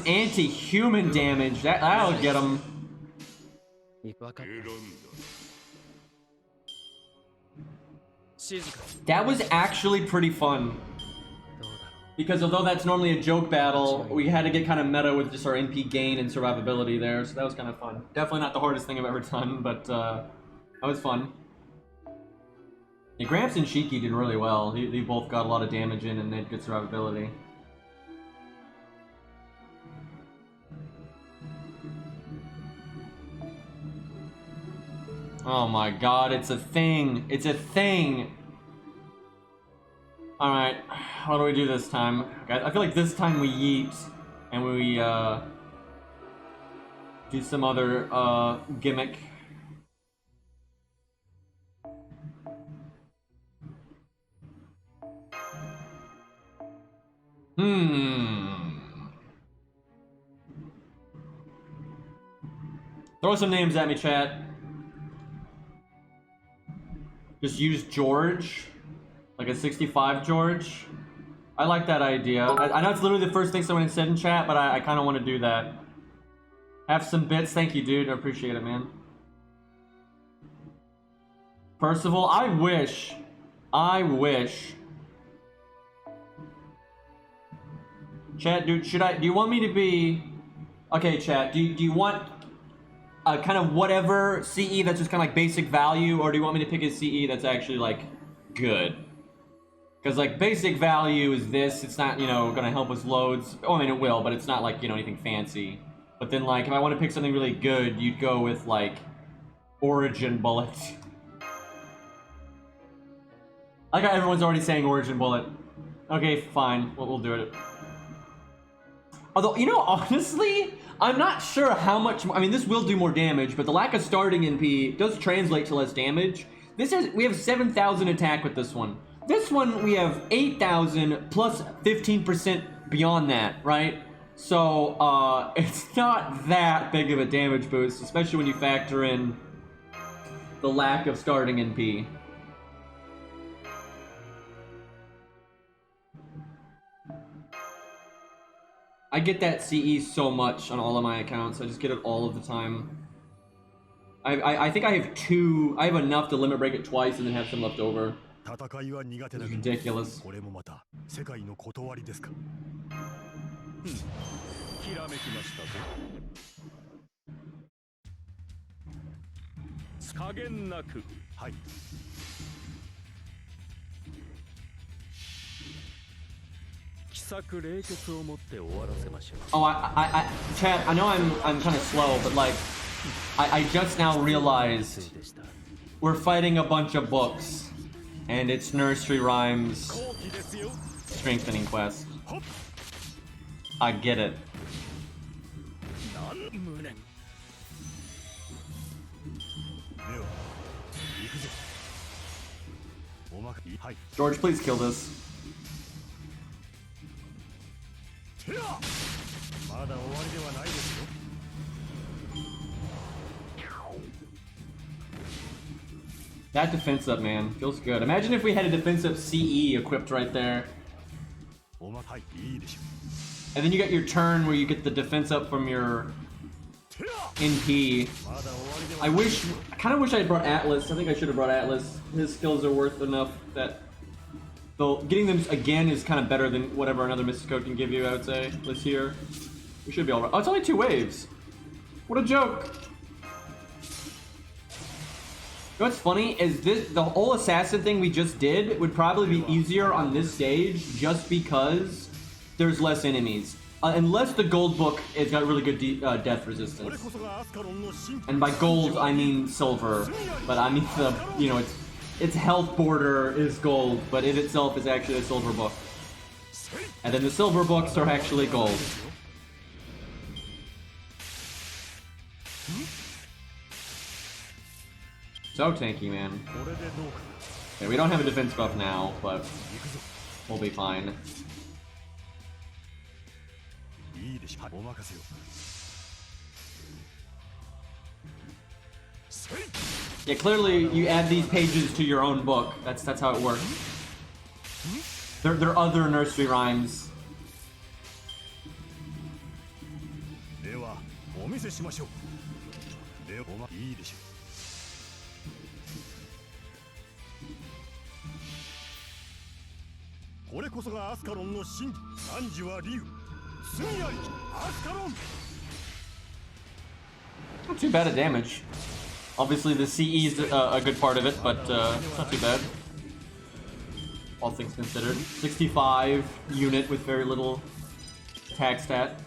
Anti-human damage. That'll get him. That was actually pretty fun. Because although that's normally a joke battle, we had to get kind of meta with just our NP gain and survivability there, so that was kind of fun. Definitely not the hardest thing I've ever done, but that was fun. Yeah, Gramps and Shiki did really well. They both got a lot of damage in and they had good survivability. Oh my god, it's a thing! It's a thing! Alright, how do we do this time? I feel like this time we yeet, and we do some other gimmick. Throw some names at me, chat. Just use George, like a 65 George. I like that idea. I know it's literally the first thing someone said in chat, but I kind of want to do that. Have some bits. Thank you, dude. I appreciate it, man. Percival, I wish. Chat, dude, do you want me to be... Okay, chat, do you want kind of whatever CE that's just kind of like basic value, or do you want me to pick a CE that's actually like good? Because like basic value is this, it's not, you know, gonna help us loads. Oh, I mean it will, but it's not like, you know, anything fancy. But then like if I want to pick something really good, you'd go with like Origin Bullet. I got everyone's already saying Origin Bullet. Okay, fine, we'll do it. Although, you know, honestly, I'm not sure how much. I mean, this will do more damage, but the lack of starting NP does translate to less damage. We have 7,000 attack with this one. This one we have 8,000 plus 15% beyond that, right? So it's not that big of a damage boost, especially when you factor in the lack of starting NP. I get that CE so much on all of my accounts. I just get it all of the time. I think I have enough to limit break it twice and then have some left over. It's ridiculous. Oh, Chad, I know I'm kind of slow, but like, I just now realized we're fighting a bunch of books, and it's nursery rhymes, strengthening quest. I get it. George, please kill this. That defense up, man, feels good. Imagine if we had a defense up CE equipped right there. And then you got your turn where you get the defense up from your NP. I kind of wish I had brought Atlas. I think I should have brought Atlas. His skills are worth enough that... Though getting them again is kind of better than whatever another Mystic Code can give you, I would say. This here. We should be alright. Oh, it's only 2 waves. What a joke. You know what's funny is the whole assassin thing we just did would probably be easier on this stage just because there's less enemies. Unless the gold book has got really good death resistance. And by gold, I mean silver. But I mean the, you know, its health border is gold, but it itself is actually a silver book. And then the silver books are actually gold. So tanky, man. Okay, we don't have a defense buff now, but we'll be fine. Yeah, clearly you add these pages to your own book. That's how it works. They're other nursery rhymes. Not too bad at damage. Obviously the CE is a good part of it, but not too bad. All things considered. 65 unit with very little attack stat.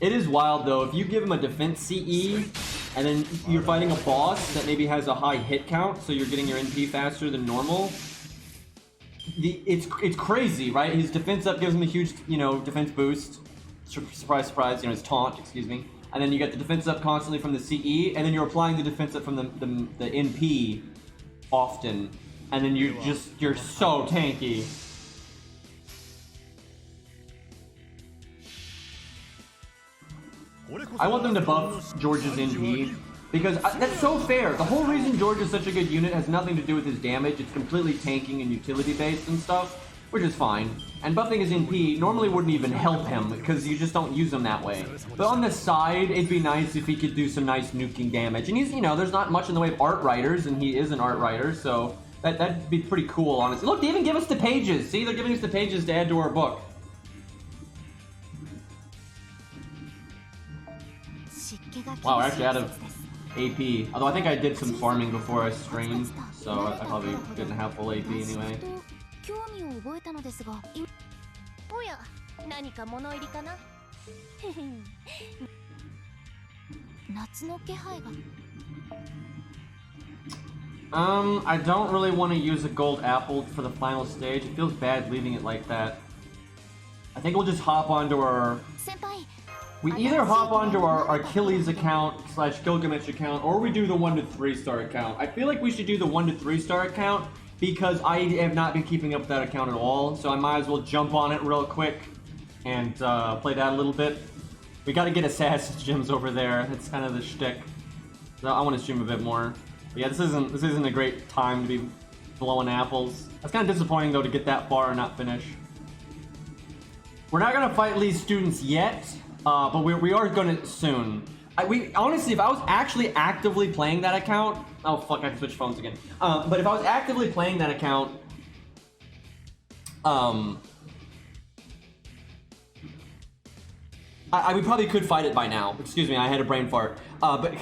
It is wild though, if you give him a defense CE, and then you're fighting a boss that maybe has a high hit count, so you're getting your NP faster than normal. It's crazy, right? His defense up gives him a huge, defense boost. Surprise, surprise, his taunt, excuse me. And then you get the defense up constantly from the CE, and then you're applying the defense up from the NP often. And then you're so tanky. I want them to buff George's NP, because that's so fair. The whole reason George is such a good unit has nothing to do with his damage. It's completely tanking and utility based and stuff, which is fine. And buffing his NP normally wouldn't even help him, because you just don't use him that way. But on the side, it'd be nice if he could do some nice nuking damage. And he's, there's not much in the way of art writers, and he is an art writer, so that'd be pretty cool, honestly. Look, they even give us the pages. See, they're giving us the pages to add to our book. Wow, we're actually out of AP. Although I think I did some farming before I streamed, so I probably didn't have full AP anyway. I don't really want to use a gold apple for the final stage. It feels bad leaving it like that. I think we'll just hop onto our... We either hop onto our Achilles account / Gilgamesh account, or we do the 1 to 3 star account. I feel like we should do the 1 to 3 star account because I have not been keeping up with that account at all, so I might as well jump on it real quick and play that a little bit. We gotta get Assassin's Gems over there. That's kind of the shtick. So I want to stream a bit more. But yeah, this isn't a great time to be blowing apples. That's kind of disappointing though to get that far and not finish. We're not gonna fight Lee's students yet. But we are gonna soon. Honestly, if I was actually actively playing that account, oh fuck, I have to switch phones again. But if I was actively playing that account, we probably could fight it by now. Excuse me, I had a brain fart. But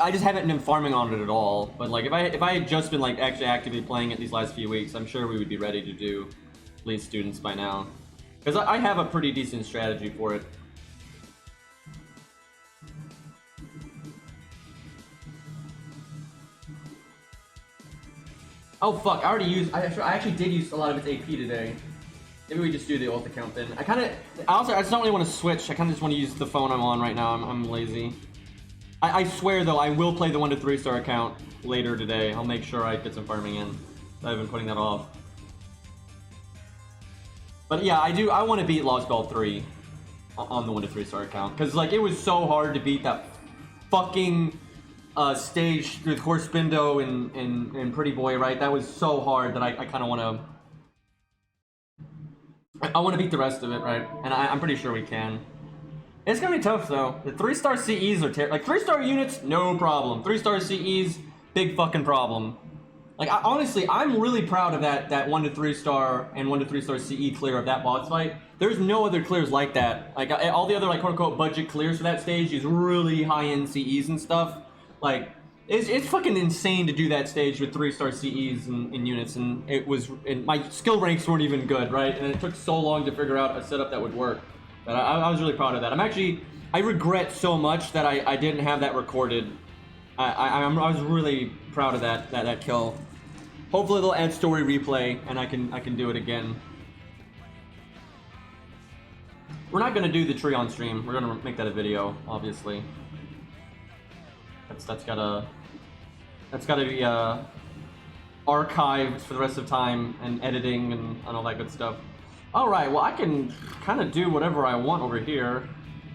I just haven't been farming on it at all. But like, if I had just been like actually actively playing it these last few weeks, I'm sure we would be ready to do Lee's students by now. Because I have a pretty decent strategy for it. Oh fuck, I actually did use a lot of its AP today. Maybe we just do the ult account then. I just don't really want to switch. I kind of just want to use the phone I'm on right now. I'm lazy. I swear though, I will play the 1 to 3 star account later today. I'll make sure I get some farming in. I've been putting that off. But yeah, I want to beat Lost Ball 3 on the 1 to 3 star account. Because like, it was so hard to beat that fucking... stage with Horse Bindo and Pretty Boy, right? That was so hard that I kind of want to... I want to beat the rest of it, right? And I'm pretty sure we can. It's gonna be tough, though. The 3-star CEs are terrible. Like, 3-star units, no problem. 3-star CEs, big fucking problem. Like, honestly, I'm really proud of that 1 to 3 star and 1 to 3 star CE clear of that boss fight. There's no other clears like that. Like, all the other, like, quote-unquote budget clears for that stage use really high-end CEs and stuff. Like, it's fucking insane to do that stage with 3-star CEs in units, and my skill ranks weren't even good, right? And it took so long to figure out a setup that would work. But I was really proud of that. I regret so much that I didn't have that recorded. I was really proud of that kill. Hopefully they'll add story replay, and I can do it again. We're not gonna do the tree on stream. We're gonna make that a video, obviously. That's gotta be archived for the rest of time and editing and all that good stuff. All right, well I can kind of do whatever I want over here,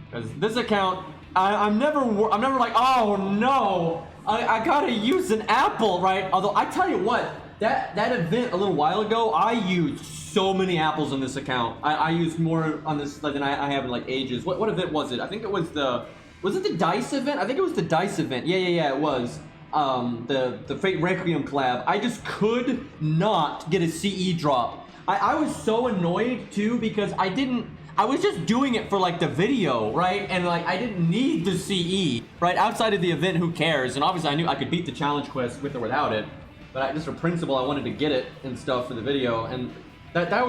because this account I'm never like, oh no, I gotta use an apple, right? Although I tell you what, that event a little while ago, I used so many apples on this account. I used more on this than I have in like ages. What event was it? I think it was Was it the DICE event? I think it was the DICE event. Yeah, it was. The Fate Requiem collab. I just could not get a CE drop. I was so annoyed too because I was just doing it for like the video, right? And like I didn't need the CE, right? Outside of the event, who cares? And obviously I knew I could beat the challenge quest with or without it. But just for principle, I wanted to get it and stuff for the video. And That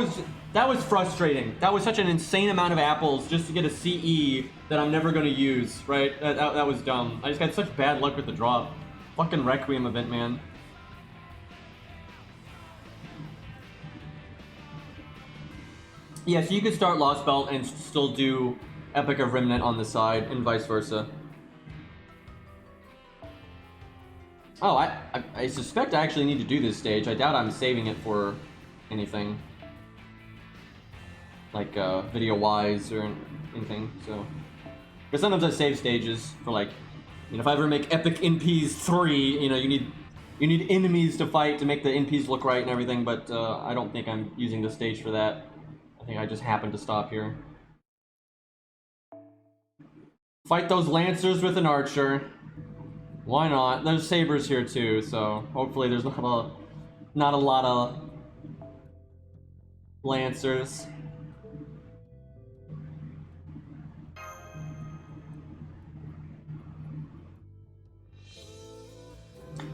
was frustrating. That was such an insane amount of apples just to get a CE that I'm never gonna use, right? That was dumb. I just got such bad luck with the drop. Fucking Requiem event, man. Yeah, so you could start Lost Belt and still do Epic of Remnant on the side, and vice versa. Oh, I suspect I actually need to do this stage. I doubt I'm saving it for anything. Like, video-wise or anything, so... Because sometimes I save stages for, like... You know, if I ever make Epic NPs 3, you know, you need enemies to fight to make the NPs look right and everything, but, I don't think I'm using the stage for that. I think I just happened to stop here. Fight those Lancers with an Archer. Why not? There's Sabers here too, so hopefully there's not a lot of Lancers.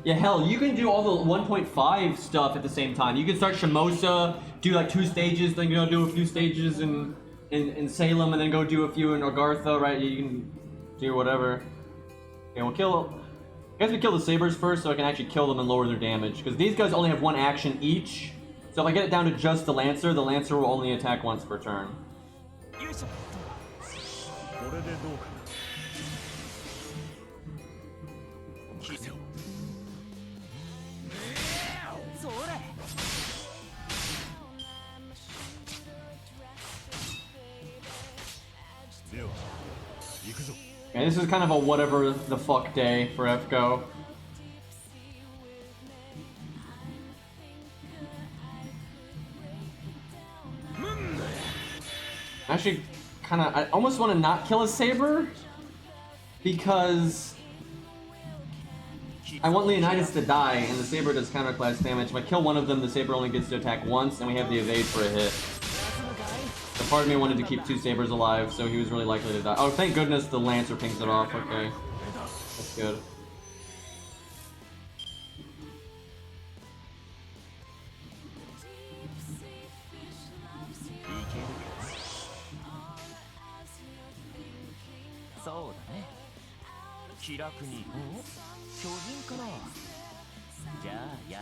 Yeah, hell, you can do all the 1.5 stuff at the same time. You can start Shimosa, do like 2 stages, then go do a few stages in Salem, and then go do a few in Agartha, right? You can do whatever. Okay, we'll kill... I guess we kill the Sabers first so I can actually kill them and lower their damage. Because these guys only have 1 action each. So if I get it down to just the Lancer will only attack once per turn. Okay, this is kind of a whatever the fuck day for FGO. Actually, I almost want to not kill a Saber because I want Leonidas to die and the Saber does counterclass damage. If I kill one of them, the Saber only gets to attack once and we have the evade for a hit. So part of me wanted to keep 2 Sabers alive, so he was really likely to die. Oh, thank goodness the Lancer pings it off. Okay. That's good.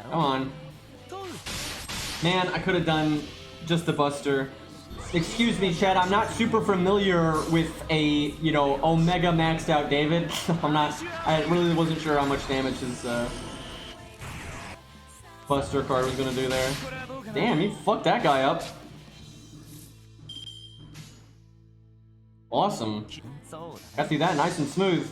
Come on. Man, I could have done just the Buster. Excuse me, Chad, I'm not super familiar with a, you know, Omega maxed out David. I really wasn't sure how much damage his Buster card was gonna do there. Damn, he fucked that guy up. Awesome. Got through that nice and smooth.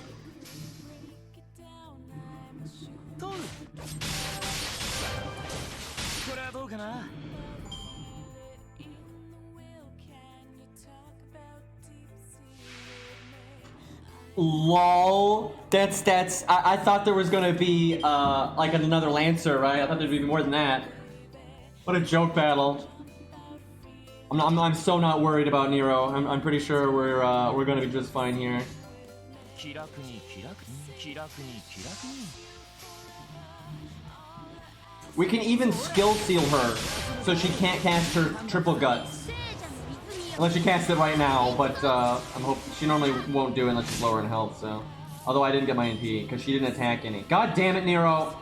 LOL. I thought there was gonna be like another Lancer, right? I thought there'd be more than that. What a joke battle. I'm so not worried about Nero. I'm pretty sure we're gonna be just fine here. We can even skill seal her so she can't cast her triple guts. Unless she casts it right now, but I'm hoping she normally won't do it unless she's lower in health, so. Although I didn't get my NP, because she didn't attack any. God damn it, Nero!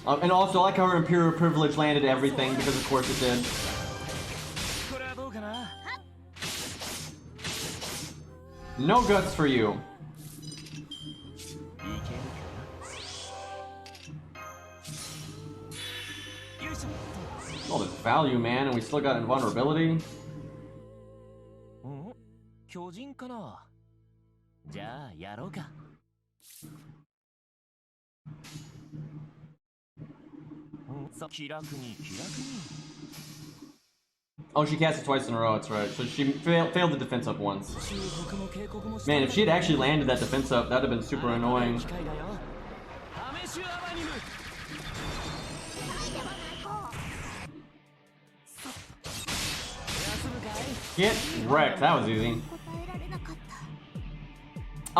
And also, I like how her Imperial Privilege landed everything, because of course it did. No guts for you. All this value, man, and we still got invulnerability. Oh, she cast it twice in a row, that's right. So she failed the defense up once. Man, if she had actually landed that defense up, that would have been super annoying. Get wrecked, that was easy.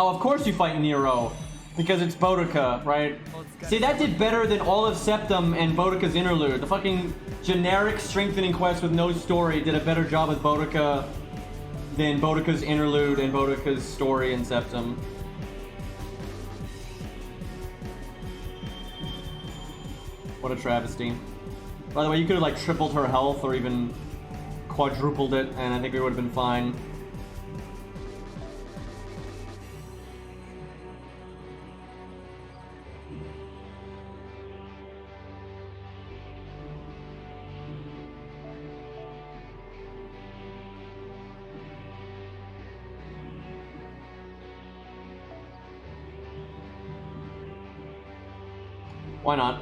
Oh, of course you fight Nero. Because it's Boudica, right? See, that did better than all of Septum and Boudica's Interlude. The fucking generic strengthening quest with no story did a better job with Boudica than Boudica's Interlude and Boudica's story in Septum. What a travesty. By the way, you could have like tripled her health or even quadrupled it, and I think we would have been fine. Why not?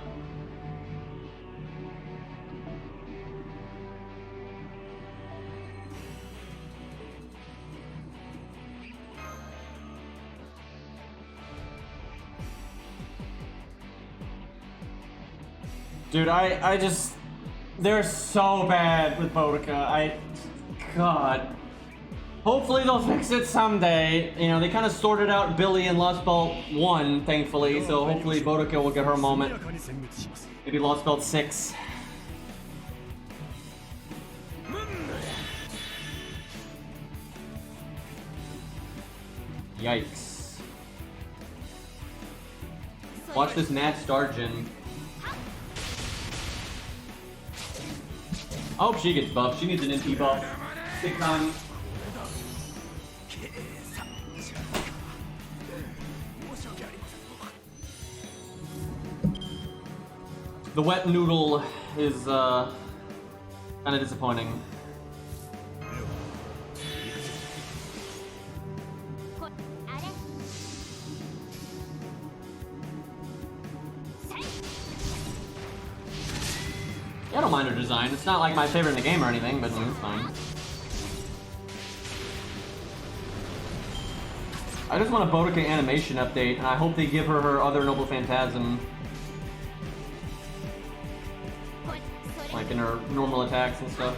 Dude, I just... They're so bad with Boudica. God. Hopefully they'll fix it someday. You know, they kind of sorted out Billy in Lost Belt 1, thankfully, so hopefully Boudica will get her moment. Maybe Lost Belt 6. Yikes. Watch this Nat Starjin. I hope she gets buffed. She needs an NP buff. Big time. The wet noodle is kind of disappointing. Yeah, I don't mind her design. It's not like my favorite in the game or anything, but it's fine. I just want a Boudica animation update, and I hope they give her her other Noble Phantasm. Like in her normal attacks and stuff.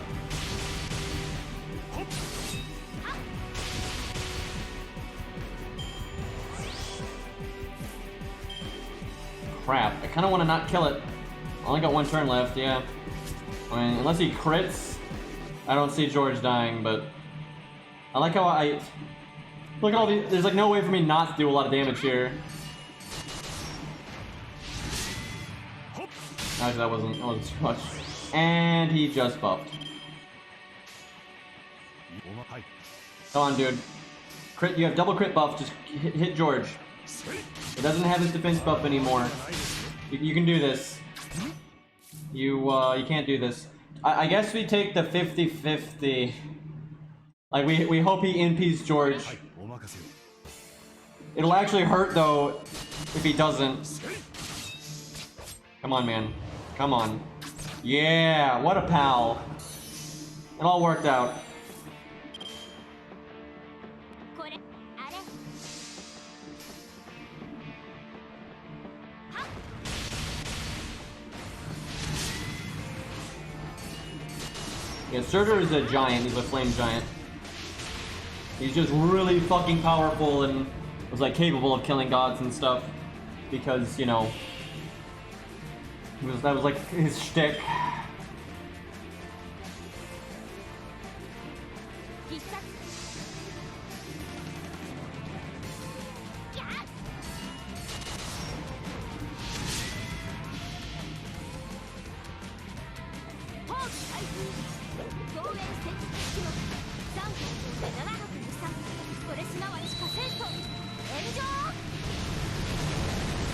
Crap, I kind of want to not kill it. I only got one turn left, yeah. I mean, unless he crits, I don't see George dying, but... I like how look at all these... There's like no way for me not to do a lot of damage here. Actually, that wasn't too much. And he just buffed. Come on, dude. Crit, you have double crit buff, just hit George. It doesn't have his defense buff anymore. You can do this. You can't do this. I guess we take the 50-50. Like, we hope he NPs George. It'll actually hurt, though, if he doesn't. Come on, man. Come on. Yeah, what a pal. It all worked out. Yeah, Surtur is a giant. He's a flame giant. He's just really fucking powerful and was like capable of killing gods and stuff. Because, you know, that was like his shtick.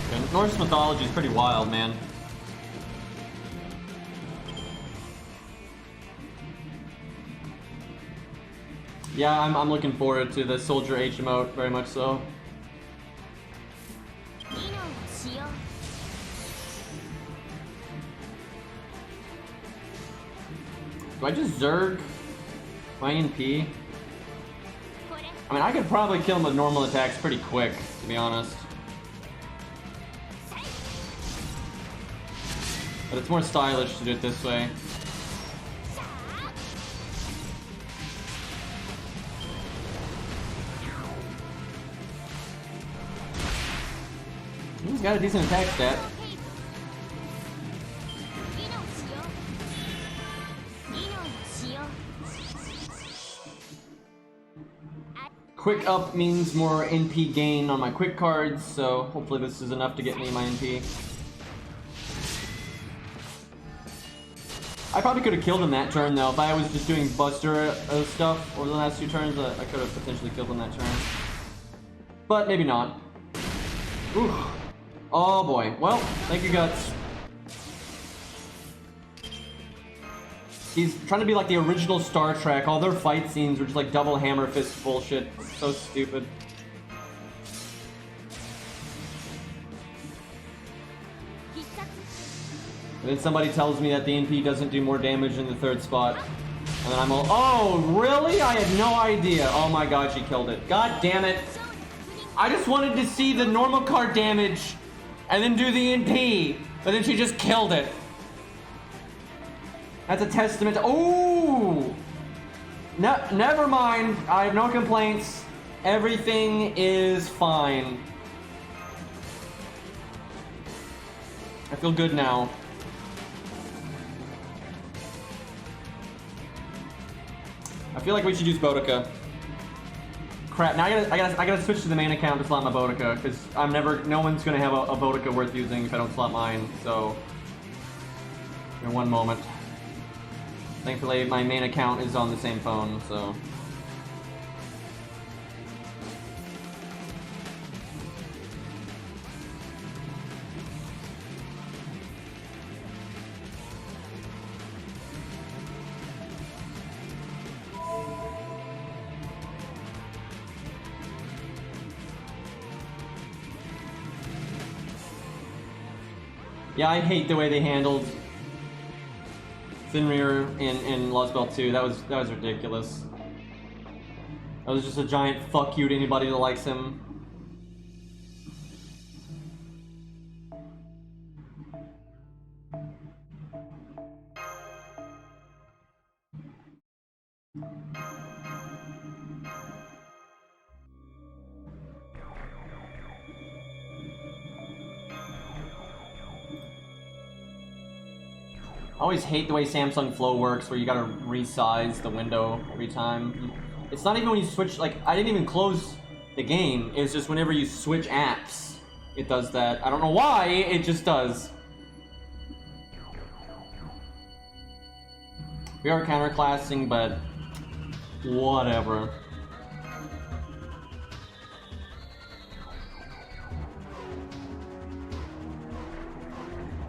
And Norse mythology is pretty wild, man. Yeah, I'm looking forward to the Soldier H emote, very much so. Do I just Zerg my NP? I mean, I could probably kill him with normal attacks pretty quick, to be honest. But it's more stylish to do it this way. got a decent attack stat. Quick up means more NP gain on my quick cards, so hopefully this is enough to get me my NP. I probably could have killed him that turn though. If I was just doing Buster stuff over the last 2 turns, I could have potentially killed him that turn. But maybe not. Ooh. Oh boy. Well, thank you, Guts. He's trying to be like the original Star Trek. All their fight scenes were just like double hammer fist bullshit. So stupid. And then somebody tells me that the NP doesn't do more damage in the 3rd spot. And then I'm all, oh, really? I had no idea. Oh my god, she killed it. God damn it. I just wanted to see the normal card damage and then do the NP. But then she just killed it. That's a testament to, ooh! Never mind. I have no complaints. Everything is fine. I feel good now. I feel like we should use Boudica. Crap, now I gotta switch to the main account to slot my Boudica, because no one's gonna have a Boudica worth using if I don't slot mine, so. In one moment. Thankfully, my main account is on the same phone, so. Yeah, I hate the way they handled Fenrir in Lost Belt 2. That was ridiculous. That was just a giant fuck you to anybody that likes him. I always hate the way Samsung Flow works, where you gotta resize the window every time. It's not even when you switch, like, I didn't even close the game, it's just whenever you switch apps, it does that. I don't know why, it just does. We are counterclassing, but whatever.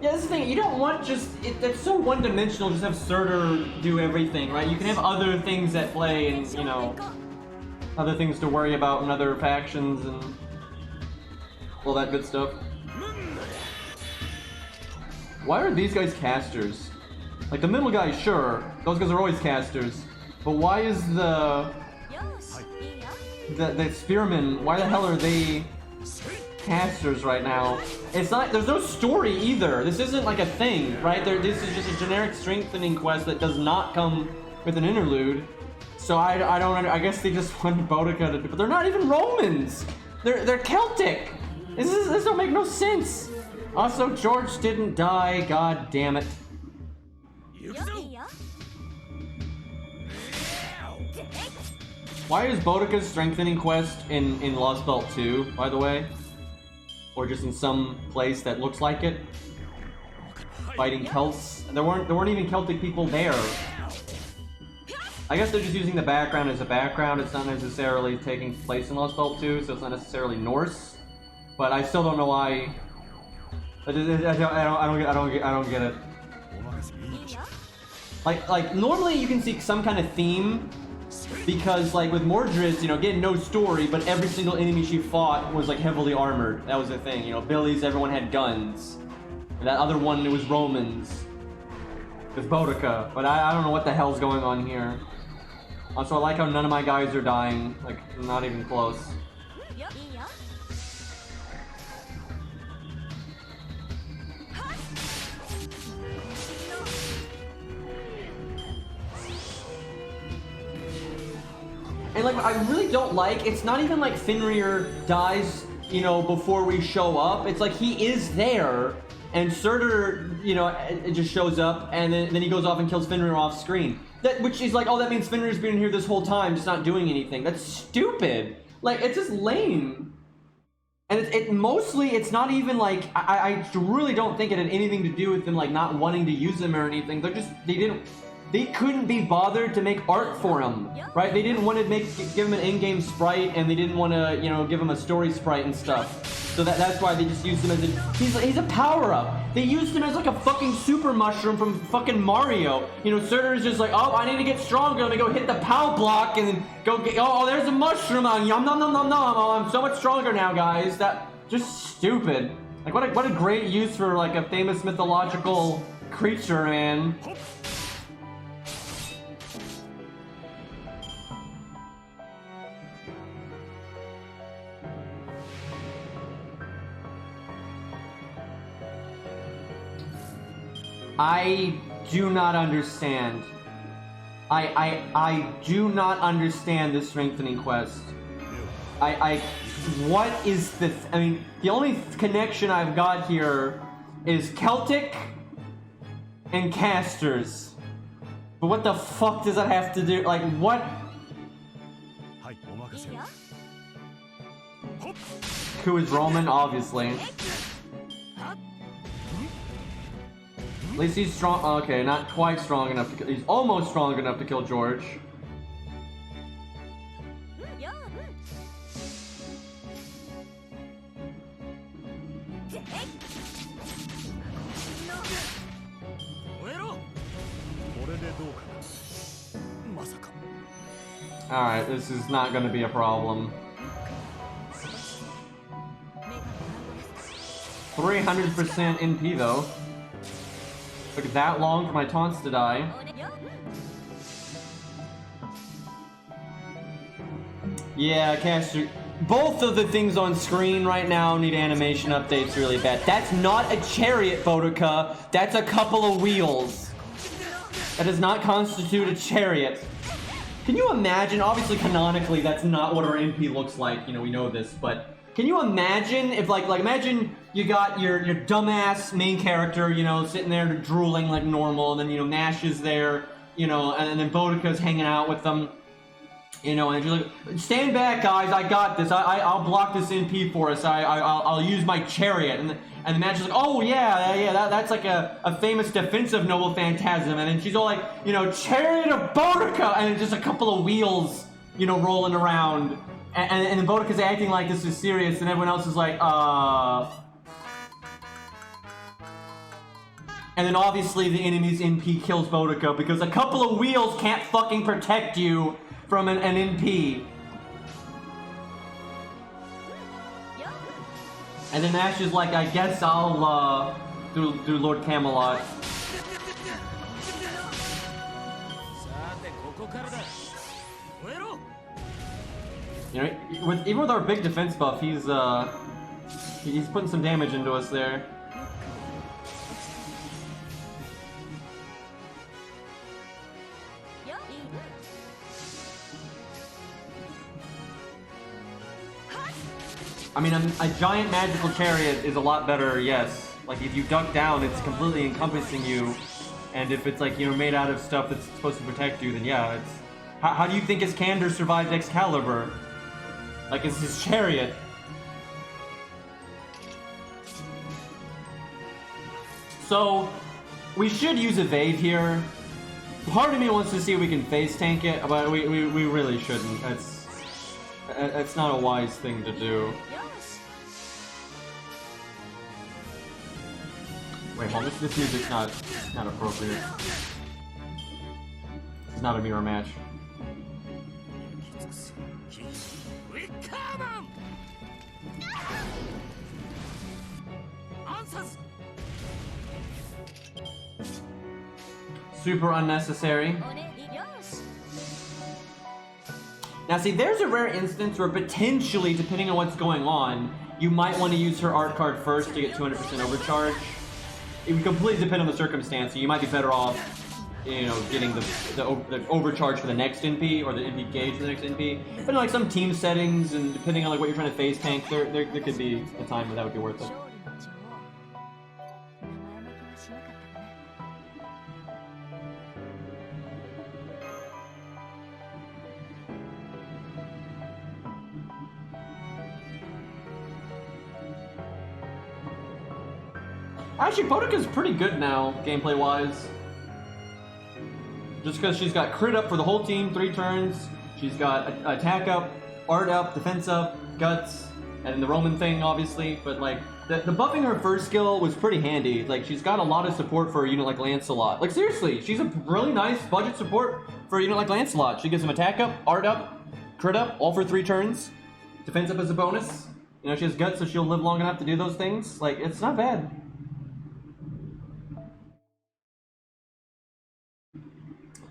Yeah, this is the thing, you don't want just, it's so one-dimensional, just have Surtur do everything, right? You can have other things at play and, you know, other things to worry about and other factions and all that good stuff. Why are these guys casters? Like, the middle guys, sure, those guys are always casters, but why is the spearmen, why the hell are they casters right now? It's not, there's no story either. This isn't like a thing, right? This is just a generic strengthening quest that does not come with an interlude. So I guess they just want Boudica to do, but they're not even Romans. They're Celtic. This don't make no sense. Also, George didn't die, god damn it. Why is Boudica's strengthening quest in Lost Belt 2, by the way? Or just in some place that looks like it? Fighting Celts? There weren't even Celtic people there. I guess they're just using the background as a background. It's not necessarily taking place in Lost Belt 2, so it's not necessarily Norse. But I still don't know why. I don't get it. Like normally you can see some kind of theme, because like with Mordred's, you know, again, no story, but every single enemy she fought was like heavily armored. That was the thing, you know, Billy's, everyone had guns. And that other one, it was Romans. It was Boudica, but I don't know what the hell's going on here. Also, I like how none of my guys are dying, like, not even close. And like, I really don't like, it's not even like Fenrir dies you know, before we show up. It's like he is there, and Surtur, you know, it just shows up, and then he goes off and kills Fenrir off screen. Which is like, oh, that means Fenrir's been here this whole time, just not doing anything. That's stupid. Like, it's just lame. And it's not even like, I really don't think it had anything to do with them like not wanting to use them or anything. They couldn't be bothered to make art for him, right? They didn't want to give him an in-game sprite, and they didn't want to, you know, give him a story sprite and stuff. So that's why they just used him as he's a power-up. They used him as like a fucking super mushroom from fucking Mario. You know, Surtur is just like, oh, I need to get stronger. Let me go hit the POW block and then go get, oh, there's a mushroom on yum nom nom nom nom. Oh, I'm so much stronger now, guys. That just stupid. Like what a great use for like a famous mythological creature, man. I do not understand. I do not understand the strengthening quest. What is this? I mean, the only connection I've got here is Celtic and casters. But what the fuck does that have to do? Like, what? Who is Roman? Obviously. At least he's strong. Okay, not quite strong enough to kill. He's almost strong enough to kill George. Alright, this is not going to be a problem. 300% NP though. Took that long for my taunts to die. Yeah, caster. Both of the things on screen right now need animation updates really bad. That's not a chariot, Boudica. That's a couple of wheels. That does not constitute a chariot. Can you imagine? Obviously, canonically, that's not what our MP looks like. You know, we know this, but can you imagine if, like imagine you got your dumbass main character, you know, sitting there drooling like normal, and then, you know, Nash is there, you know, and then Boudica's hanging out with them, you know, and you're like, stand back, guys, I got this, I'll block this NP for us, I'll use my chariot, and the Nash is like, oh yeah, that's like a famous defensive noble phantasm, and then she's all like, you know, chariot of Boudica, and it's just a couple of wheels, you know, rolling around. And then Boudica's acting like this is serious, and everyone else is like, And then obviously the enemy's NP kills Boudica because a couple of wheels can't fucking protect you from an NP. And then Ash is like, I guess I'll, do Lord Camelot. You know, even with our big defense buff, he's putting some damage into us there. I mean, a giant magical chariot is a lot better, yes. Like, if you duck down, it's completely encompassing you. And if it's, like, you know, made out of stuff that's supposed to protect you, then yeah, it's... How do you think Iskander survived Excalibur? Like, it's his chariot. So, we should use evade here. Part of me wants to see if we can face tank it, but we really shouldn't. That's not a wise thing to do. Wait, hold on, this music's not appropriate. It's not a mirror match. Super unnecessary. Now see, there's a rare instance where potentially, depending on what's going on, you might want to use her art card first to get 200% overcharge. It would completely depend on the circumstance, so you might be better off, you know, getting the overcharge for the next NP or the NP gauge for the next NP. But in, like some team settings and depending on like what you're trying to phase tank, there could be a time where that would be worth it. Actually, Boudica's pretty good now, gameplay-wise. Just because she's got crit up for the whole team, 3 turns. She's got attack up, art up, defense up, guts, and then the Roman thing, obviously. But, like, the buffing her first skill was pretty handy. Like, she's got a lot of support for a unit like Lancelot. Like, seriously, she's a really nice budget support for a unit like Lancelot. She gives him attack up, art up, crit up, all for 3 turns. Defense up as a bonus. You know, she has guts, so she'll live long enough to do those things. Like, it's not bad.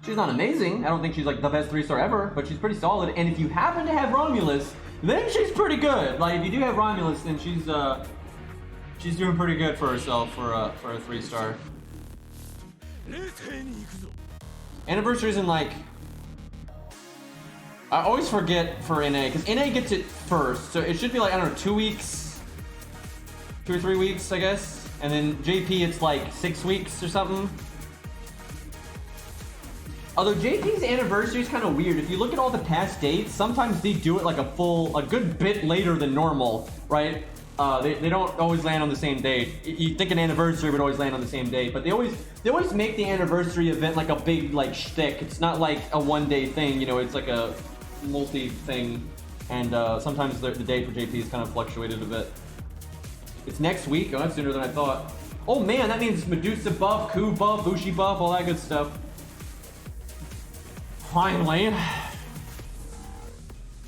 She's not amazing. I don't think she's like the best 3-star ever, but she's pretty solid. And if you happen to have Romulus, then she's pretty good. Like if you do have Romulus, then she's doing pretty good for herself for a 3-star. Anniversaries in like I always forget for NA because NA gets it first, so it should be like I don't know 2 weeks, 2 or 3 weeks, I guess. And then JP it's like 6 weeks or something. Although JP's anniversary is kind of weird. If you look at all the past dates, sometimes they do it like a good bit later than normal, right? They don't always land on the same date. You think an anniversary would always land on the same date, but they always make the anniversary event like a big like shtick. It's not like a 1-day thing, you know. It's like a multi thing, and sometimes the date for JP is kind of fluctuated a bit. It's next week. Oh, that's sooner than I thought. Oh man, that means Medusa buff, Ku buff, Bushi buff, all that good stuff. Finally,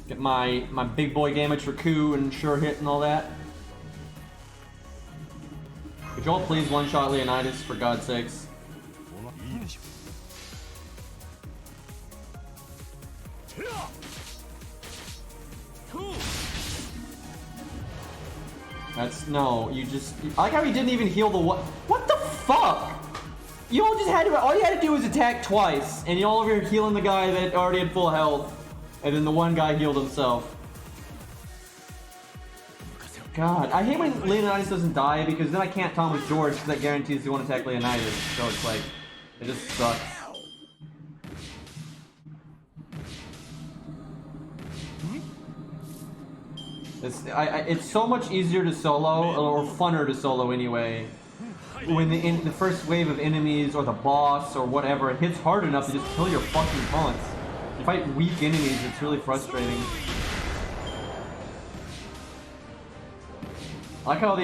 get my big boy damage for Ku and sure hit and all that. Could y'all please one-shot Leonidas for God's sakes? That's no. You just. I like how he didn't even heal the what? What the fuck? You all just had to, all you had to do was attack twice, and you all over here healing the guy that already had full health, and then the one guy healed himself. God, I hate when Leonidas doesn't die, because then I can't Thomas George, because that guarantees he won't attack Leonidas, so it's like, it just sucks. It's so much easier to solo, or funner to solo anyway, when the first wave of enemies or the boss or whatever it hits hard enough to just kill your fucking taunts. You fight weak enemies, it's really frustrating. I like how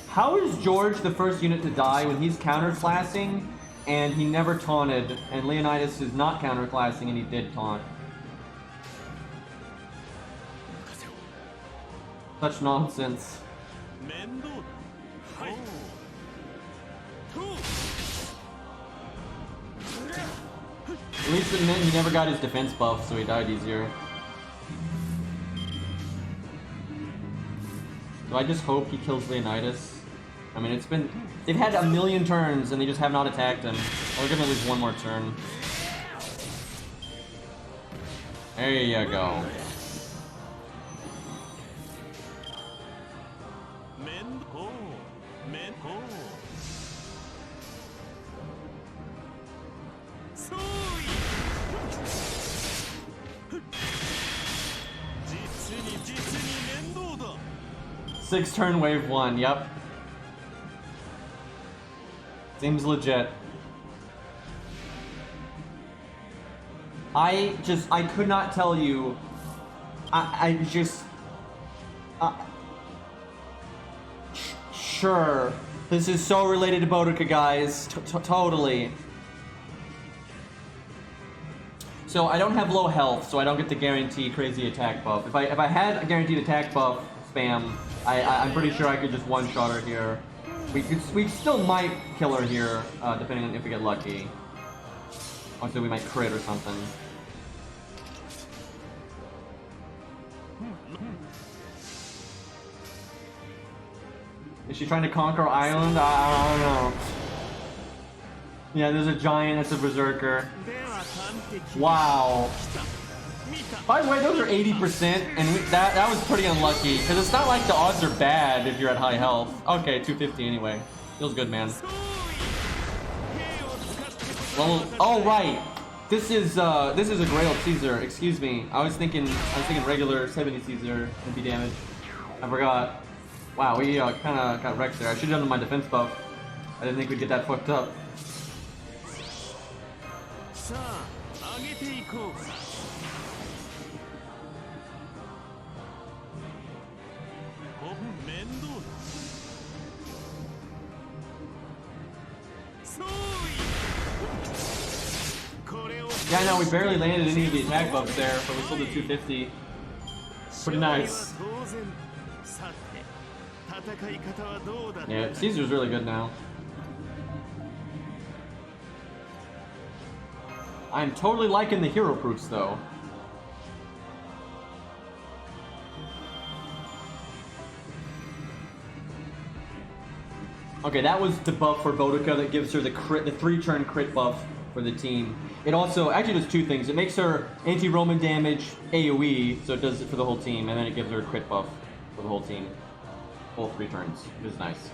how is George the first unit to die when he's counterclassing and he never taunted, and Leonidas is not counterclassing and he did taunt. Such nonsense. At least it meant he never got his defense buff, so he died easier. Do I just hope he kills Leonidas? I mean, they've had a million turns and they just have not attacked him. I'll give him at least one more turn. There you go. Six turn wave 1, yep. Seems legit. I could not tell you. Sure. This is so related to Boudica, guys. Totally. So I don't have low health, so I don't get the guaranteed crazy attack buff. If I had a guaranteed attack buff spam, I'm pretty sure I could just one-shot her here. We still might kill her here, depending on if we get lucky. Also, we might crit or something. Is she trying to conquer Ireland? I don't know. Yeah, there's a giant, that's a berserker. Wow. By the way, those are 80%, and that was pretty unlucky, because it's not like the odds are bad if you're at high health. Okay, 250 anyway. Feels good, man. Well, oh right. This is a Grailed Caesar. Excuse me. I was thinking regular 70 Caesar MP damage. I forgot. Wow, we kind of got wrecked there. I should have done my defense buff. I didn't think we'd get that fucked up. Yeah, I know, we barely landed any of the attack buffs there, but we still did 250. Pretty nice. Yeah, Caesar's really good now. I'm totally liking the hero proofs, though. Okay, that was the buff for Boudica that gives her the 3-turn crit buff for the team. It also actually does two things. It makes her anti-Roman damage AoE, so it does it for the whole team, and then it gives her a crit buff for the whole team. All 3 turns, which is nice.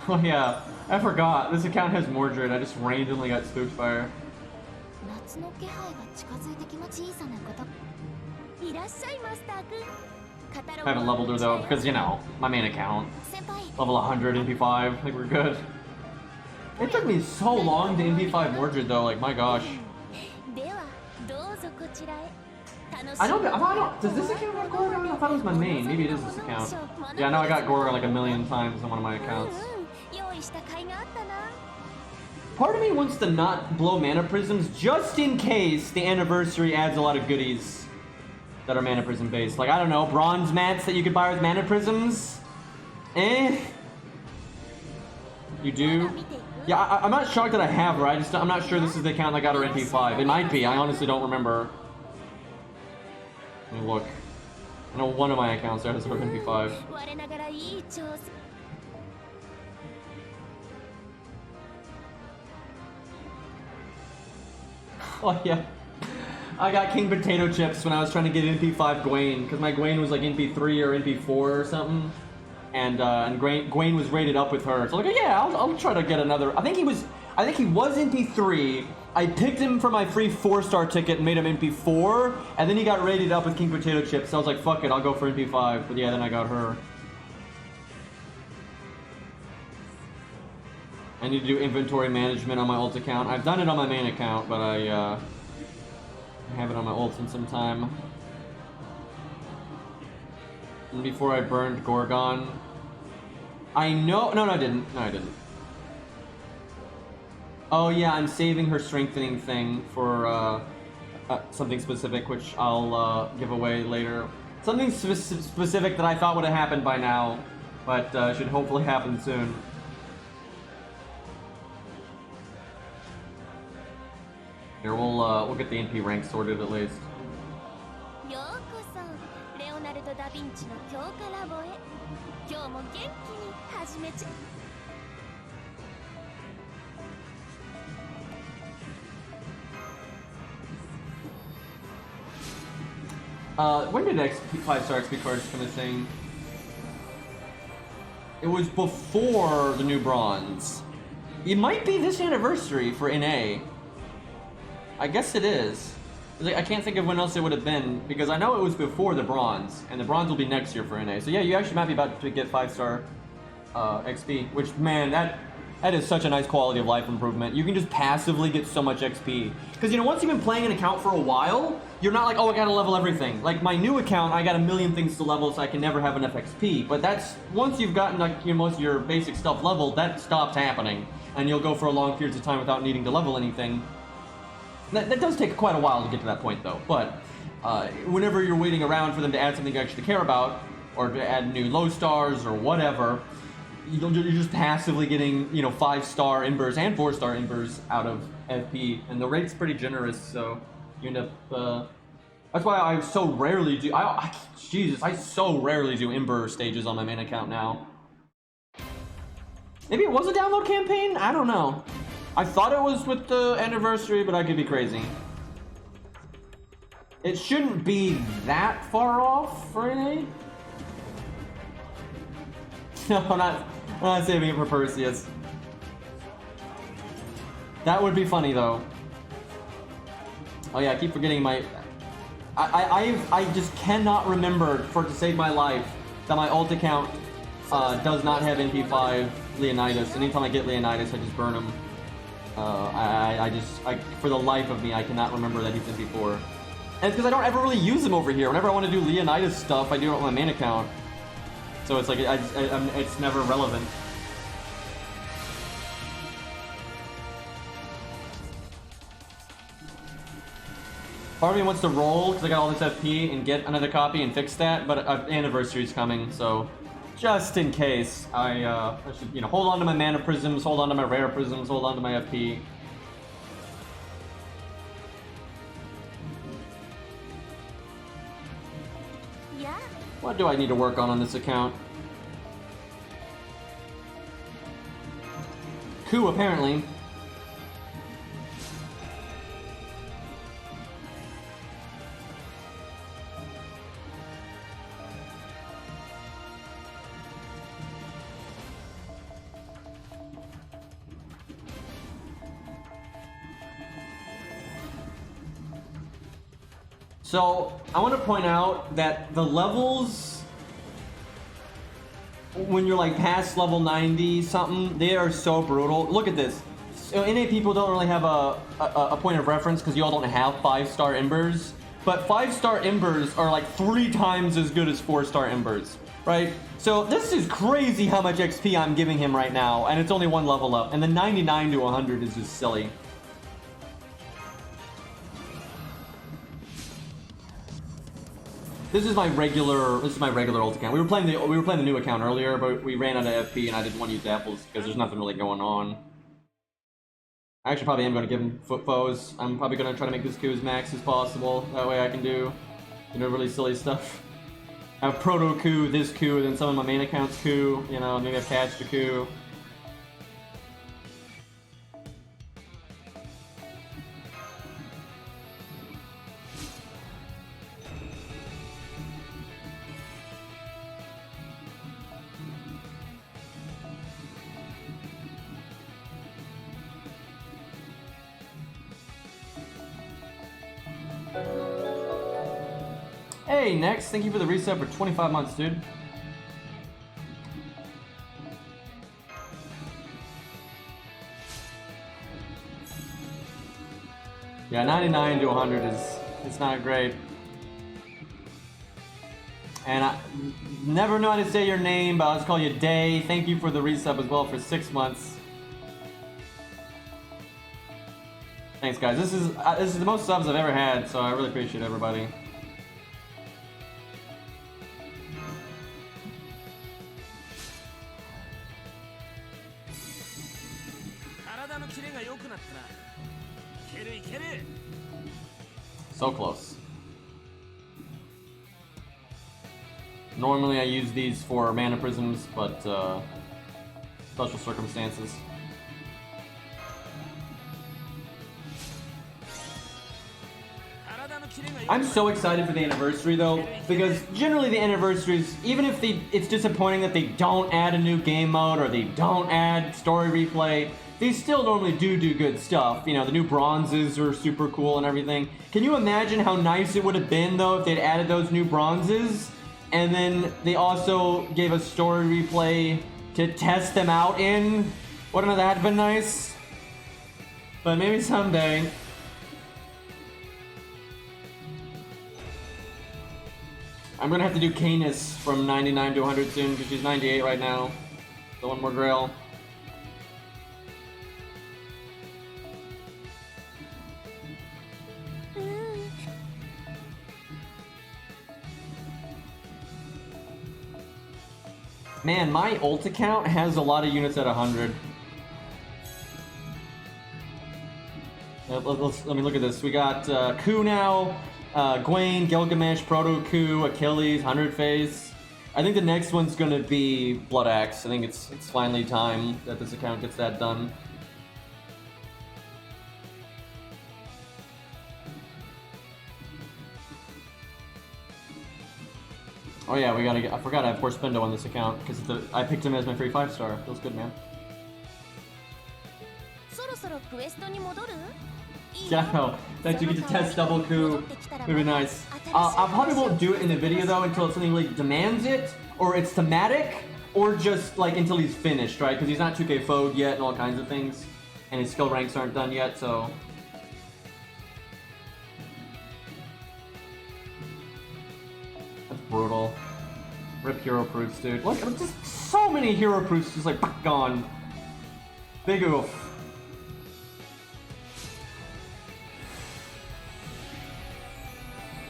Oh yeah, I forgot. This account has Mordred. I just randomly got spooked by her. I haven't leveled her though, because you know, my main account. Level 100 MP5, I think we're good. It took me so long to MP5 Mordred though, like my gosh. I don't, does this account have Gorgon? I thought it was my main, maybe it is this account. Yeah, I know I got Gorgon like a million times on one of my accounts. Part of me wants to not blow mana prisms just in case the anniversary adds a lot of goodies that are mana prism based. Like, I don't know, bronze mats that you could buy with mana prisms? Eh? You do? Yeah, I'm not shocked that I have her, I'm not sure this is the account that got her MP5. It might be, I honestly don't remember. Let me look. I know one of my accounts there has her MP5. Oh yeah. I got King Potato Chips when I was trying to get MP5 Gwaine, because my Gwaine was like MP3 or MP4 or something. And Gwaine was rated up with her. So like, yeah, I'll try to get another. I think he was MP3. I picked him for my free 4-star ticket and made him MP4, and then he got rated up with King Potato Chips. So I was like, fuck it, I'll go for MP5. But yeah, then I got her. I need to do inventory management on my ult account. I've done it on my main account, but I haven't on my ult in some time. And before I burned Gorgon, I know. No, I didn't. No, I didn't. Oh yeah, I'm saving her strengthening thing for something specific, which I'll give away later. Something specific that I thought would have happened by now, but should hopefully happen soon. Here, we'll get the NP rank sorted at least. When did X 5-star XP cards come missing? It was before the new bronze. It might be this anniversary for NA. I guess it is. I can't think of when else it would have been, because I know it was before the bronze, and the bronze will be next year for NA. So yeah, you actually might be about to get 5-star XP, which, man, that is such a nice quality of life improvement. You can just passively get so much XP. Because, you know, once you've been playing an account for a while, you're not like, oh, I gotta level everything. Like, my new account, I got a million things to level, so I can never have enough XP. But that's, once you've gotten, like, most of your basic stuff leveled, that stops happening. And you'll go for a long periods of time without needing to level anything. That does take quite a while to get to that point, though. But whenever you're waiting around for them to add something you actually care about, or to add new low stars or whatever, you're just passively getting, you know, 5-star embers and 4-star embers out of FP, and the rate's pretty generous. So you end up. That's why I so rarely do. Jesus, I so rarely do ember stages on my main account now. Maybe it was a download campaign. I don't know. I thought it was with the anniversary, but I could be crazy. It shouldn't be that far off, right? No, I'm not saving it for Perseus. That would be funny though. Oh yeah, I keep forgetting my... I just cannot remember, to save my life, that my ult account does not have NP5 Leonidas. Anytime I get Leonidas, I just burn him. For the life of me, I cannot remember that he's NP4. And it's because I don't ever really use him over here. Whenever I want to do Leonidas stuff, I do it with my main account. So it's like, it's never relevant. Part of me wants to roll because I got all this FP and get another copy and fix that, but anniversary's coming, so just in case, I should, you know, hold on to my mana prisms, hold on to my rare prisms, hold on to my FP. Yeah. What do I need to work on this account? Coup, apparently. So, I want to point out that the levels, when you're like past level 90 something, they are so brutal. Look at this. So NA people don't really have a point of reference because you all don't have 5-star embers. But 5-star embers are like 3 times as good as 4-star embers, right? So this is crazy how much XP I'm giving him right now, and it's only 1 level up. And the 99 to 100 is just silly. This is my regular ult account. We were playing the new account earlier, but we ran out of FP and I didn't want to use apples because there's nothing really going on. I actually probably am going to give him foot foes. I'm probably going to try to make this coup as max as possible. That way I can do, you know, really silly stuff. I have proto coup, this coup, then some of my main accounts coup. You know, maybe I've catched a coup. Hey, Next, thank you for the reset for 25 months, dude. Yeah, 99 to 100 it's not great. And I never know how to say your name, but I'll just call you Day. Thank you for the resub as well for 6 months. Thanks, guys. This is the most subs I've ever had, so I really appreciate everybody. So close. Normally I use these for mana prisms, but special circumstances. I'm so excited for the anniversary though, because generally the anniversaries, even if it's disappointing that they don't add a new game mode or they don't add story replay, they still normally do good stuff. You know, the new bronzes are super cool and everything. Can you imagine how nice it would have been though if they'd added those new bronzes and then they also gave us story replay to test them out in? Wouldn't that have been nice? But maybe someday. I'm gonna have to do Canis from 99 to 100 soon because she's 98 right now. So one more grail. Man, my ult account has a lot of units at 100. Let me look at this. We got Ku now, Gwaine, Gilgamesh, Proto Ku, Achilles, 100 Phase. I think the next one's gonna be Blood Axe. I think it's finally time that this account gets that done. Oh yeah, we gotta get. I forgot I have Forspendo on this account because I picked him as my free 5-star. Feels good, man. Yeah, no. That you get to test double coup would be nice. I probably won't do it in the video though until something really demands it, or it's thematic, or just like until he's finished, right? Because he's not 2K FO'd yet and all kinds of things, and his skill ranks aren't done yet, so. That's brutal. Rip hero proofs, dude. Look, just so many hero proofs just like gone. Big oof.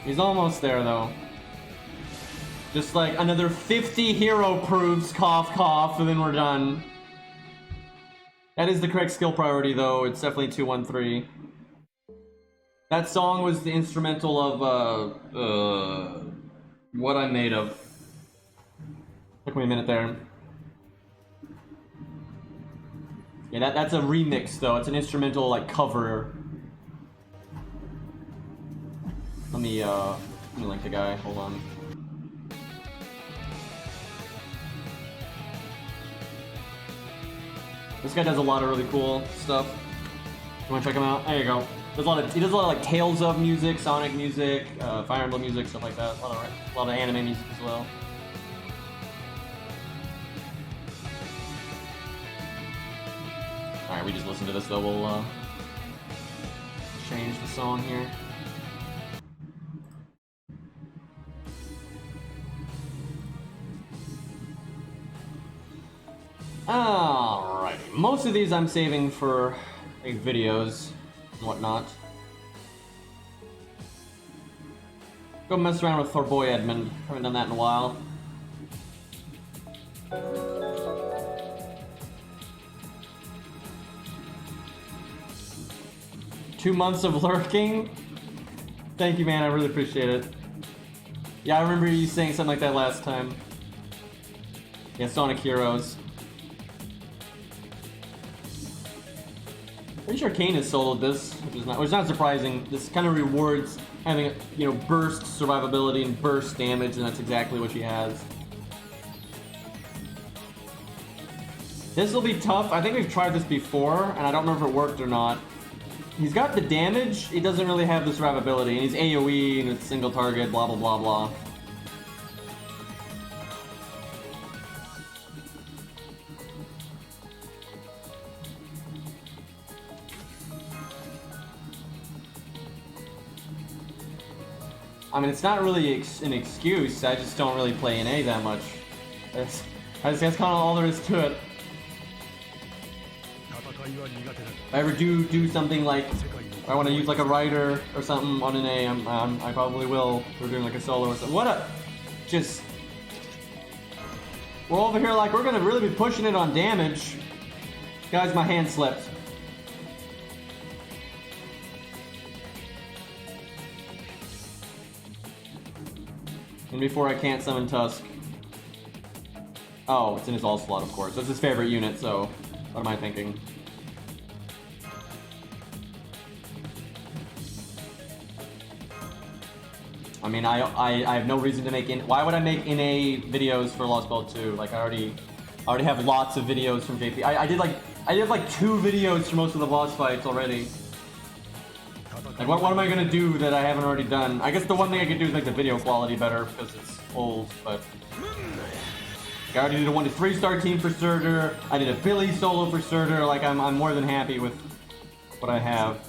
He's almost there though. Just like another 50 hero proofs, cough cough, and then we're done. That is the correct skill priority though. It's definitely 213. That song was the instrumental of what I'm made of. Took me a minute there. Yeah, that's a remix though. It's an instrumental like cover. Let me link the guy. Hold on. This guy does a lot of really cool stuff. You wanna check him out? There you go. He does a lot of like Tales of music, Sonic music, Fire Emblem music, stuff like that. A lot of anime music as well. Alright, we just listen to this though. We'll change the song here. Alrighty, most of these I'm saving for like videos and whatnot. Go mess around with Thorboy Edmund. Haven't done that in a while. Two months of lurking? Thank you, man. I really appreciate it. Yeah, I remember you saying something like that last time. Yeah, Sonic Heroes. Pretty sure Kane has soloed this, which is not surprising. This kind of rewards having, you know, burst survivability and burst damage, and that's exactly what she has. This will be tough. I think we've tried this before, and I don't remember if it worked or not. He's got the damage, he doesn't really have the survivability, and he's AoE, and it's single target, blah blah blah blah. I mean, it's not really an excuse, I just don't really play NA that much. That's kind of all there is to it. If I ever do something like, if I want to use like a writer or something on NA, I probably will. If we're doing like a solo or something. What a... Just... We're over here like, we're gonna really be pushing it on damage. Guys, my hand slipped. And before I can't summon Tusk. Oh, it's in his all slot, of course. That's his favorite unit, so what am I thinking? I mean, I have no reason to make why would I make NA videos for Lost Belt 2? Like I already have lots of videos from JP. I did like 2 videos for most of the boss fights already. Like, what am I gonna do that I haven't already done? I guess the one thing I could do is make the video quality better because it's old, but... I already did a 1 to 3 star team for Surtur. I did a Billy solo for Surtur. Like, I'm more than happy with what I have.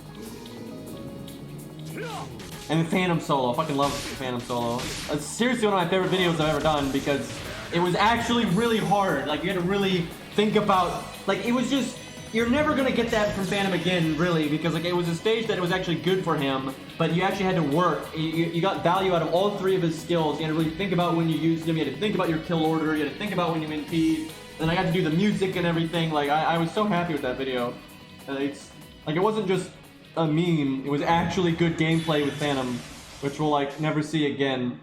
And the Phantom solo. I fucking love the Phantom solo. It's seriously one of my favorite videos I've ever done because it was actually really hard. Like, you had to really think about... Like, it was just... You're never gonna get that from Phantom again, really, because like it was a stage that it was actually good for him, but you actually had to work. You got value out of all 3 of his skills. You had to really think about when you used him. You had to think about your kill order. You had to think about when you NP'd. Then I got to do the music and everything. Like I was so happy with that video. It's like it wasn't just a meme. It was actually good gameplay with Phantom, which we'll like never see again.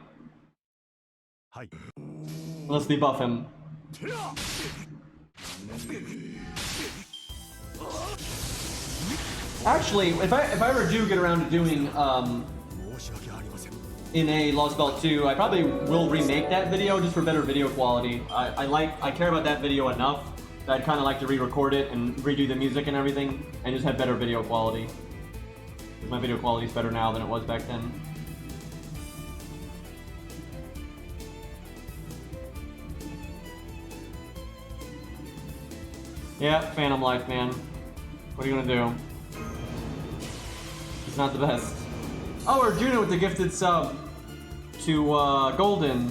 Unless they buff him. Actually, if I ever do get around to doing in a Lost Belt 2, I probably will remake that video just for better video quality. I care about that video enough that I'd kind of like to re-record it and redo the music and everything and just have better video quality. Because my video quality is better now than it was back then. Yeah, Phantom Life, man. What are you gonna do? It's not the best. Oh, Arjuna with the gifted sub to Golden.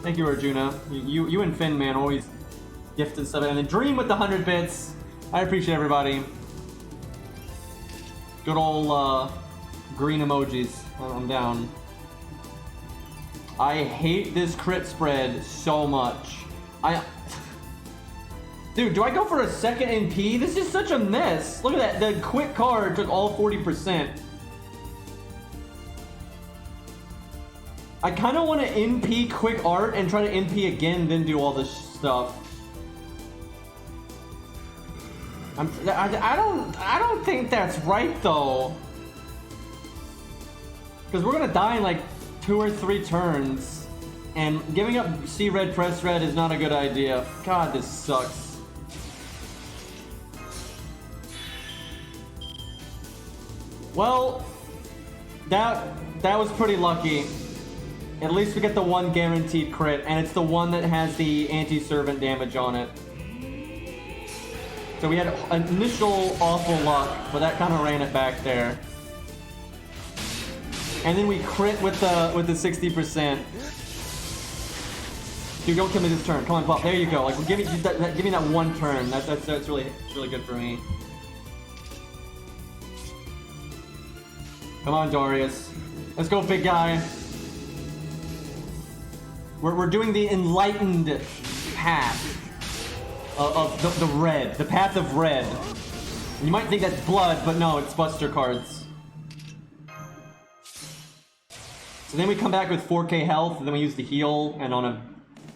Thank you, Arjuna. You and Finn, man, always gifted sub. And then Dream with the 100 bits. I appreciate everybody. Good old green emojis. I'm down. I hate this crit spread so much. Dude, do I go for a second NP? This is such a mess. Look at that. The quick card took all 40%. I kind of want to NP quick art and try to NP again, then do all this stuff. I don't think that's right though. Because we're gonna die in like 2 or 3 turns, and giving up C red press red is not a good idea. God, this sucks. Well, that was pretty lucky. At least we get the one guaranteed crit, and it's the one that has the anti-servant damage on it. So we had initial awful luck, but that kind of ran it back there. And then we crit with the 60%. Dude, don't kill me this turn. Come on, Buff. There you go. Like, give me that one turn. That's really good for me. Come on, Darius. Let's go, big guy. We're doing the enlightened path of the red, the path of red. You might think that's blood, but no, it's Buster cards. So then we come back with 4k health, and then we use the heal, and on a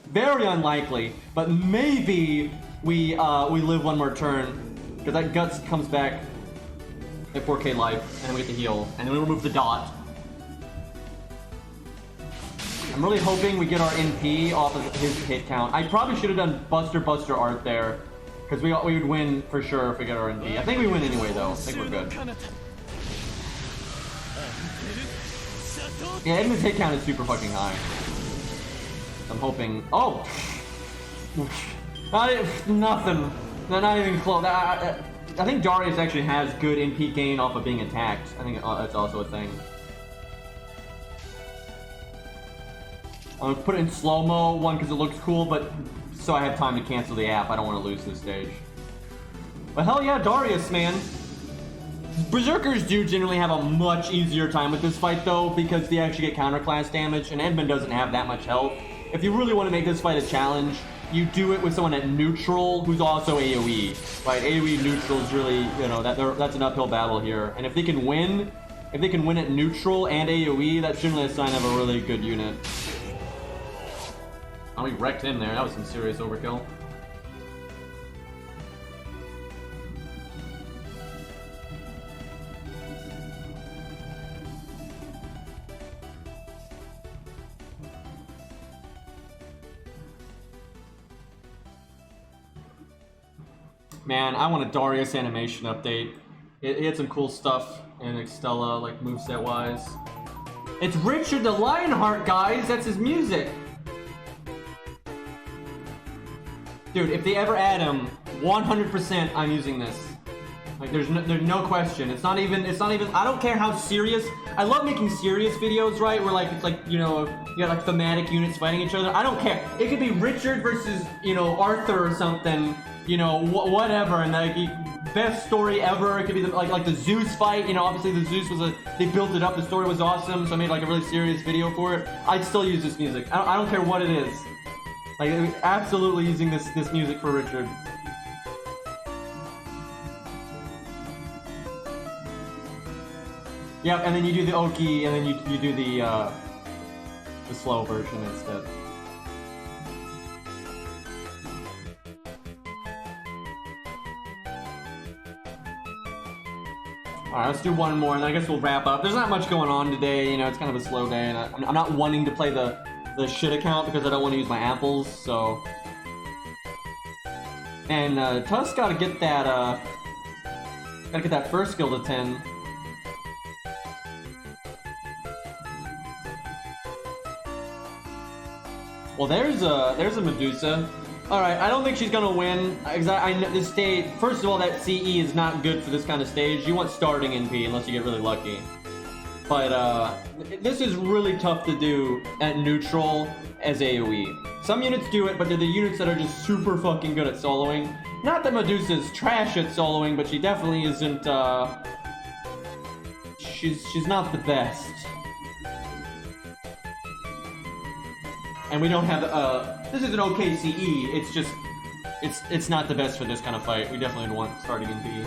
very unlikely, but maybe we live one more turn, because that guts comes back at 4k life, and then we get the heal, and then we remove the dot. I'm really hoping we get our NP off of his hit count. I probably should have done Buster art there, because we would win for sure if we get our NP. I think we win anyway though. I think we're good. Yeah, Edmund's hit count is super fucking high. I'm hoping. Oh, nothing. Not even close. I think Darius actually has good NP gain off of being attacked. I think that's also a thing. I'm gonna put it in slow-mo, one because it looks cool, but so I have time to cancel the app. I don't want to lose this stage. But hell yeah, Darius, man. Berserkers do generally have a much easier time with this fight though, because they actually get counterclass damage, and Edmund doesn't have that much health. If you really want to make this fight a challenge, you do it with someone at neutral who's also AoE. Right, AoE neutral is really, you know, that's an uphill battle here. And if they can win at neutral and AoE, that's generally a sign of a really good unit. Oh, we wrecked him there. That was some serious overkill. Man, I want a Darius animation update. It had some cool stuff in Extella, like moveset wise. It's Richard the Lionheart, guys. That's his music. Dude, if they ever add him, 100% I'm using this. Like, there's no question. It's not even, I don't care how serious. I love making serious videos, right? Where like, it's like, you know, you got like thematic units fighting each other. I don't care. It could be Richard versus, you know, Arthur or something, you know, whatever. And like, best story ever. It could be like the Zeus fight. You know, obviously the Zeus was they built it up. The story was awesome. So I made like a really serious video for it. I'd still use this music. I don't care what it is. Like, absolutely using this music for Richard. Yep, and then you do the Oki, and then you do the slow version instead. Alright, let's do one more, and I guess we'll wrap up. There's not much going on today, you know, it's kind of a slow day, and I'm not wanting to play the shit account because I don't want to use my apples, so... And, Tusk gotta get that, first skill to 10. Well, there's a Medusa. Alright, I don't think she's gonna win. I know this stage, first of all, that CE is not good for this kind of stage. You want starting NP unless you get really lucky. But, this is really tough to do at neutral as AoE. Some units do it, but they're the units that are just super fucking good at soloing. Not that Medusa's trash at soloing, but she definitely isn't, she's not the best. And we don't have, this is an okay CE, it's just, it's not the best for this kind of fight. We definitely would want starting in PE.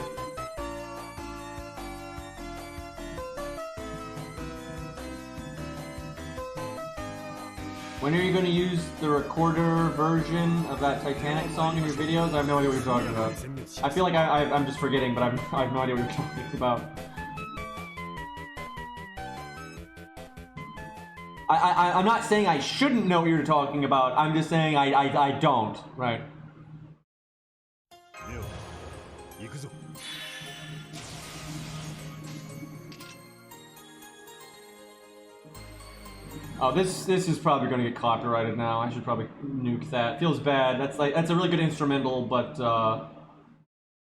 When are you going to use the recorder version of that Titanic song in your videos? I have no idea what you're talking about. I feel like I'm just forgetting, but I have no idea what you're talking about. I'm not saying I shouldn't know what you're talking about. I'm just saying I don't. Right. Oh, this is probably going to get copyrighted now. I should probably nuke that. Feels bad. That's a really good instrumental, but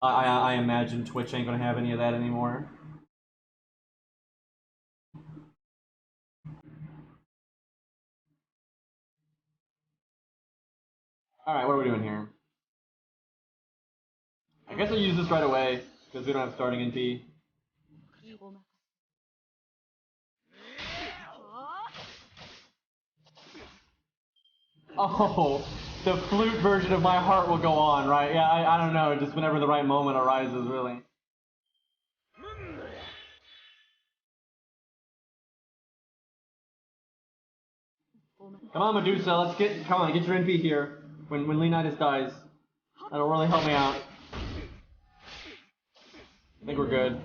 I imagine Twitch ain't going to have any of that anymore. Alright, what are we doing here? I guess I'll use this right away, because we don't have starting NP. Oh, the flute version of my heart will go on, right? Yeah, I don't know, just whenever the right moment arises, really. Come on, Medusa, let's come on, get your NP here. When Leonidas dies. That'll really help me out. I think we're good.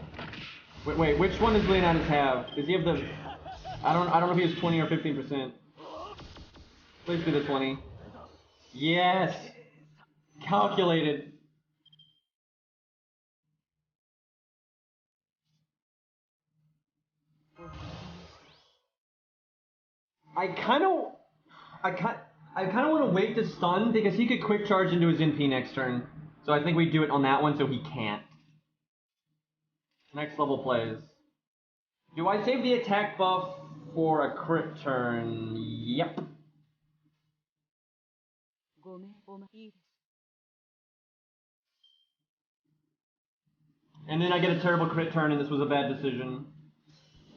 Wait, which one does Leonidas have? Does he have the... I don't know if he has 20 or 15%. Please do the 20. Yes! Calculated. I kind of want to wait to stun because he could quick charge into his NP next turn. So I think we do it on that one so he can't. Next level plays. Do I save the attack buff for a crit turn? Yep. And then I get a terrible crit turn and this was a bad decision.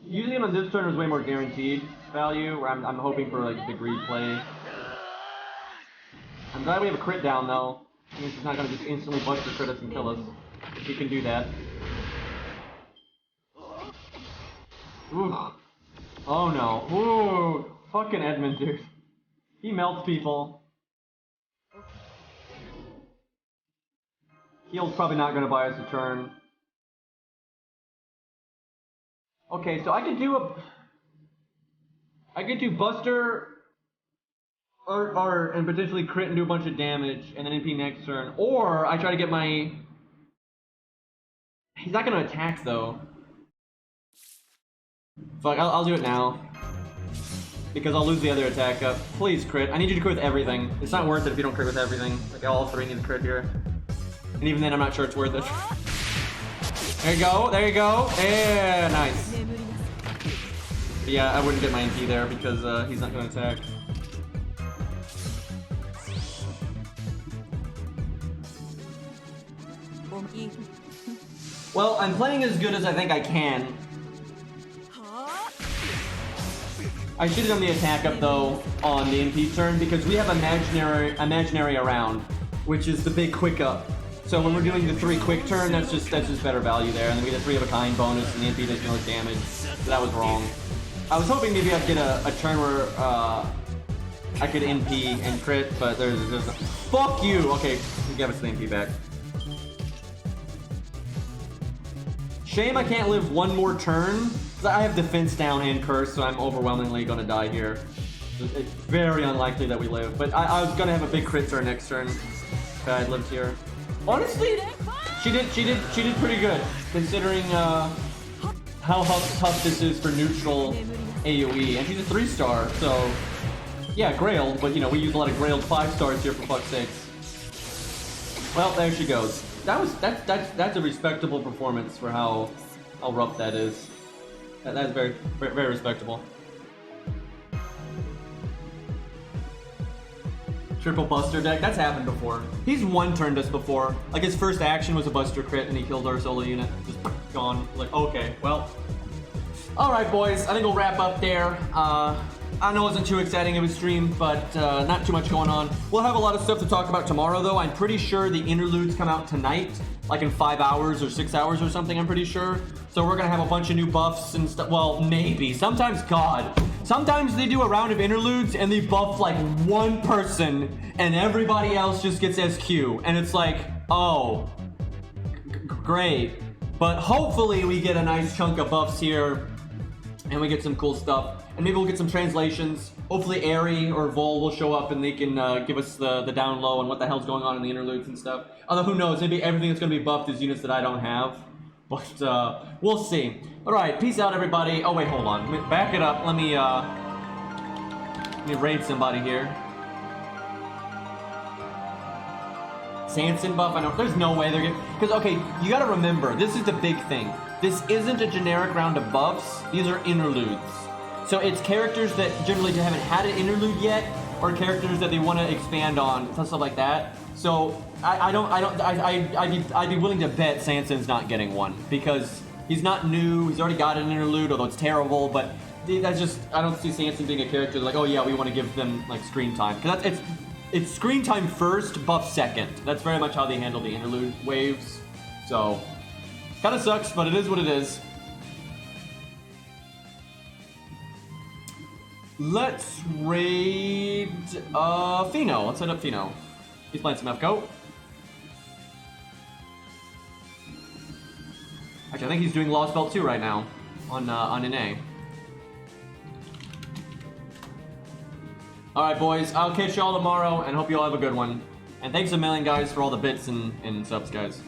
Using him on this turn is way more guaranteed value, where I'm hoping for like the greed play. I'm glad we have a crit down though. It means he's not gonna just instantly bust the crit us and kill us. If he can do that. Ooh. Oh no. Ooh. Fucking Edmund, dude. He melts people. Heal's probably not gonna buy us a turn. Okay, so I could do Buster and potentially crit and do a bunch of damage and then NP next turn. Or I try to get my... He's not gonna attack though. Fuck, I'll do it now. Because I'll lose the other attack up. Please crit. I need you to crit with everything. It's not worth it if you don't crit with everything. Like all three need to crit here. And even then I'm not sure it's worth it. There you go, there you go. Yeah, nice. But yeah, I wouldn't get my NP there because he's not going to attack. Well, I'm playing as good as I think I can. I should have done the attack up though on the NP turn because we have imaginary around, which is the big quick up. So when we're doing the 3 quick turn, that's just better value there. And then we get a 3 of a kind bonus, and the NP does no damage. So that was wrong. I was hoping maybe I'd get a turn where I could NP and crit, but there's a... Fuck you! Okay, give us the NP back. Shame I can't live one more turn. I have defense down and curse, so I'm overwhelmingly gonna die here. It's very unlikely that we live, but I was gonna have a big crit turn next turn if I had lived here. Honestly, she did pretty good considering how tough this is for neutral AoE, and she's a 3-star, so yeah, Grailed, but you know we use a lot of Grailed 5-stars here for fuck's sakes. Well, there she goes. That's a respectable performance for how rough that is. That's very respectable. Triple Buster deck, that's happened before. He's one-turned us before. Like his first action was a Buster crit and he killed our solo unit. Just gone. Like, okay, well. Alright boys, I think we'll wrap up there. I know it wasn't too exciting of a stream, but not too much going on. We'll have a lot of stuff to talk about tomorrow though. I'm pretty sure the interludes come out tonight, like in 5 hours or 6 hours or something, I'm pretty sure. So we're gonna have a bunch of new buffs and stuff. Well, maybe. Sometimes, God. Sometimes they do a round of interludes and they buff like one person and everybody else just gets SQ. And it's like, oh, great. But hopefully we get a nice chunk of buffs here and we get some cool stuff. And maybe we'll get some translations. Hopefully Aerie or Vol will show up and they can give us the down low on what the hell's going on in the interludes and stuff. Although who knows, maybe everything that's going to be buffed is units that I don't have. But we'll see. Alright, peace out everybody. Oh wait, hold on. Back it up. Let me raid somebody here. Sanson buff, I know. There's no way they're getting... Because, okay, you gotta remember, this is the big thing. This isn't a generic round of buffs. These are interludes. So it's characters that generally haven't had an interlude yet, or characters that they want to expand on, stuff like that. So I'd be willing to bet Sanson's not getting one because he's not new. He's already got an interlude, although it's terrible. But that's just, I don't see Sanson being a character like, oh yeah, we want to give them like screen time, because it's screen time first, buff second. That's very much how they handle the interlude waves. So kind of sucks, but it is what it is. Let's raid Fino. Let's hit up Fino. He's playing some FCO. Actually, I think he's doing Lost Belt 2 right now on NA. Alright boys, I'll catch y'all tomorrow and hope you all have a good one. And thanks a million guys for all the bits and subs, guys.